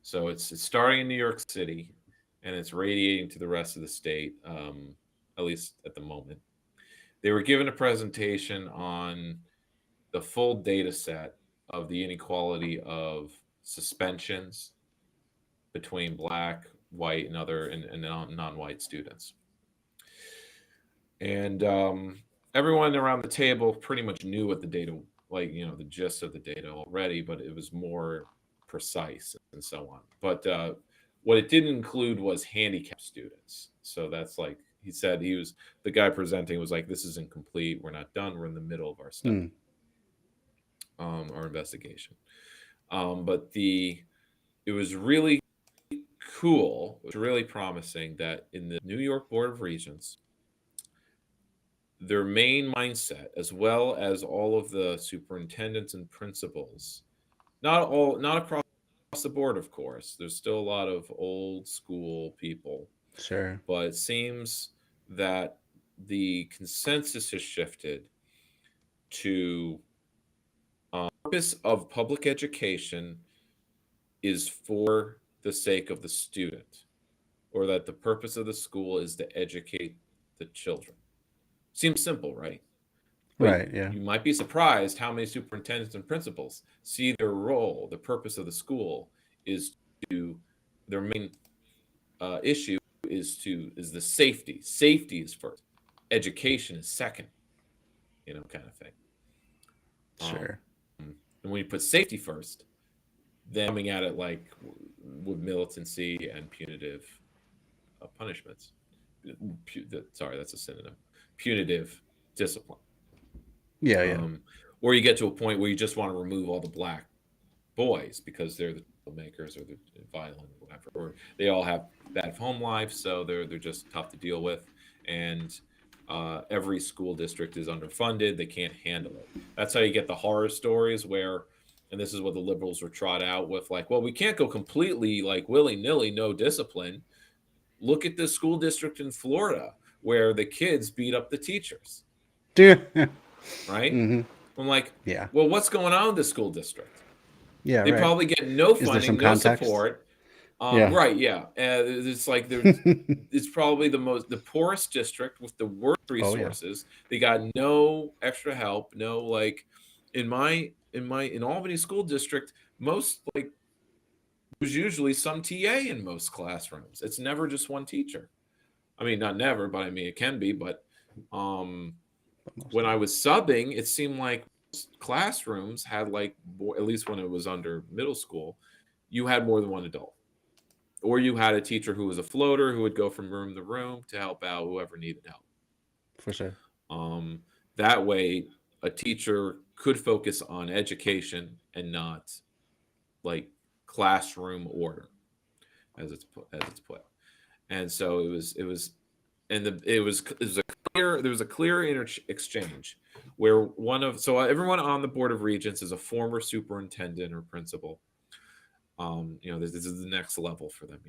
So it's starting in New York City, and it's radiating to the rest of the state, at least at the moment. They were given a presentation on the full data set of the inequality of suspensions between Black, white, and other and non-white students. And everyone around the table pretty much knew what the data, the gist of the data already, but it was more precise and so on. But what it didn't include was handicapped students. So that's he said, the guy presenting was like, this is incomplete. We're not done. We're in the middle of our study, our investigation. But it was really cool. It was really promising that in the New York Board of Regents, their main mindset, as well as all of the superintendents and principals, not across the board, of course. There's still a lot of old school people. Sure. But it seems that the consensus has shifted to the purpose of public education is for the sake of the student, or that the purpose of the school is to educate the children. Seems simple, right? Right, yeah. You might be surprised how many superintendents and principals see their role, the purpose of the school is their main issue is the safety. Safety is first. Education is second, kind of thing. Sure. And when you put safety first, then coming at it with militancy and punitive punishments. Sorry, that's a synonym. Punitive discipline. Yeah. Or you get to a point where you just want to remove all the Black boys because they're the troublemakers or they're violent or whatever, or they all have bad home life, so they're just tough to deal with, and every school district is underfunded. They can't handle it. That's how you get the horror stories where, and this is what the liberals were trot out with, we can't go completely willy-nilly, no discipline. Look at this school district in Florida where the kids beat up the teachers. Right? Mm-hmm. I'm like, yeah. Well, what's going on with the school district? Yeah, they probably get no funding, no support. Right? Yeah, it's it's probably the poorest district with the worst resources. They got no extra help. No, in Albany school district, most there's usually some TA in most classrooms. It's never just one teacher. I mean, not never, but I mean it can be. But when I was subbing, it seemed like classrooms had at least when it was under middle school, you had more than one adult, or you had a teacher who was a floater who would go from room to room to help out whoever needed help. For sure. That way, a teacher could focus on education and not classroom order, as it's put. And so there was a clear exchange where everyone on the Board of Regents is a former superintendent or principal. This is the next level for them,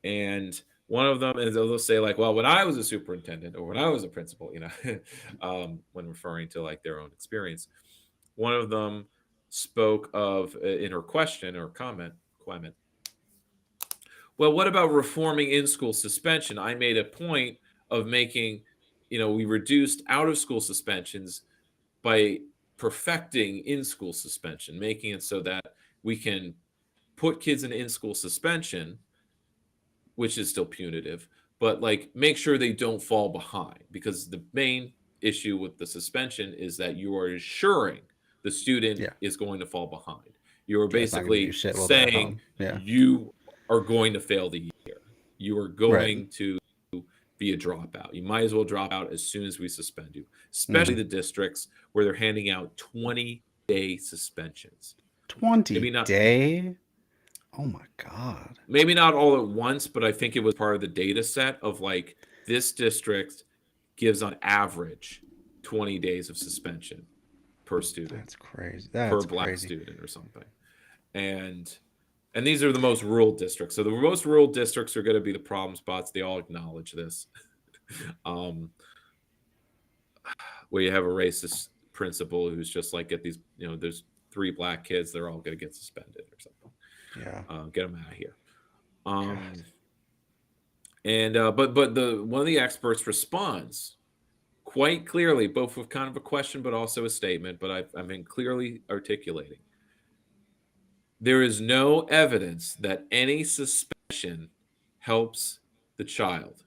and one of them is they'll say well, when I was a superintendent or when I was a principal, when referring to their own experience, one of them spoke of in her question or comment. Well, what about reforming in-school suspension? I made a point of making, we reduced out-of-school suspensions by perfecting in-school suspension, making it so that we can put kids in in-school suspension, which is still punitive, but like make sure they don't fall behind, because the main issue with the suspension is that you are ensuring the student is going to fall behind. You are basically saying you are going to fail the year. You are going to be a dropout. You might as well drop out as soon as we suspend you, especially the districts where they're handing out 20-day suspensions. 20-day? Oh my God. Maybe not all at once, but I think it was part of the data set of like this district gives on average 20 days of suspension per student. That's crazy. Per black student or something. And these are the most rural districts. So the most rural districts are going to be the problem spots. They all acknowledge this. Where you have a racist principal who's just like, get these, there's 3 black kids, they're all going to get suspended or something. Yeah. Get them out of here. But one of the experts responds quite clearly, both with kind of a question but also a statement, but I've been clearly articulating. There is no evidence that any suspension helps the child.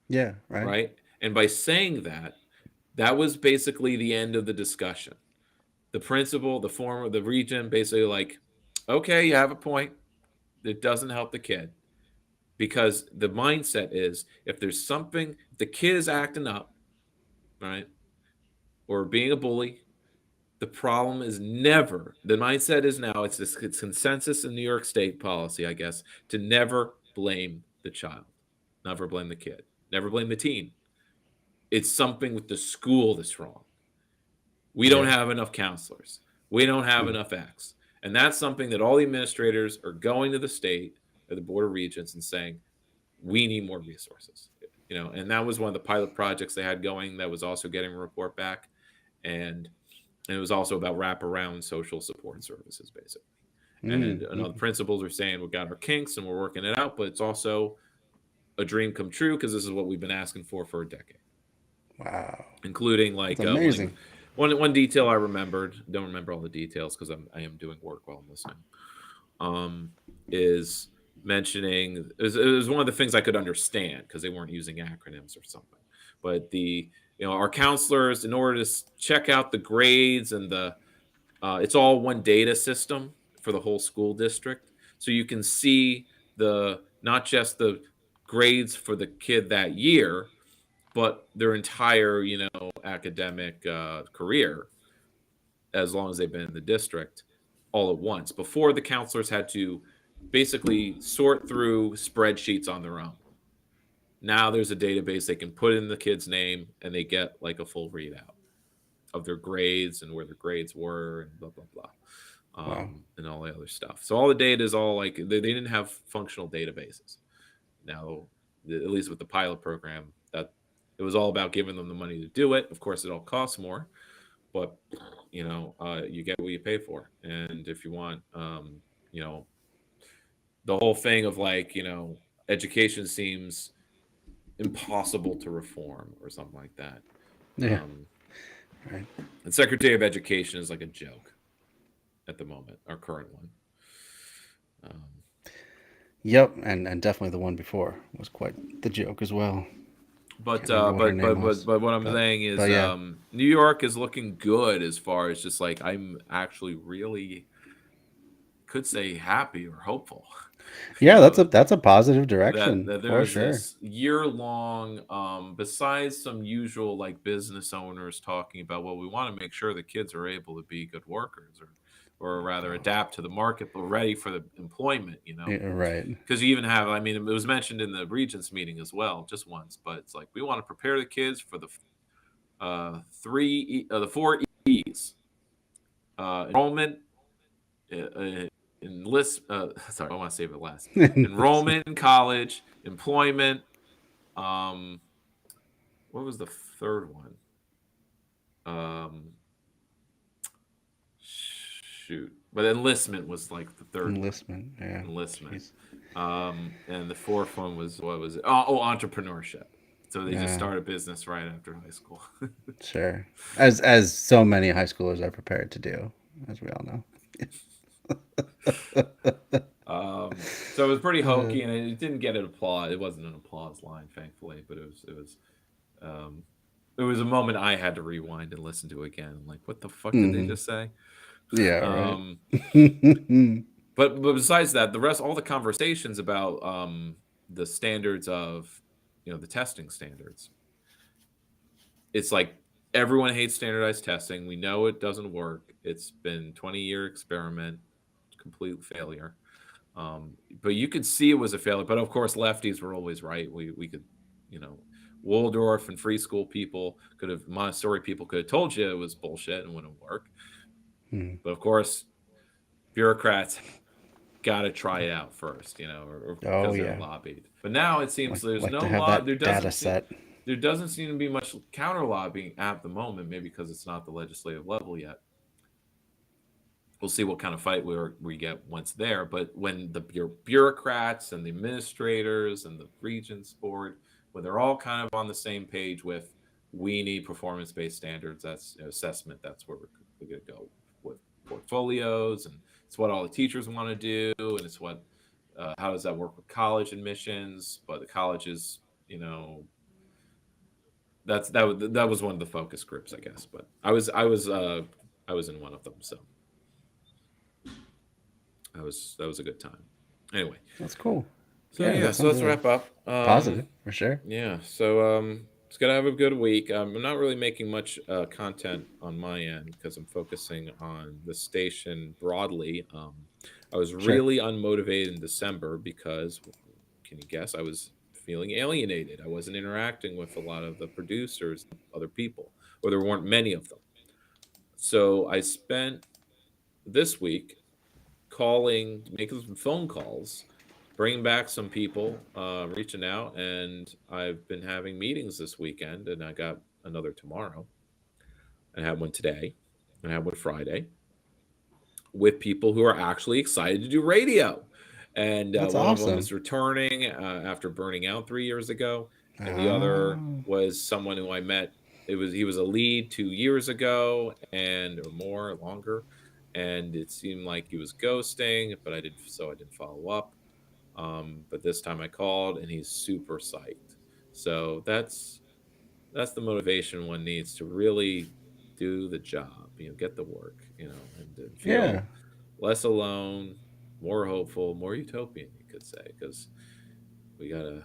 Yeah, right. Right? And by saying that, that was basically the end of the discussion. The principal, the regent, basically like, okay, you have a point. It doesn't help the kid. Because the mindset is, if there's something, the kid is acting up, right, or being a bully, the problem is never, the mindset is now, it's consensus in New York State policy, I guess, to never blame the child, never blame the kid, never blame the teen. It's something with the school that's wrong. We don't have enough counselors. We don't have enough X. And that's something that all the administrators are going to the state or the Board of Regents and saying, we need more resources. And that was one of the pilot projects they had going that was also getting a report back. And it was also about wraparound social support services, basically. And the principals are saying, we've got our kinks and we're working it out, but it's also a dream come true because this is what we've been asking for a decade. Wow. Including like amazing. One detail I remembered, don't remember all the details because I am doing work while I'm listening, is mentioning, it was one of the things I could understand because they weren't using acronyms or something. But our counselors, in order to check out the grades and it's all one data system for the whole school district. So you can see not just the grades for the kid that year, but their entire, academic career, as long as they've been in the district, all at once. Before, the counselors had to basically sort through spreadsheets on their own. Now there's a database they can put in the kid's name and they get like a full readout of their grades and where their grades were and blah, blah, blah. And all the other stuff. So all the data is all like, they didn't have functional databases. Now, at least with the pilot program, that it was all about giving them the money to do it. Of course, it all costs more, but you get what you pay for. And if you want, the whole thing of like, education seems impossible to reform or something like that. Yeah. Right. And Secretary of Education is like a joke at the moment, our current one. Yep, and definitely the one before was quite the joke as well. But what I'm saying is, New York is looking good as far as just like, I'm actually really could say happy or hopeful. Yeah, that's a positive direction that for sure. This year-long, besides some usual like business owners talking about, well, we want to make sure the kids are able to be good workers or rather adapt to the market, but ready for the employment, Yeah, right. Because you even have, it was mentioned in the Regents meeting as well, just once, but it's like, we want to prepare the kids for the 4 E's, enrollment, sorry, I want to save it last. Enrollment in college, employment. What was the third one? shoot. But enlistment was like the third Enlistment, one. yeah. Enlistment. Jeez. And the fourth one was, what was it? Oh, entrepreneurship. So they just Yeah. started business right after high school. Sure. As so many high schoolers are prepared to do, as we all know. So it was pretty hokey, and it didn't get an applause. It wasn't an applause line, thankfully, but it was a moment I had to rewind and listen to again. I'm like, what the fuck did they just say? Yeah, right. But besides that, the rest, all the conversations about the standards of, the testing standards. It's like everyone hates standardized testing. We know it doesn't work. It's been 20-year experiment, complete failure. But you could see it was a failure. But of course, lefties were always right. We could, Waldorf and free school people Montessori people could have told you it was bullshit and wouldn't work. But of course, bureaucrats got to try it out first, or because they're lobbied. But now it seems there's no law. There doesn't seem to be much counter lobbying at the moment, maybe because it's not the legislative level yet. We'll see what kind of fight we get once there. But when the bureaucrats and the administrators and the Regents Board, when they're all kind of on the same page with, we need performance-based standards, that's assessment, that's where we're going to go with portfolios, and it's what all the teachers want to do, and it's what how does that work with college admissions? But the colleges, that was one of the focus groups, I guess. But I was in one of them, so that was a good time. Anyway, that's cool. So so let's wrap up. Positive for sure. Yeah. So it's gonna have a good week. I'm not really making much content on my end because I'm focusing on the station broadly. I was really unmotivated in December because, can you guess, I was feeling alienated. I wasn't interacting with a lot of the producers, other people, or there weren't many of them. So I spent this week making some phone calls, bringing back some people, reaching out, and I've been having meetings this weekend, and I got another tomorrow. I had one today, and I had one Friday, with people who are actually excited to do radio. And one of them is returning after burning out 3 years ago, and the other was someone who I met. He was a lead 2 years ago, or longer, and it seemed like he was ghosting, but I didn't follow up. But this time I called, and he's super psyched. So that's the motivation one needs to really do the job, get the work, and feel less alone, more hopeful, more utopian, you could say, because we gotta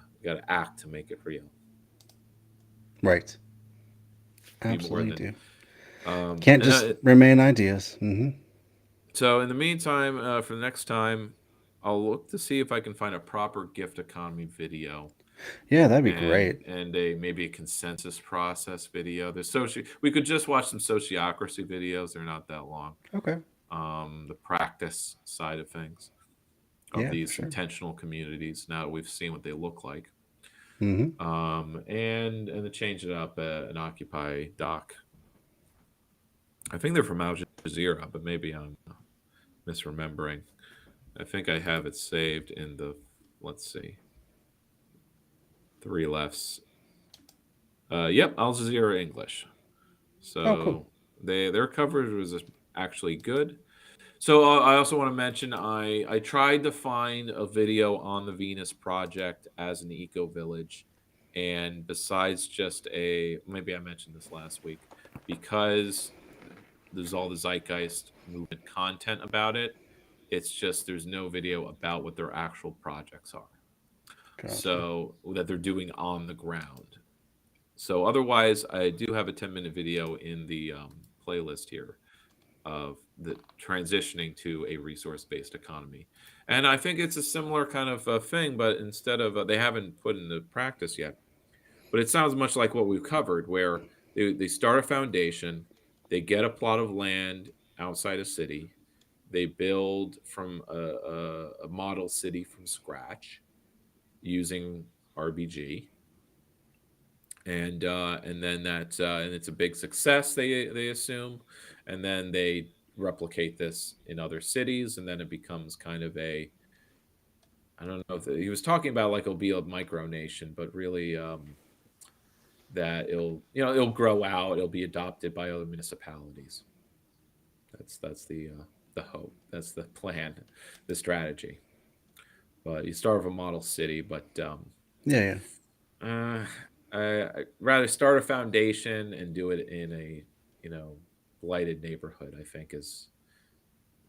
act to make it real. Right. Absolutely do. Can't just remain ideas. Mm-hmm. So in the meantime, for the next time, I'll look to see if I can find a proper gift economy video. Yeah, that'd be great. And maybe a consensus process video. We could just watch some sociocracy videos. They're not that long. Okay. The practice side of things of these intentional communities. Now that we've seen what they look like. Mm-hmm. And to change it up, an Occupy doc. I think they're from Al Jazeera, but maybe I'm misremembering. I think I have it saved in the, let's see, 3 lefts. Yep, Al Jazeera English. So cool. Their coverage was actually good. So I also want to mention I tried to find a video on the Venus Project as an eco-village, and besides just maybe I mentioned this last week, because there's all the zeitgeist movement content about it, it's just there's no video about what their actual projects are. Gotcha. So that they're doing on the ground. So otherwise, I do have a 10-minute video in the playlist here of the transitioning to a resource-based economy. And I think it's a similar kind of thing, but instead of, they haven't put into practice yet, but it sounds much like what we've covered, where they start a foundation, they get a plot of land outside a city, they build from a model city from scratch using RBG, and then and it's a big success, they assume, and then they replicate this in other cities, and then it becomes kind of a, I don't know if he was talking about like it'll be a micronation, but really that it'll grow out, it'll be adopted by other municipalities. That's the hope, that's the plan, the strategy. But you start with a model city, but I'd rather start a foundation and do it in a blighted neighborhood. I think is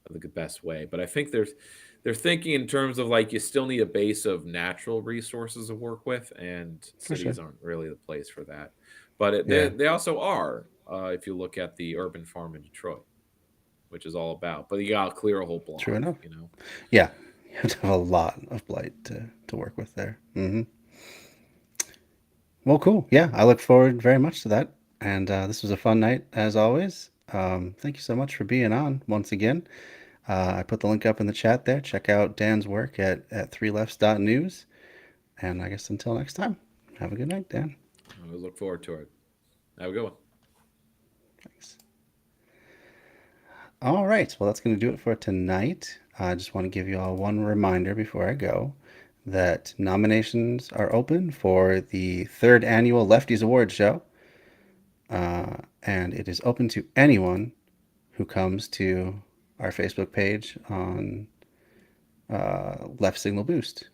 the best way. But I think they're thinking in terms of like you still need a base of natural resources to work with, and cities aren't really the place for that. But they also are, if you look at the urban farm in Detroit, which is all about. But you gotta clear a whole block. True enough. Yeah, you have to have a lot of blight to work with there. Mm-hmm. Well, cool. Yeah, I look forward very much to that. And this was a fun night as always. Thank you so much for being on once again. I put the link up in the chat there. Check out Dan's work at 3lefts.news. And I guess until next time, have a good night, Dan. I look forward to it. Have a good one. Thanks. All right. Well, that's going to do it for tonight. I just want to give you all one reminder before I go that nominations are open for the 3rd annual Lefties Awards show. And it is open to anyone who comes to our Facebook page on Left Signal Boost.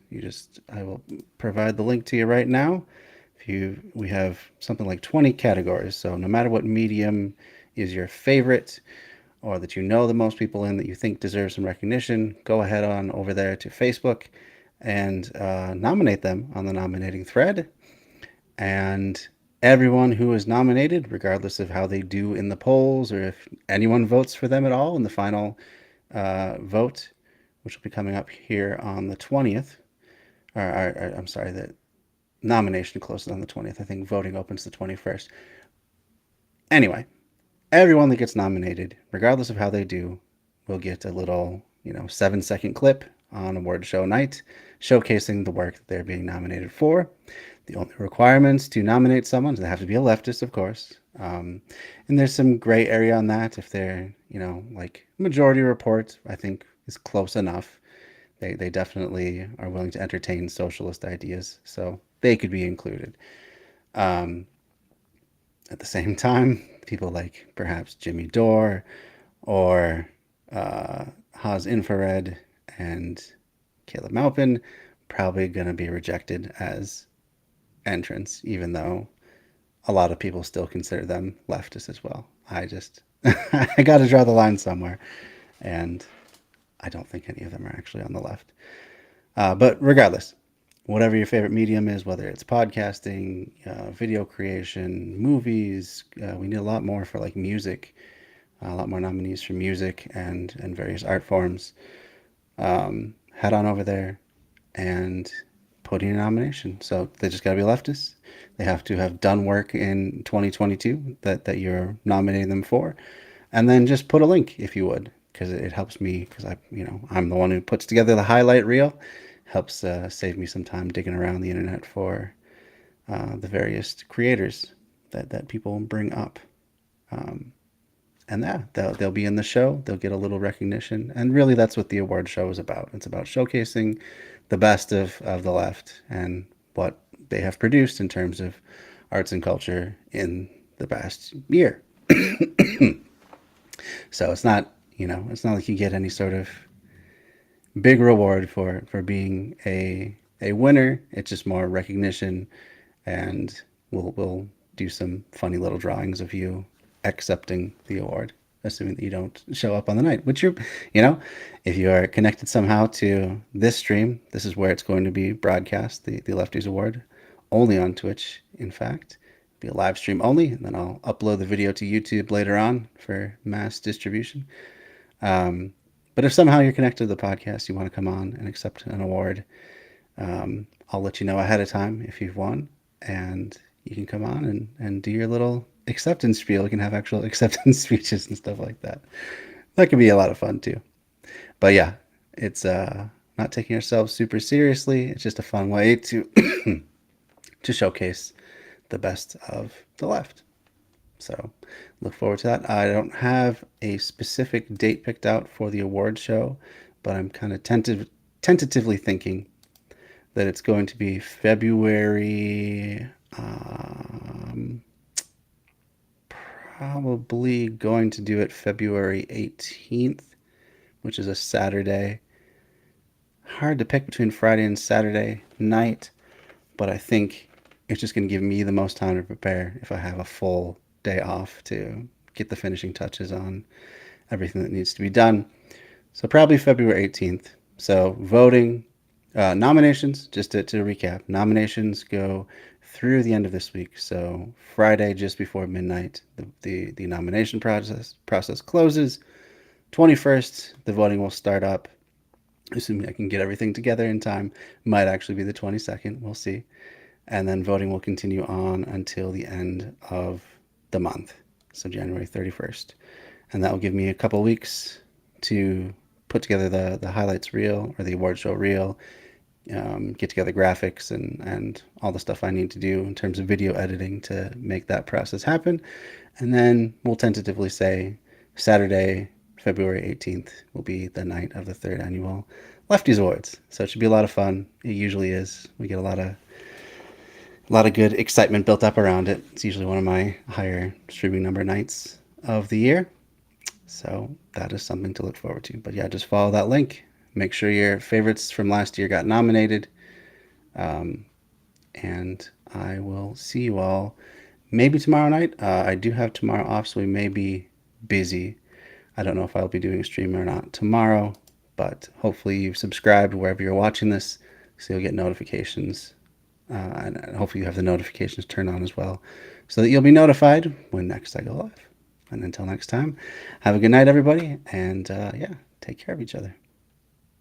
I will provide the link to you right now. We have something like 20 categories, so no matter what medium is your favorite or that you know the most people in that you think deserve some recognition, go ahead on over there to Facebook and nominate them on the nominating thread. And everyone who is nominated, regardless of how they do in the polls or if anyone votes for them at all in the final vote, which will be coming up here on the 20th, I'm sorry, the nomination closes on the 20th. I think voting opens the 21st. Anyway, everyone that gets nominated, regardless of how they do, will get a little, 7-second clip on award show night showcasing the work that they're being nominated for. The only requirements to nominate someone is they have to be a leftist, of course. And there's some gray area on that. If they're, like Majority Report, I think is close enough. They definitely are willing to entertain socialist ideas, so they could be included. At the same time, people like perhaps Jimmy Dore or Haas Infrared and Caleb Maupin probably going to be rejected as entrants, even though a lot of people still consider them leftist as well. I got to draw the line somewhere, and I don't think any of them are actually on the left. But regardless, whatever your favorite medium is, whether it's podcasting, video creation, movies, we need a lot more for like music, a lot more nominees for music and various art forms. Head on over there and put in a nomination. So they just got to be leftists. They have to have done work in 2022 that you're nominating them for. And then just put a link if you would, because it helps me, because I'm the one who puts together the highlight reel. Helps save me some time digging around the internet for the various creators that people bring up. And they'll be in the show. They'll get a little recognition. And really, that's what the award show is about. It's about showcasing the best of the left and what they have produced in terms of arts and culture in the past year. So it's not like you get any sort of big reward for being a winner. It's just more recognition, and we'll do some funny little drawings of you accepting the award, assuming that you don't show up on the night, which if you are connected somehow to this stream, this is where it's going to be broadcast, the Lefties Award, only on Twitch, in fact. Be a live stream only, and then I'll upload the video to YouTube later on for mass distribution. But if somehow you're connected to the podcast, you want to come on and accept an award, I'll let you know ahead of time if you've won, and you can come on and do your little acceptance spiel. You can have actual acceptance speeches and stuff like that. That can be a lot of fun too. But yeah, it's not taking ourselves super seriously. It's just a fun way to to showcase the best of the left. So look forward to that. I don't have a specific date picked out for the award show, but I'm kind of tentatively thinking that it's going to be February, probably going to do it February 18th, which is a Saturday. Hard to pick between Friday and Saturday night, but I think it's just going to give me the most time to prepare if I have a full day off to get the finishing touches on everything that needs to be done. So probably February 18th. So voting, nominations, just to recap, nominations go through the end of this week. So Friday, just before midnight, the nomination process closes. 21st, the voting will start up. Assuming I can get everything together in time, might actually be the 22nd. We'll see. And then voting will continue on until the end of the month, so January 31st. And that will give me a couple weeks to put together the highlights reel or the award show reel, get together graphics and all the stuff I need to do in terms of video editing to make that process happen. And then we'll tentatively say Saturday, February 18th will be the night of the 3rd annual Lefties Awards. So it should be a lot of fun. It usually is. We get a lot of good excitement built up around it. It's usually one of my higher streaming number nights of the year. So that is something to look forward to. But yeah, just follow that link. Make sure your favorites from last year got nominated. And I will see you all maybe tomorrow night. I do have tomorrow off, so we may be busy. I don't know if I'll be doing a stream or not tomorrow, but hopefully you've subscribed wherever you're watching this, so you'll get notifications. And hopefully you have the notifications turned on as well, so that you'll be notified when next I go live. And until next time, have a good night, everybody, and yeah, take care of each other.